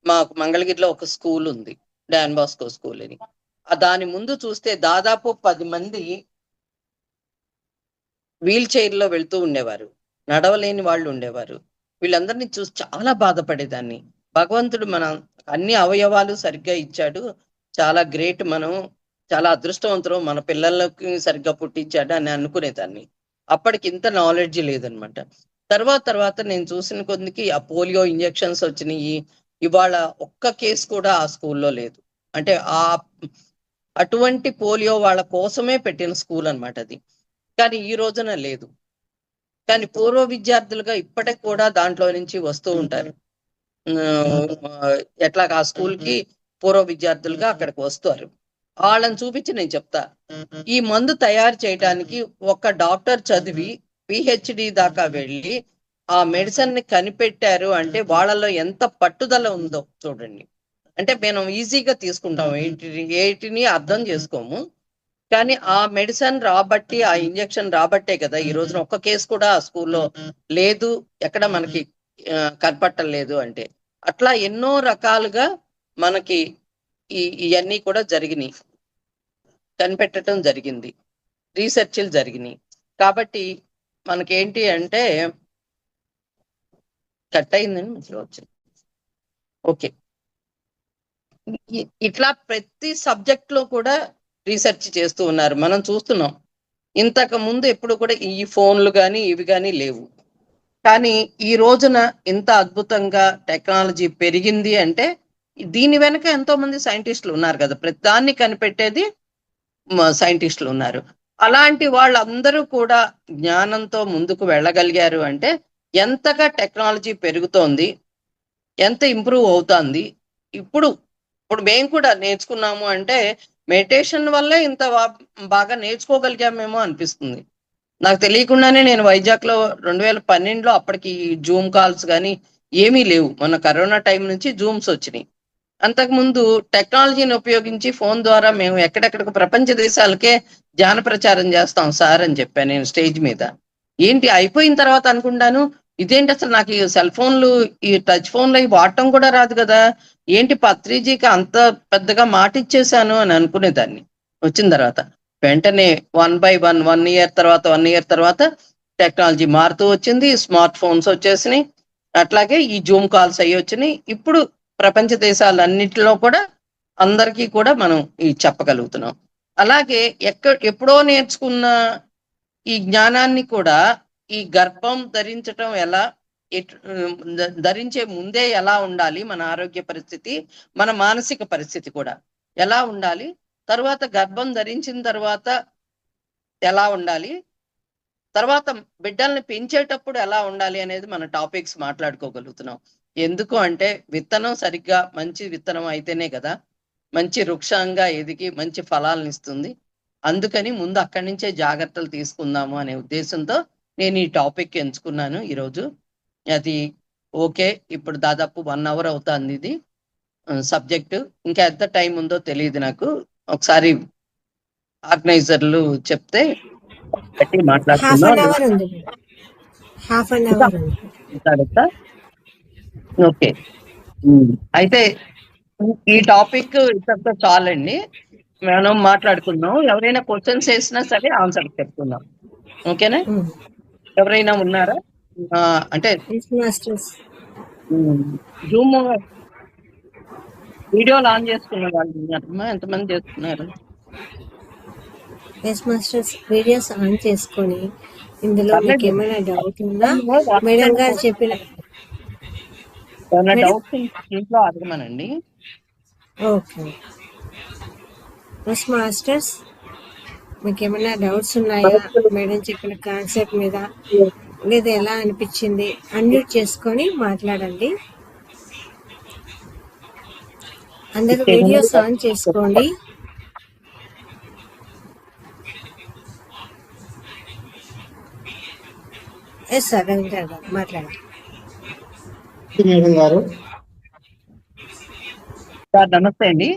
[SPEAKER 2] మాకు మంగళగిరిలో ఒక స్కూల్ ఉంది, డాన్ బాస్కో స్కూల్ అని. దాని ముందు చూస్తే దాదాపు 10 మంది వీల్ చైర్ లో వెళ్తూ ఉండేవారు, నడవలేని వాళ్ళు ఉండేవారు. వీళ్ళందరినీ చూసి చాలా బాధపడేదాన్ని. భగవంతుడు మన అన్ని అవయవాలు సరిగ్గా ఇచ్చాడు, చాలా గ్రేట్, మనం చాలా అదృష్టవంతులు, మన పిల్లలకి సరిగ్గా పుట్టించాడు అని అనుకునేదాన్ని. అప్పటికి ఇంత నాలెడ్జ్ లేదనమాట. తర్వాత నేను చూసిన కొద్దికి ఆ పోలియో ఇంజెక్షన్స్ వచ్చినాయి. ఇవాళ ఒక్క కేసు కూడా ఆ స్కూల్లో లేదు. అంటే అటువంటి పోలియో వాళ్ళ కోసమే పెట్టిన స్కూల్ అనమాట అది. కానీ ఈ రోజున లేదు. కానీ పూర్వ విద్యార్థులుగా ఇప్పటికి కూడా దాంట్లో నుంచి వస్తూ ఉంటారు. ఎట్లా ఆ స్కూల్ కి పూర్వ విద్యార్థులుగా అక్కడికి వస్తారు. వాళ్ళని చూపించి నేను చెప్తా, ఈ మందు తయారు చేయడానికి ఒక డాక్టర్ చదివి పిహెచ్డి దాకా వెళ్ళి ఆ మెడిసిన్ ని కనిపెట్టారు అంటే వాళ్ళలో ఎంత పట్టుదల ఉందో చూడండి. అంటే మనం ఈజీగా తీసుకుంటాం, ఏటిని అర్థం చేసుకోము. కానీ ఆ మెడిసిన్ రాబట్టి, ఆ ఇంజెక్షన్ రాబట్టే కదా ఈ రోజున ఒక్క కేసు కూడా ఆ స్కూల్లో లేదు, ఎక్కడ మనకి కనపట్టలేదు అంటే. అట్లా ఎన్నో రకాలుగా మనకి ఇవన్నీ కూడా జరిగినాయి, కనిపెట్టడం జరిగింది, రీసెర్చ్లు జరిగినాయి. కాబట్టి మనకేంటి అంటే కట్ అయిందని మధ్యలో వచ్చింది. ఓకే, ఇట్లా ప్రతి సబ్జెక్ట్ లో కూడా రీసెర్చ్ చేస్తూ ఉన్నారు, మనం చూస్తున్నాం. ఇంతకు ముందు ఎప్పుడు కూడా ఈ ఫోన్లు కానీ ఇవి కానీ లేవు. కానీ ఈ రోజున ఇంత అద్భుతంగా టెక్నాలజీ పెరిగింది అంటే దీని వెనక ఎంతో మంది సైంటిస్టులు ఉన్నారు కదా, ప్రతి దాన్ని కనిపెట్టేది సైంటిస్టులు ఉన్నారు. అలాంటి వాళ్ళందరూ కూడా జ్ఞానంతో ముందుకు వెళ్ళగలిగారు అంటే ఎంతగా టెక్నాలజీ పెరుగుతోంది, ఎంత ఇంప్రూవ్ అవుతుంది. ఇప్పుడు మేము కూడా నేర్చుకున్నాము అంటే మెడిటేషన్ వల్లే ఇంత బాగా నేర్చుకోగలిగామేమో అనిపిస్తుంది. నాకు తెలియకుండానే నేను వైజాగ్ లో 2012లో అప్పటికి జూమ్ కాల్స్ కానీ ఏమీ లేవు, మన కరోనా టైం నుంచి జూమ్స్ వచ్చినాయి. అంతకుముందు టెక్నాలజీని ఉపయోగించి ఫోన్ ద్వారా మేము ఎక్కడెక్కడికి ప్రపంచ దేశాలకే ధ్యాన ప్రచారం చేస్తాం సార్ అని చెప్పాను నేను స్టేజ్ మీద. ఏంటి అయిపోయిన తర్వాత అనుకుంటాను, ఇదేంటి అసలు నాకు ఈ సెల్ ఫోన్లు, ఈ టచ్ ఫోన్లు అవి వాడటం కూడా రాదు కదా, ఏంటి పత్రిజీకి అంత పెద్దగా మాట ఇచ్చేసాను అని అనుకునేదాన్ని. వచ్చిన తర్వాత వెంటనే 1 by 1 ఇయర్ తర్వాత టెక్నాలజీ మారుతూ వచ్చింది, స్మార్ట్ ఫోన్స్ వచ్చేసినాయి, అట్లాగే ఈ జూమ్ కాల్స్ అయ్యి వచ్చినాయి. ఇప్పుడు ప్రపంచ దేశాలన్నిటిలో కూడా అందరికీ కూడా మనం చెప్పగలుగుతున్నాం. అలాగే ఎప్పుడో నేర్చుకున్న ఈ జ్ఞానాన్ని కూడా ఈ గర్భం ధరించటం ఎలా, ధరించే ముందే ఎలా ఉండాలి, మన ఆరోగ్య పరిస్థితి, మన మానసిక పరిస్థితి కూడా ఎలా ఉండాలి, తర్వాత గర్భం ధరించిన తర్వాత ఎలా ఉండాలి, తర్వాత బిడ్డల్ని పెంచేటప్పుడు ఎలా ఉండాలి అనేది మన టాపిక్స్ మాట్లాడుకోగలుగుతున్నాం. ఎందుకు అంటే విత్తనం సరిగ్గా మంచి విత్తనం అయితేనే కదా మంచి వృక్షంగా ఎదిగి మంచి ఫలాలను ఇస్తుంది. అందుకని ముందు అక్కడి నుంచే జాగ్రత్తలు తీసుకుందాము అనే ఉద్దేశంతో నేను ఈ టాపిక్ ఎంచుకున్నాను ఈరోజు. అది ఓకే, ఇప్పుడు దాదాపు 1 hour అవుతుంది ఇది సబ్జెక్టు. ఇంకా ఎంత టైం ఉందో తెలియదు నాకు, ఒకసారి ఆర్గనైజర్లు చెప్తే
[SPEAKER 1] హాఫ్ అన్ అవర్ ఉంది.
[SPEAKER 2] ఓకే, అయితే ఈ టాపిక్ ఇంతతో చాలండి, మనం మాట్లాడుకుందాం. ఎవరైనా క్వశ్చన్స్ వేసినా సరే ఆన్సర్ చెప్తున్నాం, ఓకేనా? ఎవరైనా ఉన్నారా? అంటే జూమ్ వీడియోలు ఆన్ చేసుకున్న వాళ్ళు ఉన్నారమ్మా? ఎంతమంది చేస్తున్నారు?
[SPEAKER 1] ఎస్ మాస్టర్స్, వీడియోస్ ఆన్ చేసుకొని ఇందులో మీకు ఏమైనా డౌట్ ఉందా మేడం గారు చెప్పిన
[SPEAKER 2] డౌట్స్ ఇంట్లో అడగమనండి.
[SPEAKER 1] ఓకే ఎస్ మాస్టర్స్, మీకు ఏమైనా డౌట్స్ ఉన్నాయా మేడం చెప్పిన కాన్సెప్ట్ మీద, లేదా ఎలా అనిపించింది, అన్మ్యూట్ చేసుకొని మాట్లాడండి. అందరూ వీడియోస్ ఆన్ చేసుకోండి. ఎస్ సార్, రవీంద్ర గారు మాట్లాడండి.
[SPEAKER 4] మేడం గారు
[SPEAKER 2] సార్ నమస్తే అండి.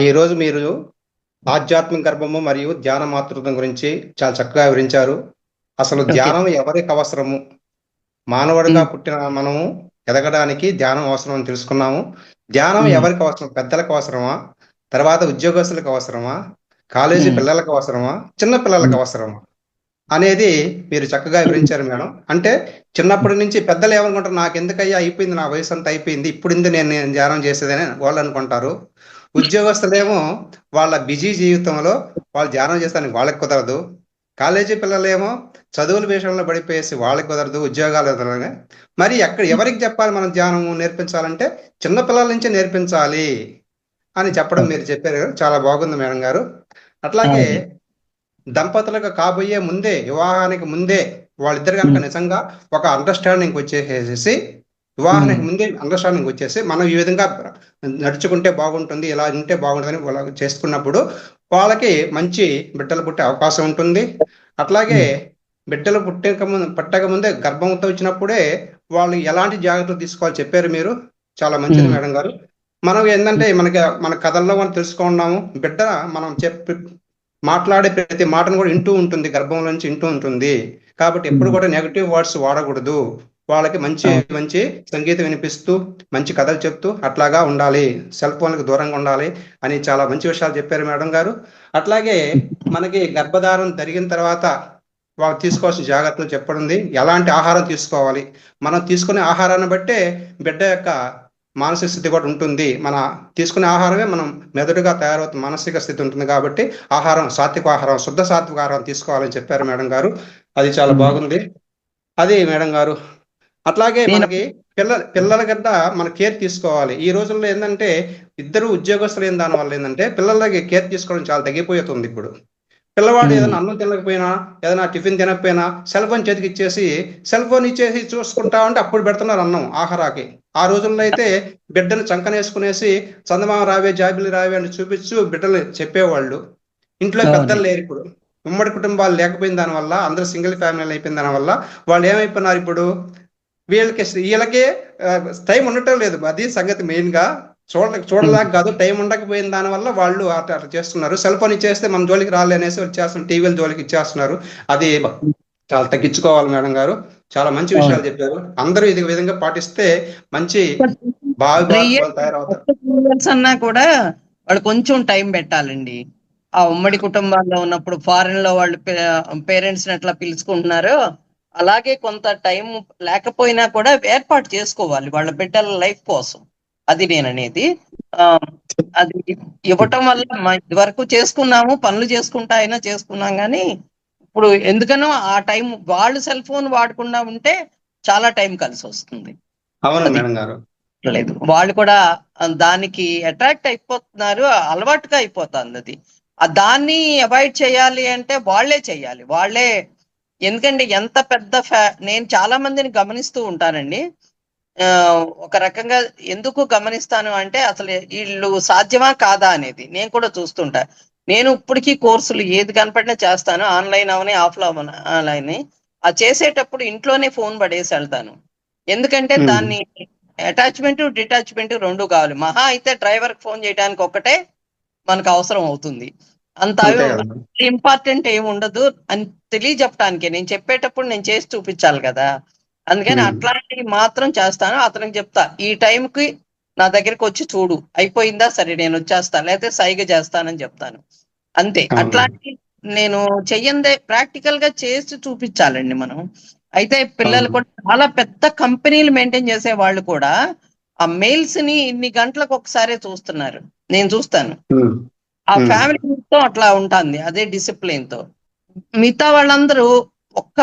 [SPEAKER 4] ఈరోజు మీరు ఆధ్యాత్మిక గర్భము మరియు ధ్యాన మాతృత్వం గురించి చాలా చక్కగా వివరించారు. అసలు ధ్యానం ఎవరికి అవసరము, మానవుడిగా పుట్టిన మనము ఎదగడానికి ధ్యానం అవసరం అని తెలుసుకున్నాము. ధ్యానం ఎవరికి అవసరం, పెద్దలకు అవసరమా, తర్వాత ఉద్యోగస్తులకు అవసరమా, కాలేజీ పిల్లలకు అవసరమా, చిన్న పిల్లలకు అవసరమా అనేది మీరు చక్కగా వివరించారు మేడం. అంటే చిన్నప్పటి నుంచి పెద్దలు ఏమనుకుంటారు, నాకు ఎందుకయ్యా అయిపోయింది, నా వయసు అంతా అయిపోయింది, ఇప్పుడు నేను ధ్యానం చేసేదని వాళ్ళు అనుకుంటారు. ఉద్యోగస్తులేమో వాళ్ళ బిజీ జీవితంలో వాళ్ళు ధ్యానం చేస్తానికి వాళ్ళకి కుదరదు. కాలేజీ పిల్లలేమో చదువుల విషయంలో పడిపోయేసి వాళ్ళకి కుదరదు, ఉద్యోగాలు కుదరదు. మరి ఎవరికి చెప్పాలి మనం ధ్యానం నేర్పించాలంటే చిన్నపిల్లల నుంచే నేర్పించాలి అని చెప్పడం మీరు చెప్పారు, చాలా బాగుంది మేడం గారు. అట్లాగే దంపతులకు కాబోయే ముందే, వివాహానికి ముందే వాళ్ళిద్దరు కనుక నిజంగా ఒక అండర్స్టాండింగ్ వచ్చేసేసి, వివాహానికి ముందే అండర్స్టాండింగ్ వచ్చేసి మనం ఈ విధంగా నడుచుకుంటే బాగుంటుంది, ఇలా ఉంటే బాగుంటుందని వాళ్ళు చేసుకున్నప్పుడు వాళ్ళకి మంచి బిడ్డలు పుట్టే అవకాశం ఉంటుంది. అట్లాగే బిడ్డలు పుట్టక ముందే గర్భంతో వచ్చినప్పుడే వాళ్ళు ఎలాంటి జాగ్రత్తలు తీసుకోవాలి చెప్పారు మీరు. చాలా మంచిది మేడం గారు. మనం ఏంటంటే మన కథల్లో మనం తెలుసుకున్నాము, బిడ్డ మనం మాట్లాడే ప్రతి మాటను కూడా వింటూ ఉంటుంది, గర్భం నుంచి వింటూ ఉంటుంది. కాబట్టి ఎప్పుడు కూడా నెగటివ్ వర్డ్స్ వాడకూడదు. వాళ్ళకి మంచి మంచి సంగీతం వినిపిస్తూ మంచి కథలు చెప్తూ అట్లాగా ఉండాలి, సెల్ ఫోన్లకు దూరంగా ఉండాలి అని చాలా మంచి విషయాలు చెప్పారు మేడం గారు. అట్లాగే మనకి గర్భధారణ జరిగిన తర్వాత వాళ్ళు తీసుకోవాల్సిన జాగ్రత్తలు చెప్పడింది, ఎలాంటి ఆహారం తీసుకోవాలి, మనం తీసుకునే ఆహారాన్ని బట్టే బిడ్డ యొక్క మానసిక స్థితి కూడా ఉంటుంది. మన తీసుకునే ఆహారమే మనం మెదడుగా తయారవుతున్న మానసిక స్థితి ఉంటుంది. కాబట్టి ఆహారం సాత్విక ఆహారం, శుద్ధ సాత్విక ఆహారం తీసుకోవాలని చెప్పారు మేడం గారు. అది చాలా బాగుంది. అది మేడం గారు. అట్లాగే మనకి పిల్లల గడ్డ మన కేర్ తీసుకోవాలి. ఈ రోజుల్లో ఏంటంటే ఇద్దరు ఉద్యోగస్తులు అయిన దాని వల్ల ఏంటంటే పిల్లలకి కేర్ తీసుకోవడం చాలా తగ్గిపోతుంది. ఇప్పుడు పిల్లవాడు ఏదైనా అన్నం తినకపోయినా, ఏదైనా టిఫిన్ తినకపోయినా సెల్ ఫోన్ చేతికి ఇచ్చేసి చూసుకుంటా ఉంటే అప్పుడు పెడుతున్నారు అన్నం ఆహారాకి. ఆ రోజుల్లో అయితే బిడ్డను చంకనేసుకునేసి చందమామ రావే జాబిలి రావే అని చూపించు బిడ్డలు చెప్పేవాళ్ళు. ఇంట్లో పెద్దలు లేరు ఇప్పుడు, ఉమ్మడి కుటుంబాలు లేకపోయిన దాని వల్ల, అందరూ సింగిల్ ఫ్యామిలీలు అయిపోయిన దాని వల్ల వాళ్ళు ఏమైపోయినారు, ఇప్పుడు వీళ్ళకి టైం ఉండటం లేదు. అది సంగతి మెయిన్ గా చూడలేక కాదు, టైం ఉండకపోయిన దాని వల్ల వాళ్ళు అట్లా చేస్తున్నారు. సెల్ ఫోన్ ఇచ్చేస్తే మన జోలికి రాలే అనేసి వచ్చేస్తున్నారు, టీవీల జోలికి ఇచ్చేస్తున్నారు. అది చాలా తగ్గించుకోవాలి మేడం గారు. చాలా మంచి విషయాలు చెప్పారు. అందరూ ఇది విధంగా పాటిస్తే మంచి
[SPEAKER 2] అన్నా కూడా వాళ్ళు కొంచెం టైం పెట్టాలండి. ఆ ఉమ్మడి కుటుంబాల్లో ఉన్నప్పుడు ఫారెన్ లో వాళ్ళు పేరెంట్స్ ని ఎట్లా పిలుచుకుంటున్నారో అలాగే కొంత టైం లేకపోయినా కూడా ఏర్పాటు చేసుకోవాలి వాళ్ళ బిడ్డల లైఫ్ కోసం. అది నేననేది. అది ఇవ్వటం వల్ల ఇది వరకు చేసుకున్నాము, పనులు చేసుకుంటా అయినా చేసుకున్నాం, కానీ ఇప్పుడు ఎందుకనో ఆ టైం వాళ్ళు సెల్ ఫోన్ వాడకుండా ఉంటే చాలా టైం కలిసి వస్తుంది.
[SPEAKER 4] అవును మేడం గారు.
[SPEAKER 2] లేదు, వాళ్ళు కూడా దానికి అట్రాక్ట్ అయిపోతున్నారు, అలవాటుగా అయిపోతుంది. అది దాన్ని అవాయిడ్ చేయాలి అంటే వాళ్ళే చేయాలి, వాళ్ళే. ఎందుకంటే ఎంత పెద్ద నేను చాలా మందిని గమనిస్తూ ఉంటానండి. ఒక రకంగా ఎందుకు గమనిస్తాను అంటే అసలు వీళ్ళు సాధ్యమా కాదా అనేది నేను కూడా చూస్తుంటా. నేను ఇప్పటికీ కోర్సులు ఏది కనపడినా చేస్తాను, ఆన్లైన్ అవని ఆఫ్లైన్. ఆ చేసేటప్పుడు ఇంట్లోనే ఫోన్ పడేసి వెళ్తాను. ఎందుకంటే దాన్ని అటాచ్మెంట్ డిటాచ్మెంట్ రెండు కావాలి. మహా అయితే డ్రైవర్ ఫోన్ చేయడానికి ఒక్కటే మనకు అవసరం అవుతుంది. అంత ఇంపార్టెంట్ ఏమి ఉండదు అని తెలియజెప్పటానికి. నేను చెప్పేటప్పుడు నేను చేసి చూపించాలి కదా, అందుకని అట్లాంటివి మాత్రం చేస్తాను. అతనికి చెప్తా, ఈ టైంకి నా దగ్గరికి వచ్చి చూడు, అయిపోయిందా సరే నేను వచ్చేస్తా, లేకపోతే సైగ చేస్తానని చెప్తాను, అంతే. అట్లాంటి నేను చెయ్యందే ప్రాక్టికల్ గా చేసి చూపించాలండి మనం. అయితే పిల్లలు కూడా చాలా పెద్ద కంపెనీలు మెయింటైన్ చేసే వాళ్ళు కూడా ఆ మెయిల్స్ ని ఇన్ని గంటలకు ఒకసారి చూస్తున్నారు, నేను చూస్తాను. ఆ ఫ్యామిలీతో అట్లా ఉంటుంది, అదే డిసిప్లిన్ తో. మిగతా వాళ్ళందరూ ఒక్క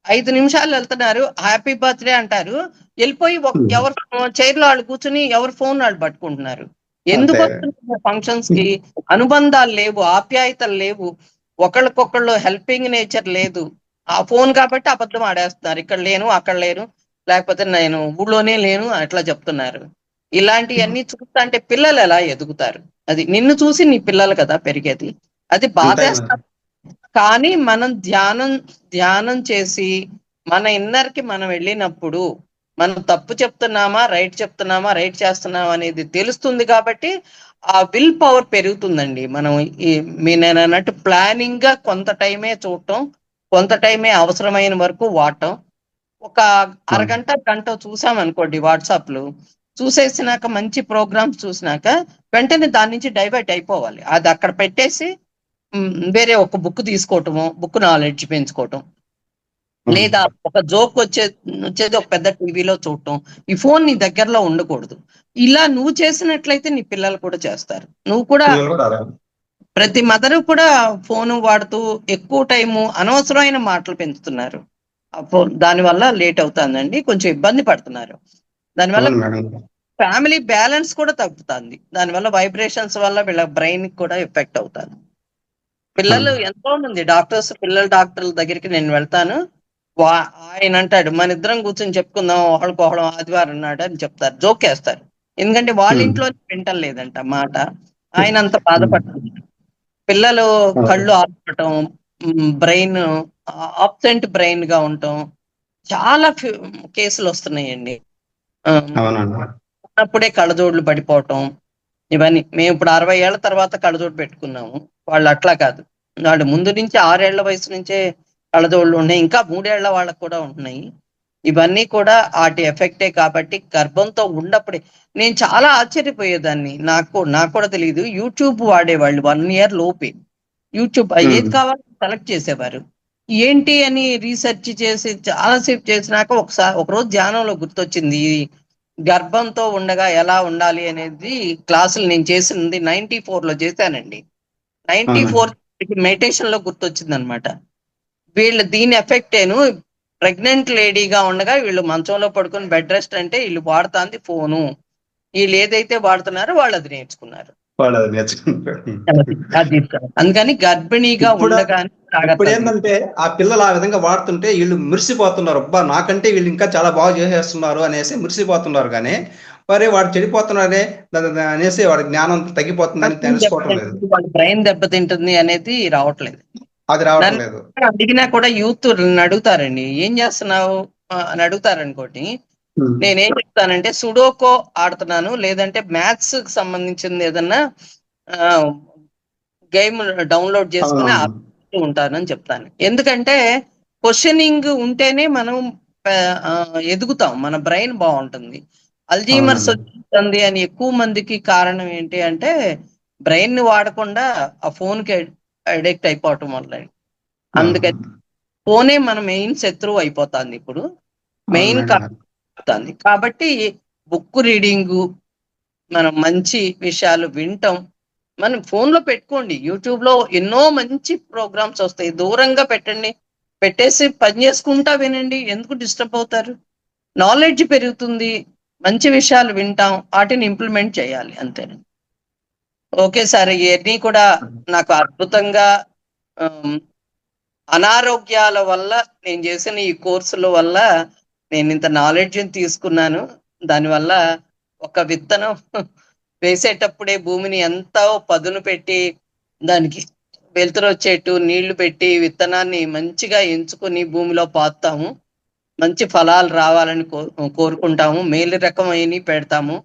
[SPEAKER 2] 5 నిమిషాలు వెళ్తున్నారు, హ్యాపీ బర్త్డే అంటారు, వెళ్ళిపోయి ఎవరు చైర్ లో వాళ్ళు కూర్చుని ఎవరి ఫోన్ వాళ్ళు పట్టుకుంటున్నారు. ఎందుకు ఫంక్షన్స్ కి అనుబంధాలు లేవు, ఆప్యాయతలు లేవు, ఒకళ్ళకొకళ్ళు హెల్పింగ్ నేచర్ లేదు. ఆ ఫోన్ కాబట్టి అబద్ధం ఆడేస్తున్నారు, ఇక్కడ లేను అక్కడ లేను, లేకపోతే నేను ఊళ్ళోనే లేను అట్లా చెప్తున్నారు. ఇలాంటివన్నీ చూస్తా అంటే పిల్లలు ఎలా ఎదుగుతారు? అది నిన్ను చూసి నీ పిల్లలు కదా పెరిగేది. అది బాధేస్తారు. కానీ మనం ధ్యానం చేసి మన ఇన్నర్ కి మనం వెళ్ళినప్పుడు మనం తప్పు చెప్తున్నామా రైట్ చెప్తున్నామా రైట్ చేస్తున్నామా అనేది తెలుస్తుంది. కాబట్టి ఆ విల్ పవర్ పెరుగుతుందండి. మనం నేను అన్నట్టు ప్లానింగ్ గా కొంత టైమే చూడటం, కొంత టైమే అవసరమైన వరకు వాడటం. ఒక అరగంట గంట చూసాం అనుకోండి వాట్సాప్ లో, చూసేసినాక మంచి ప్రోగ్రామ్స్ చూసినాక వెంటనే దాని నుంచి డైవర్ట్ అయిపోవాలి. అది అక్కడ పెట్టేసి వేరే ఒక బుక్ తీసుకోవటము, బుక్ నాలెడ్జ్ పెంచుకోవటం, లేదా ఒక జోక్ వచ్చేది ఒక పెద్ద టీవీలో చూడటం. ఈ ఫోన్ నీ దగ్గరలో ఉండకూడదు. ఇలా నువ్వు చేసినట్లయితే నీ పిల్లలు కూడా చేస్తారు. నువ్వు కూడా ప్రతి మదరు కూడా ఫోన్ వాడుతూ ఎక్కువ టైము అనవసరమైన మాటలు పెంచుతున్నారు. దానివల్ల లేట్ అవుతుందండి, కొంచెం ఇబ్బంది పడుతున్నారు. దానివల్ల ఫ్యామిలీ బ్యాలెన్స్ కూడా తగ్గుతుంది. దానివల్ల వైబ్రేషన్స్ వల్ల వీళ్ళ బ్రెయిన్ కూడా ఎఫెక్ట్ అవుతుంది. పిల్లలు ఎంతో మంది పిల్లల డాక్టర్ల దగ్గరికి నేను వెళ్తాను, ఆయన అంటాడు మన ఇద్దరం కూర్చొని చెప్పుకుందాం ఒకళ్ళకొకళ్ళం ఆదివారం నాడు అని చెప్తారు, జోకేస్తారు. ఎందుకంటే వాళ్ళ ఇంట్లో వింటలేదంట మాట. ఆయన అంత బాధపడుతుంది. పిల్లలు కళ్ళు ఆపటం, బ్రెయిన్ ఆబ్సెంట్ బ్రెయిన్ గా ఉండటం చాలా కేసులు వస్తున్నాయండి. ఆ,
[SPEAKER 4] అవునండి.
[SPEAKER 2] ఉన్నప్పుడే కళ్ళజోడులు పడిపోవటం ఇవన్నీ. మేము ఇప్పుడు 60 ఏళ్ల తర్వాత కళ్ళజోడు పెట్టుకున్నాము. వాళ్ళు అట్లా కాదు, వాళ్ళు ముందు నుంచి 6 ఏళ్ల వయసు నుంచే కళ్ళజోడులు ఉన్నాయి, ఇంకా 3 ఏళ్ల వాళ్ళకు కూడా ఉంటున్నాయి. ఇవన్నీ కూడా వాటి ఎఫెక్టే. కాబట్టి గర్భంతో ఉన్నప్పుడే నేను చాలా ఆశ్చర్యపోయేదాన్ని. నాకు కూడా తెలియదు. యూట్యూబ్ వాడేవాళ్ళు 1 ఇయర్ లోపే. యూట్యూబ్ ఏది కావాలో సెలెక్ట్ చేసేవారు. ఏంటి అని రీసెర్చ్ చేసి చాలాసేపు చేసినాక ఒకరోజు ధ్యానంలో గుర్తొచ్చింది, ఈ గర్భంతో ఉండగా ఎలా ఉండాలి అనేది క్లాసులు నేను చేసింది 94 లో చేశానండి. 94 మెడిటేషన్ లో గుర్తొచ్చింది అనమాట. వీళ్ళు దీని ఎఫెక్ట్ ఏను ప్రెగ్నెంట్ లేడీగా ఉండగా వీళ్ళు మంచంలో పడుకొని బెడ్ రెస్ట్ అంటే వీళ్ళు వాడుతాంది ఫోను. వీళ్ళు ఏదైతే వాడుతున్నారో వాళ్ళు అది నేర్చుకున్నారు.
[SPEAKER 4] వాళ్ళు అది నేర్చుకుంటారు.
[SPEAKER 2] అది అందుకని గర్భిణీగా
[SPEAKER 4] ఇప్పుడు
[SPEAKER 2] ఉండగానే
[SPEAKER 4] ఇప్పుడు
[SPEAKER 2] జాగ్రత్త.
[SPEAKER 4] ఏంటంటే ఆ పిల్లలు ఆ విధంగా వాడుతుంటే వీళ్ళు మురిసిపోతున్నారు, అబ్బా నాకంటే వీళ్ళు ఇంకా చాలా బాగా చేసేస్తున్నారు అనేసి మురిసిపోతున్నారు. కానీ మరి వాడు చెడిపోతున్నారే అనేసి వాడి జ్ఞానం తగ్గిపోతుందని తెలుసుకోవటం లేదు.
[SPEAKER 2] వాళ్ళ బ్రెయిన్ దెబ్బతింటుంది అనేది రావట్లేదు.
[SPEAKER 4] అది రావటం లేదు.
[SPEAKER 2] అడిగినా కూడా యూత్ అడుగుతారండి, ఏం చేస్తున్నావు అని అడుగుతారు అనుకోండి. నేనేం చెప్తానంటే సుడోకో ఆడుతున్నాను, లేదంటే మ్యాథ్స్ కి సంబంధించింది ఏదన్నా గేమ్ డౌన్లోడ్ చేసుకుని ఉంటానని చెప్తాను. ఎందుకంటే క్వశ్చనింగ్ ఉంటేనే మనం ఎదుగుతాం, మన బ్రెయిన్ బాగుంటుంది. అల్జీమర్స్ వచ్చింది అని ఎక్కువ మందికి కారణం ఏంటి అంటే బ్రెయిన్ ని వాడకుండా ఆ ఫోన్ కి అడిక్ట్ అయిపోవటం వల్ల. అందుకని ఫోనే మన మెయిన్ శత్రువు అయిపోతుంది ఇప్పుడు, మెయిన్ అవుతుంది. కాబట్టి బుక్ రీడింగు, మనం మంచి విషయాలు వింటాం, మనం ఫోన్ లో పెట్టుకోండి. యూట్యూబ్ లో ఎన్నో మంచి ప్రోగ్రామ్స్ వస్తాయి, దూరంగా పెట్టండి, పెట్టేసి పని చేసుకుంటా వినండి. ఎందుకు డిస్టర్బ్ అవుతారు? నాలెడ్జ్ పెరుగుతుంది, మంచి విషయాలు వింటాం, వాటిని ఇంప్లిమెంట్ చేయాలి అంతేనండి. ఓకే సార్, ఇవన్నీ కూడా నాకు అద్భుతంగా అనారోగ్యాల వల్ల నేను చేసిన ఈ కోర్సుల వల్ల నేను ఇంత నాలెడ్జ్ తీసుకున్నాను. దానివల్ల ఒక విత్తనం వేసేటప్పుడే భూమిని ఎంతో పదును పెట్టి దానికి వెలుతురు వచ్చేట్టు నీళ్లు పెట్టి విత్తనాన్ని మంచిగా ఎంచుకొని భూమిలో పాతాము, మంచి ఫలాలు రావాలని కోరుకుంటాము, మేలు రకమైన పెడతాము.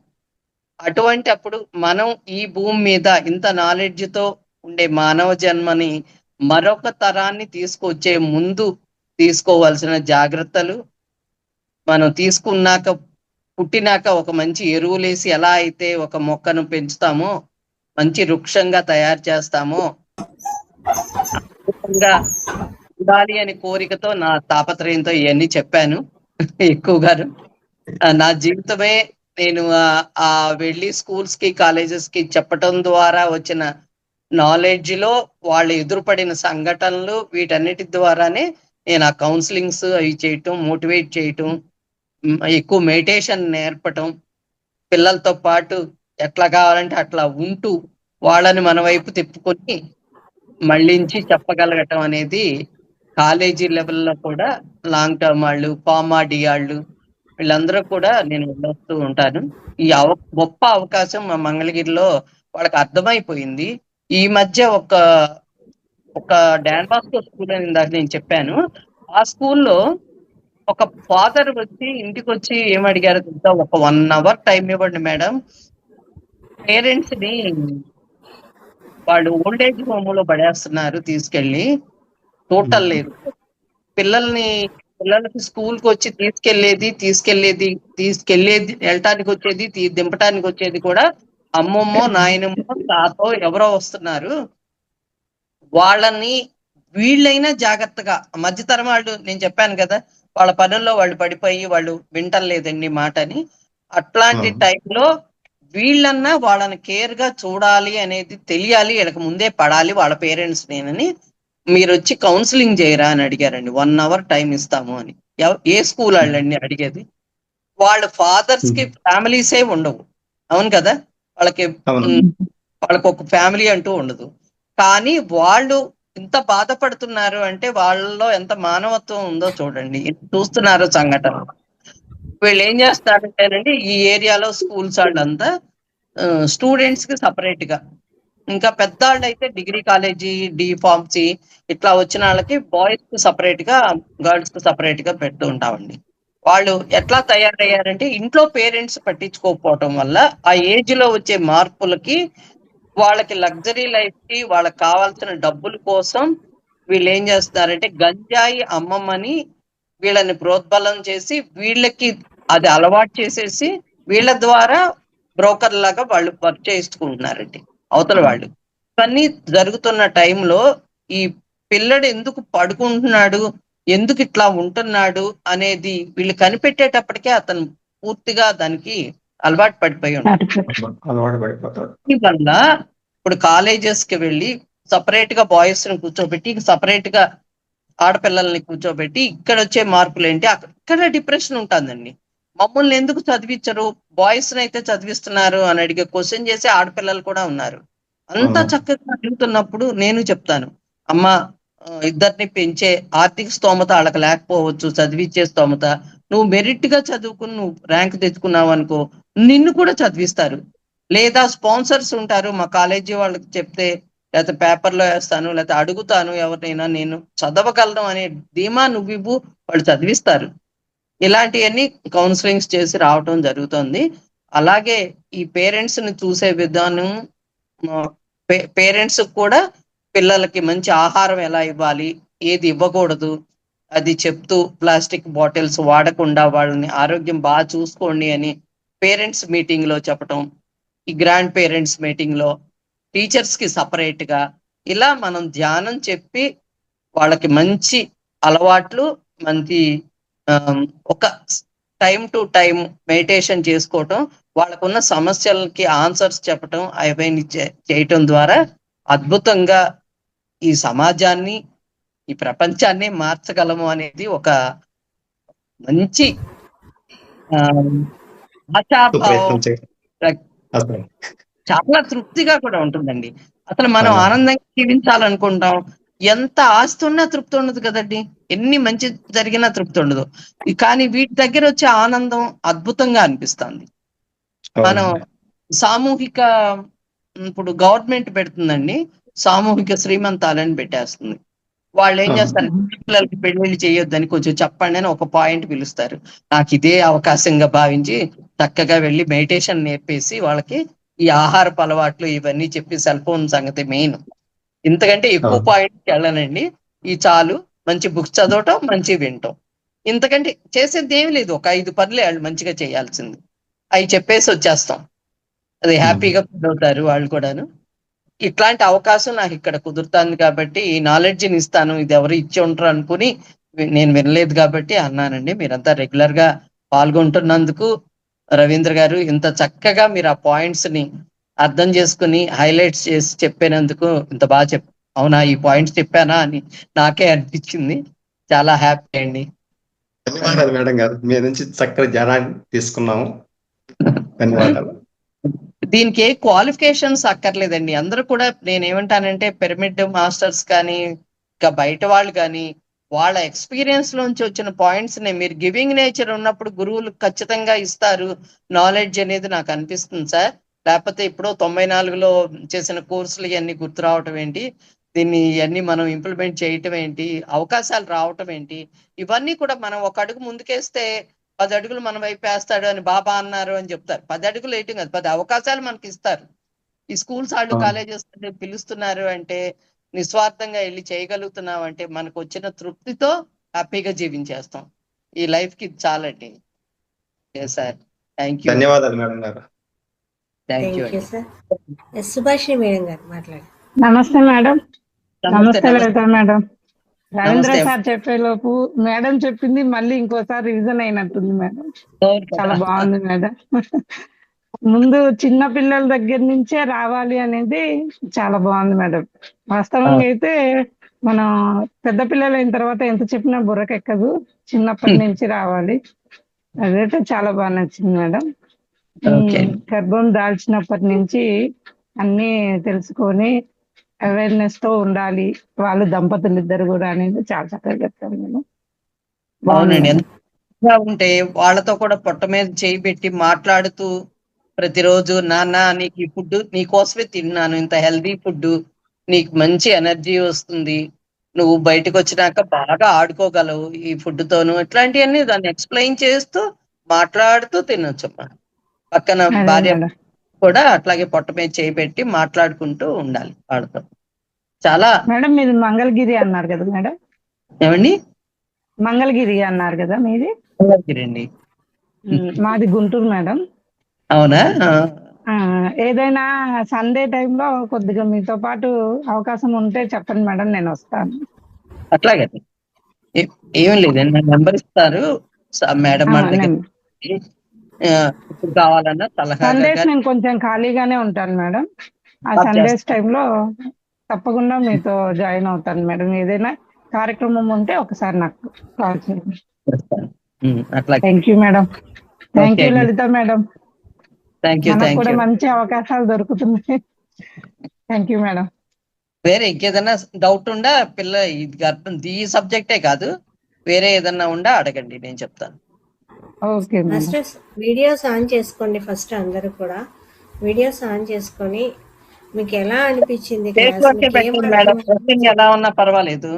[SPEAKER 2] అటువంటి అప్పుడు మనం ఈ భూమి మీద ఇంత నాలెడ్జ్ తో ఉండే మానవ జన్మని మరొక తరాన్ని తీసుకొచ్చే ముందు తీసుకోవాల్సిన జాగ్రత్తలు, మనం తీసుకున్నాక పుట్టినాక ఒక మంచి ఎరువులేసి ఎలా అయితే ఒక మొక్కను పెంచుతామో, మంచి వృక్షంగా తయారు చేస్తామో ఉండాలి అని కోరికతో, నా తాపత్రయంతో ఇవన్నీ చెప్పాను ఎక్కువగా. నా జీవితమే నేను వెళ్ళి స్కూల్స్ కి కాలేజెస్ కి చెప్పటం ద్వారా వచ్చిన నాలెడ్జ్ లో వాళ్ళు ఎదురుపడిన సంఘటనలు, వీటన్నిటి ద్వారానే నేను ఆ కౌన్సిలింగ్స్ అవి చేయటం, మోటివేట్ చేయటం, ఎక్కువ మెడిటేషన్ నేర్పటం, పిల్లలతో పాటు ఎట్లా కావాలంటే అట్లా ఉంటూ వాళ్ళని మన వైపు తిప్పుకొని మళ్ళించి చెప్పగలగటం అనేది కాలేజీ లెవెల్లో కూడా లాంగ్ టర్మ్ వాళ్ళు, పామాడి వాళ్ళు, వీళ్ళందరూ కూడా నేను వెళ్ళొస్తూ ఉంటాను. ఈ గొప్ప అవకాశం మా మంగళగిరిలో వాళ్ళకి అర్థమైపోయింది. ఈ మధ్య ఒక డాన్ బాస్కో స్కూల్ అని ఇందాక నేను చెప్పాను, ఆ స్కూల్లో ఒక ఫాదర్ వచ్చి ఇంటికి వచ్చి ఏమడిగారు తెలుసా, ఒక 1 అవర్ టైం ఇవ్వండి మేడం, పేరెంట్స్ ని వాళ్ళు ఓల్డేజ్ హోమ్ లో పడేస్తున్నారు తీసుకెళ్ళి, టోటల్ లేదు. పిల్లలకి స్కూల్ కి వచ్చి తీసుకెళ్లేది వెళ్ళటానికి వచ్చేది, దింపటానికి వచ్చేది కూడా అమ్మమ్మో నాయనమ్మో తాతో ఎవరో వస్తున్నారు. వాళ్ళని వీళ్ళైనా జాగ్రత్తగా, మధ్యతరం వాళ్ళు, నేను చెప్పాను కదా వాళ్ళ పనుల్లో వాళ్ళు పడిపోయి వాళ్ళు వింటలేదండి మాట అని, అట్లాంటి టైంలో వీళ్ళన్నా వాళ్ళని కేర్ గా చూడాలి అనేది తెలియాలి, వీళ్ళకి ముందే పడాలి వాళ్ళ పేరెంట్స్ నేనని. మీరు వచ్చి కౌన్సిలింగ్ చేయరా అని అడిగారండి. 1 అవర్ టైం ఇస్తాము అని. ఏ స్కూల్ వాళ్ళండి అడిగేది? వాళ్ళ ఫాదర్స్ కి ఫ్యామిలీసే ఉండవు, అవును కదా, వాళ్ళకి ఒక ఫ్యామిలీ అంటూ ఉండదు. కానీ వాళ్ళు ఇంత బాధపడుతున్నారు అంటే వాళ్ళలో ఎంత మానవత్వం ఉందో చూడండి, చూస్తున్నారు సంఘటన. వీళ్ళు ఏం చేస్తారంటేనండి, ఈ ఏరియాలో స్కూల్స్ వాళ్ళంతా స్టూడెంట్స్ కి సపరేట్ గా ఇంకా పెద్దవాళ్ళు అయితే డిగ్రీ కాలేజీ, ఫార్మసీ ఇట్లా వచ్చిన వాళ్ళకి బాయ్స్ కు సపరేట్ గా, గర్ల్స్ కు సపరేట్ గా పెడుతూ ఉంటామండి. వాళ్ళు ఎట్లా తయారయ్యారంటే ఇంట్లో పేరెంట్స్ పట్టించుకోకపోవటం వల్ల ఆ ఏజ్ లో వచ్చే మార్పులకి, వాళ్ళకి లగ్జరీ లైఫ్ కి, వాళ్ళకి కావాల్సిన డబ్బుల కోసం వీళ్ళు ఏం చేస్తున్నారంటే గంజాయి అమ్మమని వీళ్ళని ప్రోద్బలం చేసి వీళ్ళకి అది అలవాటు చేసేసి వీళ్ళ ద్వారా బ్రోకర్ లాగా వాళ్ళు వర్క్ చేసుకుంటున్నారండి అవతల వాళ్ళు. ఇవన్నీ జరుగుతున్న టైంలో ఈ పిల్లడు ఎందుకు పడుకుంటున్నాడు, ఎందుకు ఇట్లా ఉంటున్నాడు అనేది వీళ్ళు కనిపెట్టేటప్పటికే అతను పూర్తిగా దానికి అలవాటు పడిపోయి ఉంటాడు.
[SPEAKER 4] అలవాటు పడిపోతాడు.
[SPEAKER 2] వల్ల ఇప్పుడు కాలేజెస్ కి వెళ్ళి సపరేట్ గా బాయ్స్ ని కూర్చోబెట్టి సపరేట్ గా ఆడపిల్లల్ని కూర్చోబెట్టి ఇక్కడ వచ్చే మార్పులు ఏంటి, అక్కడ డిప్రెషన్ ఉంటుందండి. మమ్మల్ని ఎందుకు చదివించరు, బాయ్స్ ని అయితే చదివిస్తున్నారు అని అడిగే క్వశ్చన్ చేసే ఆడపిల్లలు కూడా ఉన్నారు. అంతా చక్కగా అడుగుతున్నప్పుడు నేను చెప్తాను, అమ్మ ఇద్దరిని పెంచే ఆర్థిక స్తోమత వాళ్ళకి లేకపోవచ్చు, చదివించే స్తోమత, నువ్వు మెరిట్ గా చదువుకుని నువ్వు ర్యాంక్ తెచ్చుకున్నావు అనుకో నిన్ను కూడా చదివిస్తారు. లేదా స్పాన్సర్స్ ఉంటారు, మా కాలేజీ వాళ్ళకి చెప్తే లేకపోతే పేపర్లో వేస్తాను లేకపోతే అడుగుతాను ఎవరినైనా, నేను చదవగలను అనే ధీమా నువ్వు ఇవ్వు, వాళ్ళు చదివిస్తారు. ఇలాంటివన్నీ కౌన్సిలింగ్స్ చేసి రావటం జరుగుతుంది. అలాగే ఈ పేరెంట్స్ ని చూసే విధానం, పేరెంట్స్ కూడా పిల్లలకి మంచి ఆహారం ఎలా ఇవ్వాలి, ఏది ఇవ్వకూడదు అది చెప్తూ, ప్లాస్టిక్ బాటిల్స్ వాడకుండా వాళ్ళని ఆరోగ్యం బాగా చూసుకోండి అని పేరెంట్స్ మీటింగ్ లో చెప్పటం, ఈ గ్రాండ్ పేరెంట్స్ మీటింగ్ లో టీచర్స్ కి సపరేట్ గా ఇలా మనం ధ్యానం చెప్పి వాళ్ళకి మంచి అలవాట్లు, మంచి ఒక టైం టు టైం మెడిటేషన్ చేసుకోవటం, వాళ్ళకున్న సమస్యలకి ఆన్సర్స్ చెప్పటం, అవన్నీ చేయటం ద్వారా అద్భుతంగా ఈ సమాజాన్ని, ఈ ప్రపంచాన్ని మార్చగలము అనేది ఒక మంచి ఆశాభావం, చాలా తృప్తిగా కూడా ఉంటుందండి. అసలు మనం ఆనందంగా జీవించాలనుకుంటాం, ఎంత ఆస్తి ఉన్నా తృప్తి ఉండదు కదండి, ఎన్ని మంచి జరిగినా తృప్తి ఉండదు. కానీ వీటి దగ్గర వచ్చే ఆనందం అద్భుతంగా అనిపిస్తుంది. మనం సామూహిక, ఇప్పుడు గవర్నమెంట్ పెడుతుందండి సామూహిక శ్రీమంతాలని పెట్టేస్తుంది. వాళ్ళు ఏం చేస్తారు, పిల్లలకి పెళ్లిళ్ళు చేయొద్దని కొంచెం చెప్పండి అని ఒక పాయింట్ పిలుస్తారు. నాకు ఇదే అవకాశంగా భావించి చక్కగా వెళ్ళి మెడిటేషన్ నేర్పేసి వాళ్ళకి ఈ ఆహారపు అలవాట్లు ఇవన్నీ చెప్పి, సెల్ ఫోన్ సంగతి మెయిన్, ఇంతకంటే ఎక్కువ పాయింట్కి వెళ్ళనండి. ఈ చాలు, మంచి బుక్స్ చదవటం, మంచి వినటం, ఇంతకంటే చేసేది ఏమి లేదు. ఒక 5 పనులు వాళ్ళు మంచిగా చేయాల్సింది, అవి చెప్పేసి వచ్చేస్తాం. అది హ్యాపీగా ఫీల్ అవుతారు వాళ్ళు కూడాను. ఇట్లాంటి అవకాశం నాకు ఇక్కడ కుదురుతుంది కాబట్టి ఈ నాలెడ్జ్ని ఇస్తాను, ఇది ఎవరు ఇచ్చి ఉంటారు అనుకుని నేను వినలేదు కాబట్టి అన్నానండి. మీరంతా రెగ్యులర్ గా పాల్గొంటున్నందుకు రవీంద్ర గారు, ఇంత చక్కగా మీరు ఆ పాయింట్స్ ని అర్థం చేసుకుని హైలైట్స్ చేసి చెప్పినందుకు, ఇంత బాగా అవునా ఈ పాయింట్స్ చెప్పానా అని నాకే అనిపించింది. చాలా హ్యాపీ అండి.
[SPEAKER 4] ధన్యవాదాలు మేడం గారు, మీ నుంచి చక్కని జ్ఞానాన్ని తీసుకున్నాము. ధన్యవాదాలు.
[SPEAKER 2] దీనికి ఏ క్వాలిఫికేషన్స్ అక్కర్లేదండి. అందరూ కూడా నేనేమంటానంటే పిరమిడ్ మాస్టర్స్ కానీ ఇంకా బయట వాళ్ళు కానీ వాళ్ళ ఎక్స్పీరియన్స్ నుంచి వచ్చిన పాయింట్స్ ని, మీరు గివింగ్ నేచర్ ఉన్నప్పుడు గురువులు ఖచ్చితంగా ఇస్తారు నాలెడ్జ్ అనేది నాకు అనిపిస్తుంది సార్. లేకపోతే ఇప్పుడు 94లో చేసిన కోర్సులు ఇవన్నీ గుర్తు రావటం ఏంటి, దీన్ని ఇవన్నీ మనం ఇంప్లిమెంట్ చేయటం ఏంటి, అవకాశాలు రావటం ఏంటి, ఇవన్నీ కూడా మనం ఒక అడుగు ముందుకేస్తే 10 అడుగులు మన వైపు వేస్తాడు అని బాబా అన్నారు అని చెప్తారు. 10 అడుగులు వేయటం కాదు, 10 అవకాశాలు మనకి ఇస్తారు. ఈ స్కూల్స్ వాళ్ళు కాలేజెస్ పిలుస్తున్నారు అంటే, నిస్వార్థంగా వెళ్ళి చేయగలుగుతున్నాం అంటే మనకు వచ్చిన తృప్తితో హ్యాపీగా జీవించేస్తాం. ఈ లైఫ్ కి చాలండి. Sir thank you.
[SPEAKER 4] ధన్యవాదాలు మేడం గారు.
[SPEAKER 2] Thank you
[SPEAKER 1] sir. Subhashini madam గారు మాట్లాడండి.
[SPEAKER 5] నమస్తే మేడం. నమస్తే లలిత మేడం. రవీంద్ర
[SPEAKER 2] నమస్తే.
[SPEAKER 5] సార్ చెప్పేలోపు మేడం చెప్పింది మళ్ళీ ఇంకోసారి రివిజన్ అయినట్టుంది మేడం. చాలా బాగుంది మేడం. ముందు చిన్న పిల్లల దగ్గర నుంచే రావాలి అనేది చాలా బాగుంది మేడం. వాస్తవంగా అయితే మనం పెద్ద పిల్లలు అయిన తర్వాత ఎంత చెప్పినా బుర్రకెక్కదు, చిన్నప్పటి నుంచి రావాలి. అదైతే చాలా బాగా నచ్చింది మేడం. గర్భం దాల్చినప్పటి నుంచి అన్ని తెలుసుకొని అవేర్నెస్ తో ఉండాలి వాళ్ళు దంపతులు ఇద్దరు కూడా అనేది చాలా చక్కగా చెప్తారు మేడం.
[SPEAKER 2] అవునండి, ఎంత ఉంటే వాళ్ళతో కూడా పొట్ట మీద చేయి పెట్టి మాట్లాడుతూ ప్రతిరోజు నాన్న నీకు ఈ ఫుడ్ నీకోసమే తిన్నాను, ఇంత హెల్దీ ఫుడ్, నీకు మంచి ఎనర్జీ వస్తుంది, నువ్వు బయటకు వచ్చినాక బాగా ఆడుకోగలవు ఈ ఫుడ్ తోను, ఇట్లాంటివన్నీ దాన్ని ఎక్స్ప్లెయిన్ చేస్తూ మాట్లాడుతూ తినొచ్చమ్మా. పక్కన
[SPEAKER 5] అదే
[SPEAKER 2] భార్య
[SPEAKER 5] మేడం.
[SPEAKER 2] కూడా అట్లాగే పొట్ట మీద చేయి పెట్టి మాట్లాడుకుంటూ ఉండాలి వాళ్ళతో. చాలా
[SPEAKER 5] మేడం మీది మంగళగిరి అన్నారు కదా మేడం?
[SPEAKER 2] ఏమండి
[SPEAKER 5] మంగళగిరి అన్నారు కదా మీది?
[SPEAKER 2] రండి.
[SPEAKER 5] మాది గుంటూరు మేడం.
[SPEAKER 2] అవునా?
[SPEAKER 5] ఏదైనా సండే టైంలో కొద్దిగా మీతో పాటు అవకాశం ఉంటే చెప్పండి మేడం, నేను వస్తాను.
[SPEAKER 2] అట్లాగే ఏం లేదండి, నా నెంబర్ ఇస్తారు మేడం వాళ్ళ దగ్గర. ఇప్పుడు కావాలన్నా సలహాగా
[SPEAKER 5] సండేస్ నేను కొంచెం ఖాళీగానే ఉంటాను మేడం. ఆ
[SPEAKER 2] జాబ్
[SPEAKER 5] సండేస్
[SPEAKER 2] చేస్తాను.
[SPEAKER 5] టైంలో తప్పకుండా మీతో జాయిన్ అవుతాను మేడం. ఏదైనా కార్యక్రమం ఉంటే ఒకసారి నాకు కాల్ చేయండి.
[SPEAKER 2] అట్లాగే.
[SPEAKER 5] Thank you madam. Thank you
[SPEAKER 2] okay అండి.
[SPEAKER 5] లలిత మేడం.
[SPEAKER 2] Thank you.
[SPEAKER 5] మనకు
[SPEAKER 2] థ్యాంక్
[SPEAKER 5] కూడా
[SPEAKER 2] యూ.
[SPEAKER 5] మంచి అవకాశాలు దొరుకుతున్నాయి. Thank you madam.
[SPEAKER 2] వేరే ఇంకేదన్నా డౌట్ ఉందా పిల్ల, ఇది గర్భం ఈ సబ్జెక్టే కాదు, వేరే ఏదన్నా ఉందా అడగండి, నేను చెప్తాను.
[SPEAKER 5] Okay madam.
[SPEAKER 1] Masters videos on చేసుకోండి ఫస్ట్, అందరూ కూడా వీడియోస్ ఆన్ చేసుకొని మీకు ఎలా అనిపించింది
[SPEAKER 2] ఫేస్
[SPEAKER 1] క్లాస్,
[SPEAKER 2] వర్కే
[SPEAKER 1] మీకు ఏం
[SPEAKER 2] పెట్టండి మేడం, డ్రెస్సింగ్ ఎలా ఉన్నా పర్వాలేదు.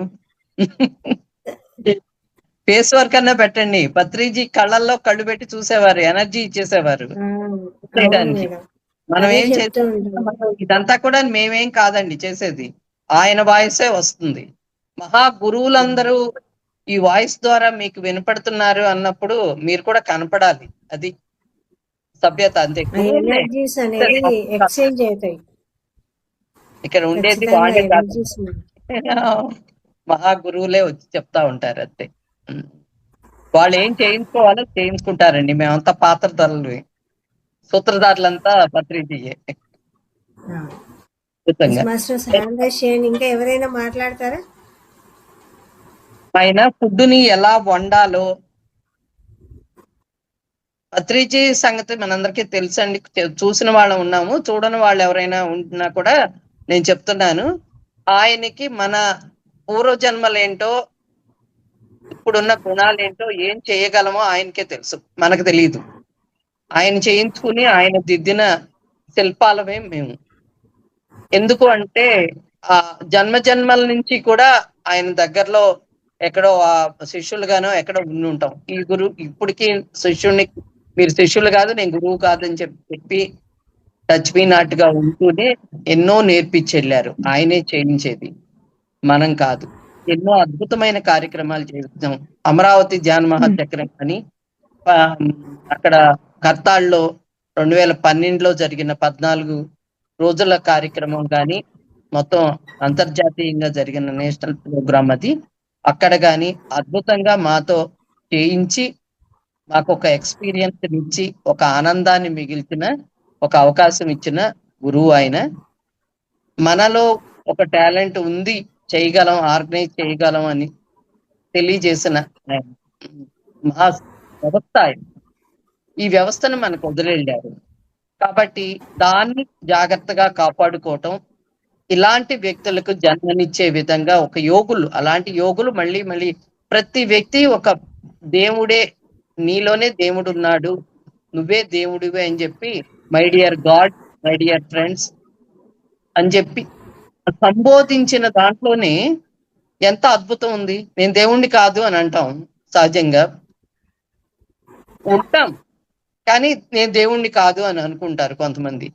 [SPEAKER 2] ఫేస్ వర్క్ అన్నా పెట్టండి. పత్రిజీ కళ్ళల్లో కళ్ళు పెట్టి చూసేవారు, ఎనర్జీ ఇచ్చేసేవారు
[SPEAKER 1] అవును
[SPEAKER 2] చేయడానికి.
[SPEAKER 1] మేడం,
[SPEAKER 2] మనం
[SPEAKER 1] అదే
[SPEAKER 2] ఏం
[SPEAKER 1] చెప్తూ
[SPEAKER 2] చేస్తాం,
[SPEAKER 1] ఉంటాం.
[SPEAKER 2] ఇదంతా కూడా మేమేం కాదండి చేసేది, ఆయన వాయిసే వస్తుంది. మహా గురువులందరూ ఈ వాయిస్ ద్వారా మీకు వినపడుతున్నారు అన్నప్పుడు మీరు కూడా కనపడాలి, అది సభ్యత. అంతే.
[SPEAKER 1] ఆ ఎనర్జీస్ అనేది ఎక్స్చేంజ్ అవుతాయి.
[SPEAKER 2] ఇక్కడ ఉండేది
[SPEAKER 1] ఖచ్చితంగా
[SPEAKER 2] వాళ్ళే కాదు,
[SPEAKER 1] ఎనర్జీస్
[SPEAKER 2] మహా గురువులే వచ్చి చెప్తా ఉంటారు అంతే. వాళ్ళు ఏం చేయించుకోవాలో చేయించుకుంటారండి, మేమంతా పాత్రధారులు, సూత్రధారులంతా పత్రిజీయే.
[SPEAKER 1] మాస్టర్స్ హ్యాండ్ రైజ్ చేయండి. ఇంకా ఎవరైనా మాట్లాడతారా?
[SPEAKER 2] ఆయన ఫుడ్ ని ఎలా వండాలో, పత్రిజీ సంగతి మనందరికీ తెలుసండి, చూసిన వాళ్ళం ఉన్నాము, చూడని వాళ్ళు ఎవరైనా ఉన్నా కూడా నేను చెప్తున్నాను. ఆయనకి మన పూర్వజన్మలేంటో, ఇప్పుడున్న గుణాలేంటో, ఏం చేయగలమో ఆయనకే తెలుసు, మనకు తెలియదు. ఆయన చేయించుకుని ఆయన దిద్దిన శిల్పాలమే మేము. ఎందుకు అంటే ఆ జన్మ జన్మల నుంచి కూడా ఆయన దగ్గరలో ఎక్కడో ఆ శిష్యులుగానో ఎక్కడో ఉండి ఉంటాం. ఈ గురువు ఇప్పటికీ శిష్యుడిని, మీరు శిష్యులు కాదు నేను గురువు కాదని చెప్పి టచ్ మీ నాట్గా ఉంటూనే ఎన్నో నేర్పించి వెళ్ళారు. ఆయనే చేయించేది, మనం కాదు. ఎన్నో అద్భుతమైన కార్యక్రమాలు చేస్తాం. అమరావతి ధ్యాన మహాచక్రం అని అక్కడ కర్తాళ్ళలో 2012లో జరిగిన 14 రోజుల కార్యక్రమం కానీ, మొత్తం అంతర్జాతీయంగా జరిగిన నేషనల్ ప్రోగ్రామ్ అది. అక్కడ కానీ అద్భుతంగా మాతో చేయించి మాకు ఒక ఎక్స్పీరియన్స్ ఇచ్చి ఒక ఆనందాన్ని మిగిల్చిన, ఒక అవకాశం ఇచ్చిన గురువు ఆయన. మనలో ఒక టాలెంట్ ఉంది, చేయగలం, ఆర్గనైజ్ చేయగలం అని తెలియజేసిన మహా వ్యవస్థ ఆయన. ఈ వ్యవస్థను మనకు వదిలేళ్ళారు కాబట్టి దాన్ని జాగ్రత్తగా కాపాడుకోవటం, ఇలాంటి వ్యక్తులకు జన్మనిచ్చే విధంగా ఒక యోగులు, అలాంటి యోగులు మళ్ళీ మళ్ళీ ప్రతి వ్యక్తి ఒక దేవుడే, నీలోనే దేవుడు ఉన్నాడు, నువ్వే దేవుడివే అని చెప్పి, my dear God, my dear friends అని చెప్పి సంబోధించిన దాంట్లోనే ఎంత అద్భుతం ఉంది. నేను దేవుణ్ణి కాదు అని అంటాం, సహజంగా ఉంటాం, కానీ నేను దేవుణ్ణి కాదు అని అనుకుంటారు కొంతమంది.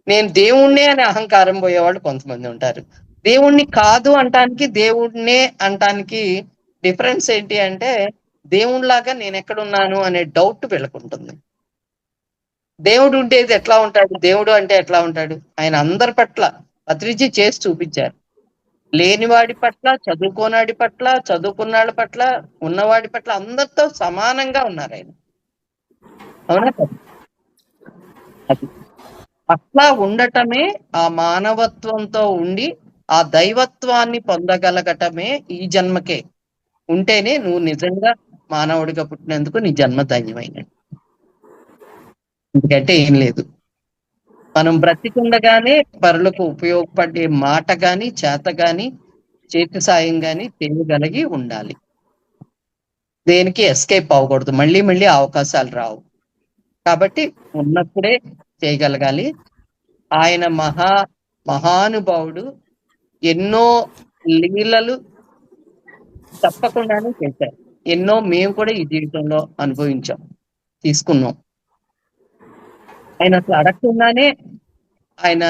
[SPEAKER 2] నేను దేవుణ్ణే అని అహంకారం పోయేవాళ్ళు కొంతమంది ఉంటారు. దేవుణ్ణి కాదు అంటానికి దేవుణ్ణే అంటానికి డిఫరెన్స్ ఏంటి అంటే, దేవుణ్లాగా నేను ఎక్కడున్నాను అనే డౌట్ వీళ్ళకుంటుంది. దేవుడు ఉండేది ఎట్లా ఉంటాడు, దేవుడు అంటే ఎట్లా ఉంటాడు, ఆయన అందరి పట్ల పత్రిజీ చేసి చూపించారు. లేనివాడి పట్ల, చదువుకోనాడి పట్ల, చదువుకున్నాళ్ళ పట్ల, ఉన్నవాడి పట్ల అందరితో సమానంగా ఉన్నారు ఆయన. అవునా? అది అట్లా ఉండటమే, ఆ మానవత్వంతో ఉండి ఆ దైవత్వాన్ని పొందగలగటమే ఈ జన్మకే. ఉంటేనే నువ్వు నిజంగా మానవుడిగా పుట్టినందుకు నీ జన్మ ధన్యమైనట్టు. ఎందుకంటే ఏం లేదు, మనం బ్రతికుండగానే పరులకు ఉపయోగపడే మాట గాని, చేత గాని, చేతి సాయం గాని చేయగలిగి ఉండాలి. దేనికి ఎస్కేప్ అవ్వకూడదు, మళ్ళీ మళ్ళీ అవకాశాలు రావు. కాబట్టి ఉన్నప్పుడే చేయగలగాలి. ఆయన మహానుభావుడు. ఎన్నో లీలలు తప్పకుండానే చేశారు. ఎన్నో మేము కూడా ఈ జీవితంలో అనుభవించాం, తీసుకున్నాం. ఆయన అసలు అడగకుండానే ఆయన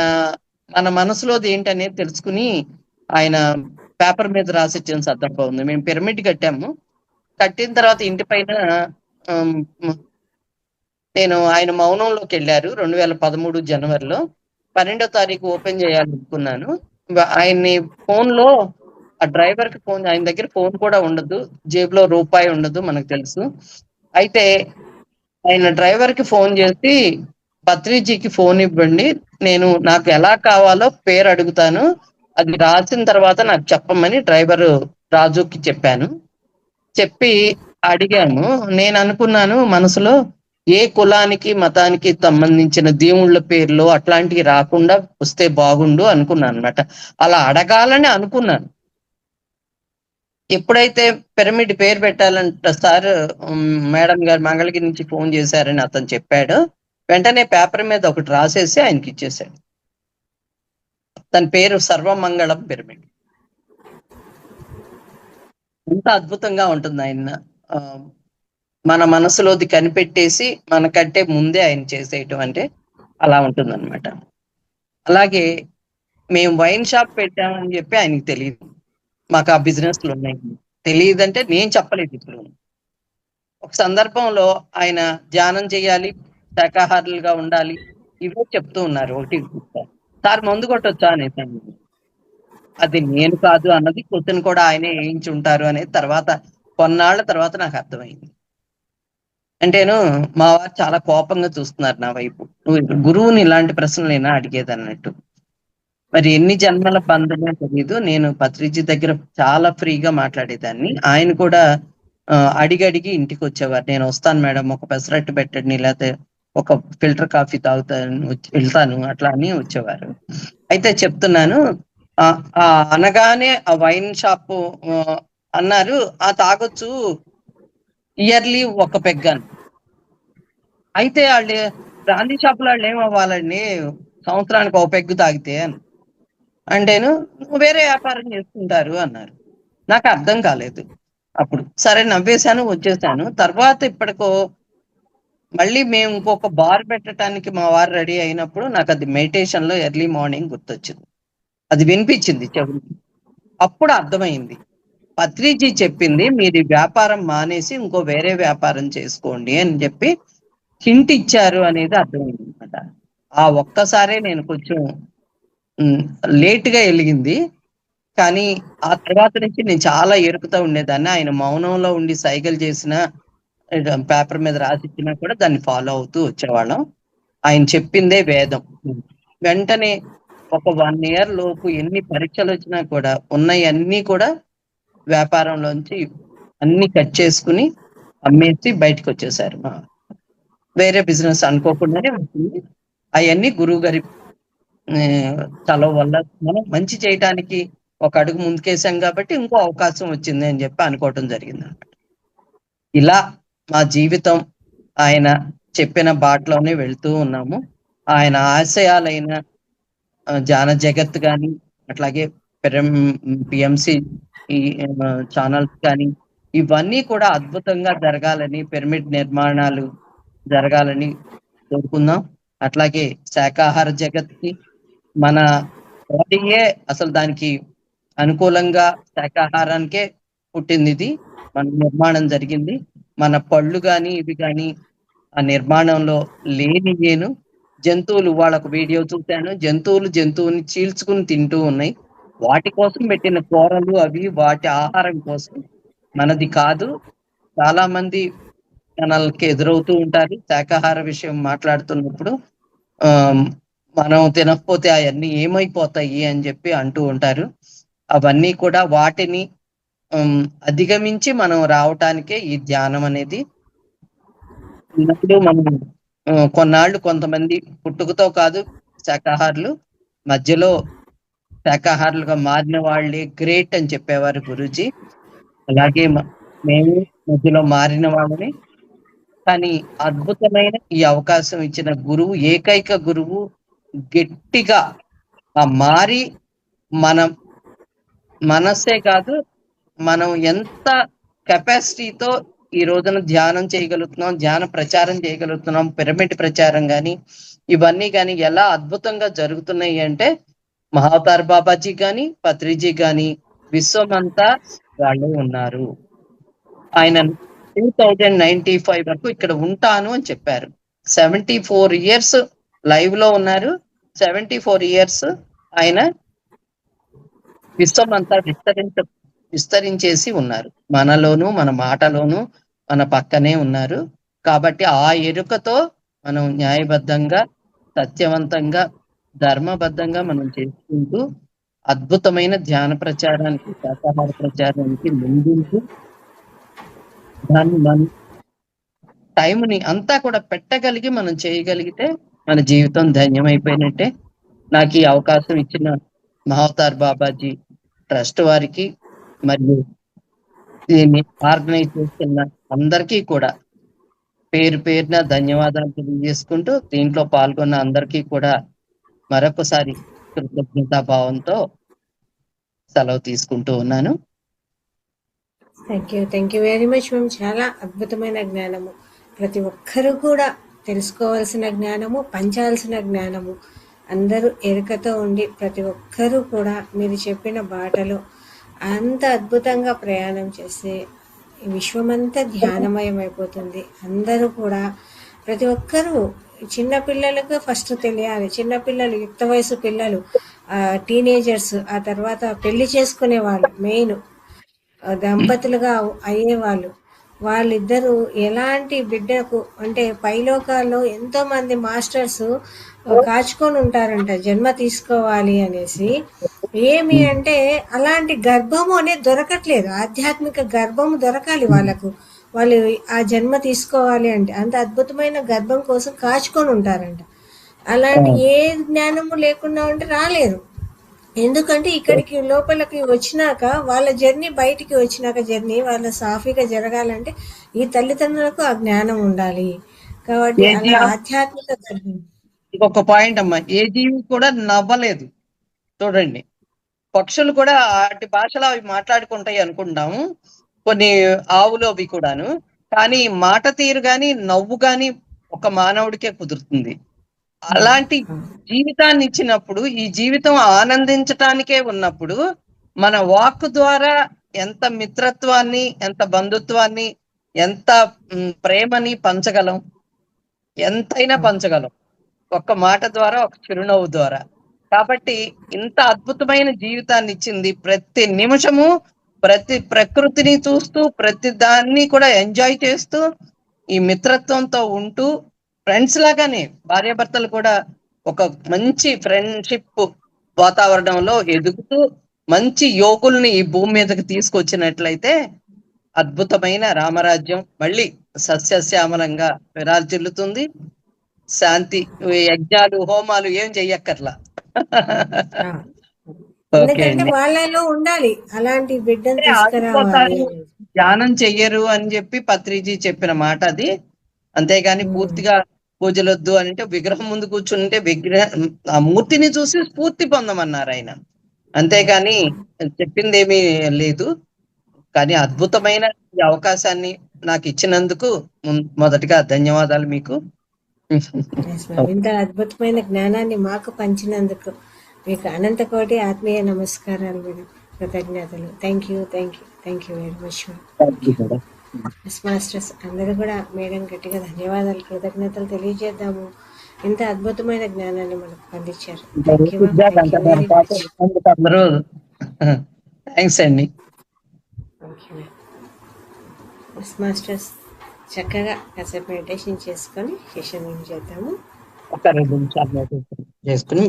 [SPEAKER 2] మన మనసులోది ఏంటనేది తెలుసుకుని ఆయన పేపర్ మీద రాసిచ్చిన సందర్భం ఉంది. మేము పిరమిడ్ కట్టాము. కట్టిన తర్వాత ఇంటి పైన నేను ఆయన మౌనంలోకి వెళ్ళారు 2013 జనవరిలో. 12వ తారీఖు ఓపెన్ చేయాలనుకున్నాను. ఆయన్ని ఫోన్ లో ఆ డ్రైవర్ కి ఫోన్, ఆయన దగ్గర ఫోన్ కూడా ఉండదు, జేబులో రూపాయి ఉండదు, మనకు తెలుసు. అయితే ఆయన డ్రైవర్ కి ఫోన్ చేసి పత్రిజీకి ఫోన్ ఇవ్వండి, నేను నాకు ఎలా కావాలో పేరు అడుగుతాను, అది రాసిన తర్వాత నాకు చెప్పమని డ్రైవర్ రాజుకి చెప్పాను. చెప్పి అడిగాము. నేను అనుకున్నాను మనసులో, ఏ కులానికి మతానికి సంబంధించిన దేవుళ్ళ పేర్లు అట్లాంటివి రాకుండా వస్తే బాగుండు అనుకున్నాను అనమాట. అలా అడగాలని అనుకున్నాను. ఎప్పుడైతే పిరమిడ్ పేరు పెట్టాలంట సార్, మేడం గారు మంగళగిరి నుంచి ఫోన్ చేశారని అతను చెప్పాడు, వెంటనే పేపర్ మీద ఒకటి రాసేసి ఆయనకి ఇచ్చేసాడు. తన పేరు సర్వమంగళం పిరమిడ్. ఎంత అద్భుతంగా ఉంటుంది ఆయన మన మనసులోది కనిపెట్టేసి మనకంటే ముందే ఆయన చేసేయటం అంటే అలా ఉంటుంది అనమాట. అలాగే మేము వైన్ షాప్ పెట్టామని చెప్పి ఆయనకి తెలియదు, మాకు ఆ బిజినెస్లు ఉన్నాయి తెలియదంటే నేను చెప్పలేదు. ఇప్పుడు ఒక సందర్భంలో ఆయన ధ్యానం చేయాలి, శాకాహారులుగా ఉండాలి, ఇవే చెప్తూ ఉన్నారు. ఒకటి సార్ మందు కొట్టొచ్చా అనేసాను. అది నేను కాదు అన్నది క్వశ్చన్ కూడా ఆయనే వేయించి ఉంటారు అనేది తర్వాత కొన్నాళ్ల తర్వాత నాకు అర్థమైంది. అంటేను మా వారు చాలా కోపంగా చూస్తున్నారు నా వైపు, నువ్వు గురువుని ఇలాంటి ప్రశ్నలైనా అడిగేది అన్నట్టు. మరి ఎన్ని జన్మల బంధమే తెలీదు. నేను పత్రిజీ దగ్గర చాలా ఫ్రీగా మాట్లాడేదాన్ని. ఆయన కూడా అడిగి ఇంటికి వచ్చేవారు. నేను వస్తాను మేడం, ఒక పెసరట్టు పెట్టండి, లేకపోతే ఒక ఫిల్టర్ కాఫీ తాగుతాను, వెళ్తాను, అట్లా అని వచ్చేవారు. అయితే చెప్తున్నాను, అనగానే ఆ వైన్ షాప్ అన్నారు, ఆ తాగొచ్చు, ఇయర్లీ ఒక పెగ్గాను. అయితే వాళ్ళు బ్రాందీ షాపులో వాళ్ళు ఏమవ్వాలండి, సంవత్సరానికి ఒక పెగ్గు తాగితే అని అంటేను వేరే వ్యాపారం చేసుకుంటారు అన్నారు. నాకు అర్థం కాలేదు అప్పుడు. సరే నవ్వేశాను, వచ్చేసాను. తర్వాత ఇప్పటికో మళ్ళీ మేము ఇంకొక బార్ పెట్టడానికి మా వారు రెడీ అయినప్పుడు నాకు అది మెడిటేషన్ లో ఎర్లీ మార్నింగ్ గుర్తొచ్చింది, అది వినిపించింది చెవులకి. అప్పుడు అర్థమైంది, పత్రిజీ చెప్పింది మీరు వ్యాపారం మానేసి ఇంకో వేరే వ్యాపారం చేసుకోండి అని చెప్పి హింట్ ఇచ్చారు అనేది అర్థమైంది అనమాట. ఆ ఒక్కసారే నేను కొంచెం లేట్ గా వెలిగింది. కానీ ఆ తర్వాత నుంచి నేను చాలా ఎరుకుతూ ఉండేదాన్ని. ఆయన మౌనంలో ఉండి సైకిల్ చేసిన, పేపర్ మీద రాసిచ్చినా కూడా దాన్ని ఫాలో అవుతూ వచ్చేవాళ్ళం. ఆయన చెప్పిందే వేదం. వెంటనే ఒక 1 year లోపు ఎన్ని పరీక్షలు వచ్చినా కూడా ఉన్నవన్నీ కూడా వ్యాపారంలోంచి అన్ని కట్ చేసుకుని అమ్మేసి బయటకు వచ్చేసారు. వేరే బిజినెస్ అనుకోకుండానే ఉంటుంది. అవన్నీ గురువు గారి చలవ వల్ల మనం మంచి చేయటానికి ఒక అడుగు ముందుకేసాం కాబట్టి ఇంకో అవకాశం వచ్చింది అని చెప్పి అనుకోవటం జరిగింది అన్నమాట. ఇలా మా జీవితం ఆయన చెప్పిన బాటలోనే వెళ్తూ ఉన్నాము. ఆయన ఆశయాలైన ధ్యాన జగత్ కానీ, అట్లాగే పిఎంసి ఛానల్స్ కానీ, ఇవన్నీ కూడా అద్భుతంగా జరగాలని, పిరమిడ్ నిర్మాణాలు జరగాలని కోరుకుందాం. అట్లాగే శాకాహార జగత్కి మన బాడీయే అసలు దానికి అనుకూలంగా శాకాహారానికే పుట్టింది, ఇది మన నిర్మాణం జరిగింది. మన పళ్ళు కానీ ఇవి కానీ ఆ నిర్మాణంలో లేని నేను జంతువులు, వాళ్ళకు వీడియో చూశాను, జంతువుని చీల్చుకుని తింటూ ఉన్నాయి. వాటి కోసం పెట్టిన కూరలు అవి వాటి ఆహారం కోసం, మనది కాదు. చాలా మంది ఛానల్కి ఎదురవుతూ ఉంటారు శాకాహార విషయం మాట్లాడుతున్నప్పుడు. మనం తినకపోతే అవన్నీ ఏమైపోతాయి అని చెప్పి అంటూ ఉంటారు. అవన్నీ కూడా వాటిని అధిగమించి మనం రావటానికే ఈ ధ్యానం అనేది. మనం కొన్నాళ్ళు కొంతమంది పుట్టుకతో కాదు శాకాహారులు, మధ్యలో శాకాహారులుగా మారిన వాళ్ళే గ్రేట్ అని చెప్పేవారు గురూజీ. అలాగే మేము మధ్యలో మారిన వాళ్ళని కానీ అద్భుతమైన ఈ అవకాశం ఇచ్చిన గురువు, ఏకైక గురువు గట్టిగా మారి మనం మనస్సే కాదు, మనం ఎంత కెపాసిటీతో ఈ రోజున ధ్యానం చేయగలుగుతున్నాం, ధ్యాన ప్రచారం చేయగలుగుతున్నాం, పిరమిడ్ ప్రచారం కానీ ఇవన్నీ కానీ ఎలా అద్భుతంగా జరుగుతున్నాయి అంటే మహావతార్ బాబాజీ కానీ పత్రిజీ కానీ విశ్వమంతా వాళ్ళే ఉన్నారు. ఆయన 2095 వరకు ఇక్కడ ఉంటాను అని చెప్పారు. 74 years లైవ్ లో ఉన్నారు. 74 years ఆయన విశ్వమంతా విస్తరించేసి ఉన్నారు. మనలోను, మన మాటలోను, మన పక్కనే ఉన్నారు. కాబట్టి ఆ ఎరుకతో మనం న్యాయబద్ధంగా, సత్యవంతంగా, ధర్మబద్ధంగా మనం చేసుకుంటూ అద్భుతమైన ధ్యాన ప్రచారానికి, శాకాహార ప్రచారానికి ముందుంటూ దాన్ని మన టైంని అంతా కూడా పెట్టగలిగి మనం చేయగలిగితే మన జీవితం ధన్యమైపోయినట్టే. నాకు ఈ అవకాశం ఇచ్చిన మహావతార్ బాబాజీ ట్రస్ట్ వారికి మరియు దీన్ని ఆర్గనైజ్ చేస్తున్న అందరికీ కూడా పేరు పేరున ధన్యవాదాలు తెలియజేసుకుంటూ దీంట్లో పాల్గొన్న అందరికీ కూడా మరొకసారి కృతజ్ఞతాభావంతో సెలవు తీసుకుంటూ ఉన్నాను.
[SPEAKER 1] Thank you very much ma'am. చాలా అద్భుతమైన జ్ఞానము, ప్రతి ఒక్కరూ కూడా తెలుసుకోవాల్సిన జ్ఞానము, పంచాల్సిన జ్ఞానము. అందరూ ఎరుకతో ఉండి ప్రతి ఒక్కరూ కూడా మీరు చెప్పిన బాటలో అంత అద్భుతంగా ప్రయాణం చేస్తే ఈ విశ్వమంతా ధ్యానమయం అయిపోతుంది. అందరూ కూడా ప్రతి ఒక్కరూ చిన్నపిల్లలకు ఫస్ట్ తెలియాలి. చిన్నపిల్లలు, యుక్త వయసు పిల్లలు, టీనేజర్స్, ఆ తర్వాత పెళ్లి చేసుకునే వాళ్ళు, మెయిన్ దంపతులుగా అయ్యేవాళ్ళు, వాళ్ళిద్దరూ ఎలాంటి బిడ్డకు అంటే పైలోకాల్లో ఎంతో మంది మాస్టర్స్ కాచుకొని ఉంటారంట జన్మ తీసుకోవాలి అనేసి. ఏమి అంటే అలాంటి గర్భము అనేది దొరకట్లేదు, ఆధ్యాత్మిక గర్భము దొరకాలి వాళ్ళకు, వాళ్ళు ఆ జన్మ తీసుకోవాలి అంటే అంత అద్భుతమైన గర్భం కోసం కాచుకొని ఉంటారంట. అలాంటి ఏ జ్ఞానము లేకుండా ఉంటే రాలేరు. ఎందుకంటే ఇక్కడికి లోపలికి వచ్చినాక వాళ్ళ జర్నీ, బయటికి వచ్చినాక జర్నీ వాళ్ళ సాఫీగా జరగాలంటే ఈ తల్లిదండ్రులకు ఆ జ్ఞానం ఉండాలి. కాబట్టి అలా ఆధ్యాత్మిక గర్భం.
[SPEAKER 2] ఇంకొక పాయింట్ అమ్మా, ఏ జీవి కూడా నవ్వలేదు. చూడండి, పక్షులు కూడా అటు భాషలో అవి మాట్లాడుకుంటాయి అనుకుంటాము, కొన్ని ఆవులు అవి కూడాను. కానీ మాట తీరు గాని, నవ్వు గాని ఒక మానవుడికే కుదురుతుంది. అలాంటి జీవితాన్ని ఇచ్చినప్పుడు, ఈ జీవితం ఆనందించటానికే ఉన్నప్పుడు మన వాక్ ద్వారా ఎంత మిత్రత్వాన్ని, ఎంత బంధుత్వాన్ని, ఎంత ప్రేమని పంచగలం, ఎంతైనా పంచగలం ఒక్క మాట ద్వారా, ఒక చిరునవ్వు ద్వారా. కాబట్టి ఇంత అద్భుతమైన జీవితాన్ని ఇచ్చింది. ప్రతి నిమిషము ప్రతి ప్రకృతిని చూస్తూ, ప్రతి దాన్ని కూడా ఎంజాయ్ చేస్తూ, ఈ మిత్రత్వంతో ఉంటూ, ఫ్రెండ్స్ లాగానే భార్యాభర్తలు కూడా ఒక మంచి ఫ్రెండ్షిప్ వాతావరణంలో ఎదుగుతూ మంచి యోగుల్ని ఈ భూమి మీదకి తీసుకొచ్చినట్లయితే అద్భుతమైన రామరాజ్యం మళ్ళీ సస్యశ్యామలంగా విరాజిల్లుతుంది. శాంతి, యజ్ఞాలు, హోమాలు ఏం చెయ్యక్కర్లా.
[SPEAKER 1] ఎందుకంటే వాళ్ళలో ఉండాలి అలాంటి బిడ్డను తీసుకురావాలి.
[SPEAKER 2] ధ్యానం చెయ్యరు అని చెప్పి పత్రిజీ చెప్పిన మాట అది. అంతేగాని పూర్తిగా పూజలొద్దు అని అంటే విగ్రహం ముందు కూర్చుంటే ఆ మూర్తిని చూసి స్ఫూర్తి పొందమన్నారు ఆయన. అంతేగాని చెప్పింది ఏమీ లేదు. కానీ అద్భుతమైన ఈ అవకాశాన్ని నాకు ఇచ్చినందుకు మొదటిగా ధన్యవాదాలు మీకు.
[SPEAKER 1] ఇంత అద్భుతమైన జ్ఞానాన్ని మాకు పంచినందుకు మీకు అనంత కోటి ఆత్మీయ నమస్కారాలు మేడం, కృతజ్ఞతలు. Thank you very much masters. అందరూ కూడా మేడం గట్టిగా ధన్యవాదాలు, కృతజ్ఞతలు తెలియజేద్దాము. ఇంత అద్భుతమైన జ్ఞానాన్ని మనకు అందించారు. మాస్టర్స్ చక్కగా కాసేపు మెడిటేషన్ చేసుకొని సెషన్ ఏం చేద్దాము.
[SPEAKER 2] ఒక 2 నిమిషాలు చేసుకుని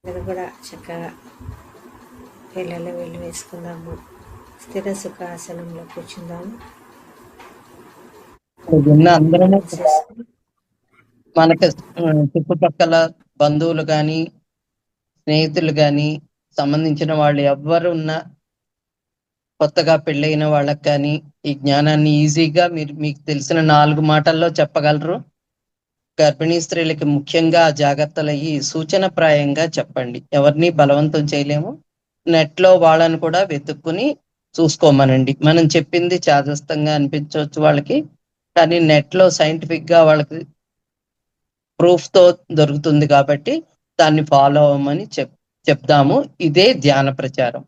[SPEAKER 1] అందరూ కూడా చక్కగా వేళ్ళలో వేళ్ళు వేసుకుందాము. స్థిర సుఖాసనంలో కూర్చుందాము.
[SPEAKER 2] అందరూ మనకి చుట్టుపక్కల బంధువులు కానీ, స్నేహితులు కానీ, సంబంధించిన వాళ్ళు ఎవ్వరు ఉన్నా కొత్తగా పెళ్ళైన వాళ్ళకి కానీ ఈ జ్ఞానాన్ని ఈజీగా మీకు తెలిసిన 4 మాటల్లో చెప్పగలరు. గర్భిణీ స్త్రీలకి ముఖ్యంగా జాగ్రత్తలు అయ్యి సూచనప్రాయంగా చెప్పండి. ఎవరిని బలవంతం చేయలేము. నెట్ లో వాళ్ళని కూడా వెతుక్కుని చూసుకోమనండి. మనం చెప్పింది చాదస్తంగా అనిపించవచ్చు వాళ్ళకి, కానీ నెట్ లో సైంటిఫిక్ గా వాళ్ళకి ప్రూఫ్ తో దొరుకుతుంది కాబట్టి దాన్ని ఫాలో అవ్వమని చెప్దాము. ఇదే ధ్యాన ప్రచారం.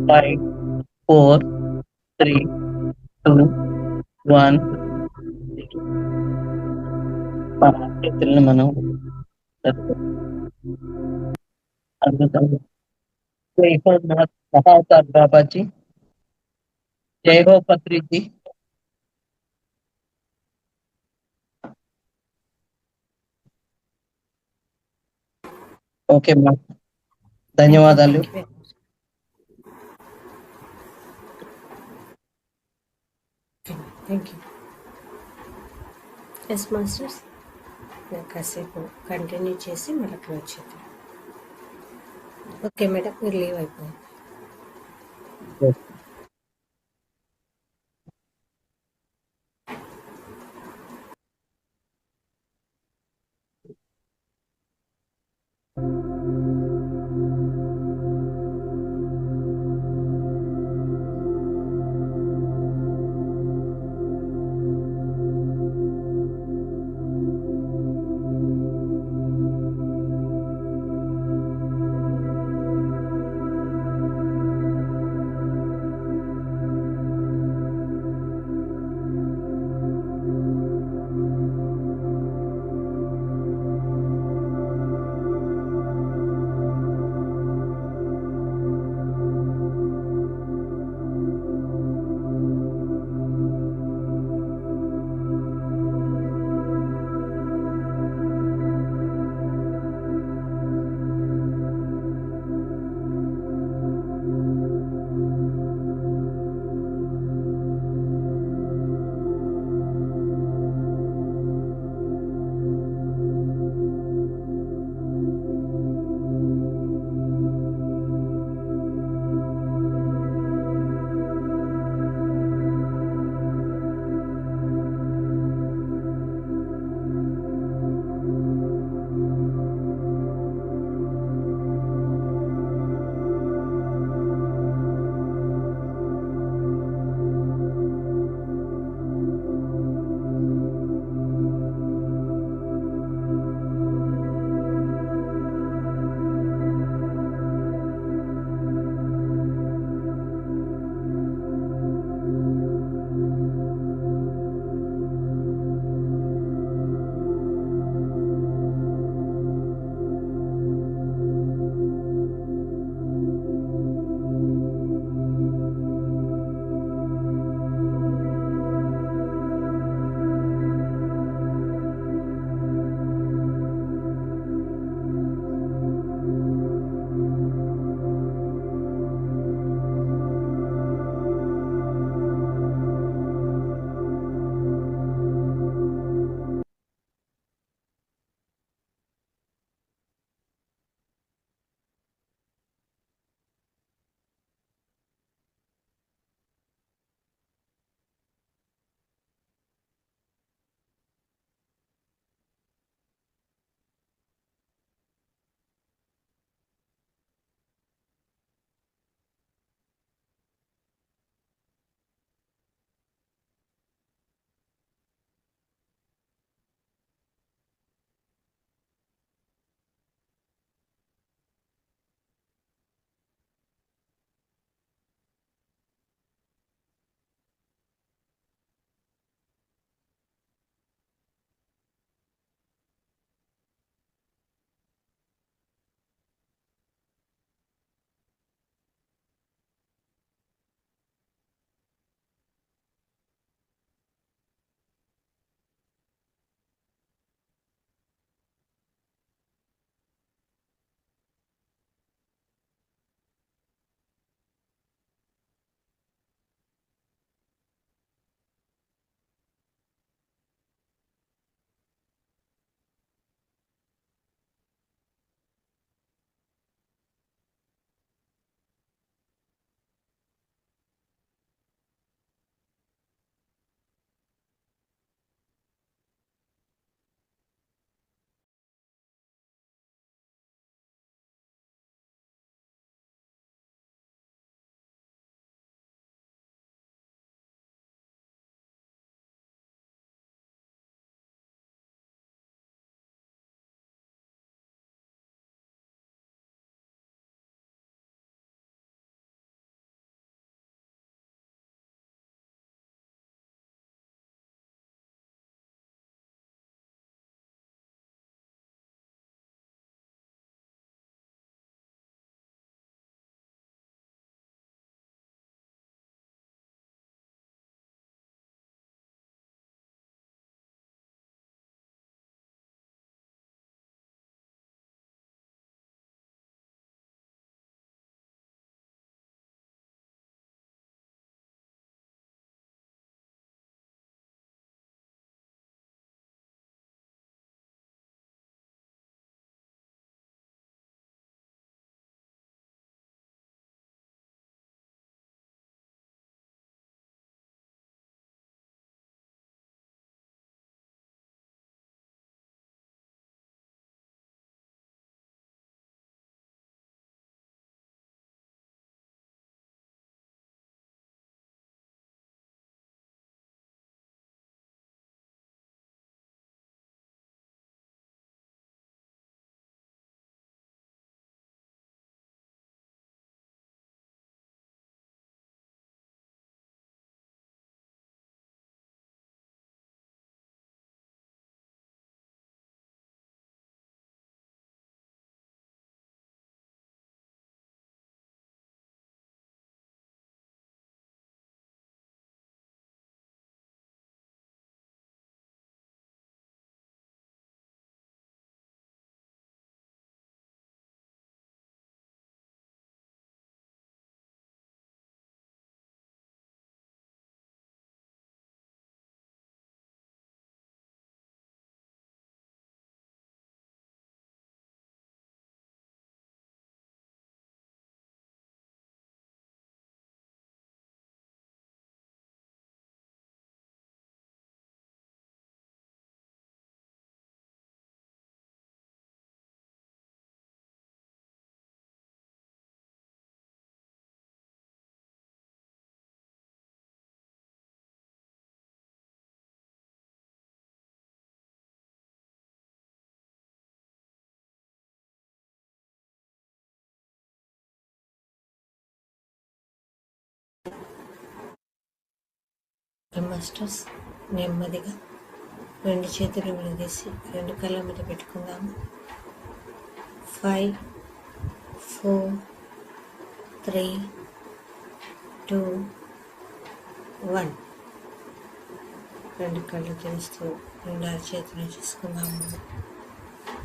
[SPEAKER 2] Five, four, three, two, one. చేతులను మనం అద్భుతంగా జై హో మహావతార్ బాబాజీ, జై హో పత్రిజీ. ఓకే మా, ధన్యవాదాలు.
[SPEAKER 1] Thank you. ఎస్ మాస్టర్స్, కాసేపు కంటిన్యూ చేసి మళ్ళీ క్లోజ్ చేద్దాం. ఓకే మేడం, మీరు లీవ్ అయిపోయింది. మాస్టర్స్ నెమ్మదిగా 2 చేతులు విడదీసి 2 కళ్ళ మీద పెట్టుకుందాము. 5, 4, 3, 2, 1. 2 కళ్ళు తెరుస్తూ 2 చేతులు చేసుకుందాము.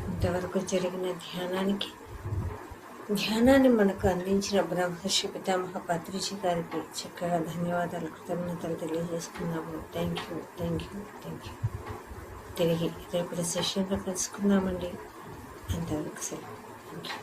[SPEAKER 1] ఇంతవరకు జరిగిన ధ్యానాన్ని మనకు అందించిన బ్రహ్మర్షి పితామహ పత్రిజీ గారికి చక్కగా ధన్యవాదాలు, కృతజ్ఞతలు తెలియజేసుకున్నాము. Thank you. తిరిగి రేపటి సెషన్లో కలుసుకుందామండి. అంతవరకు సెలవు. Thank you.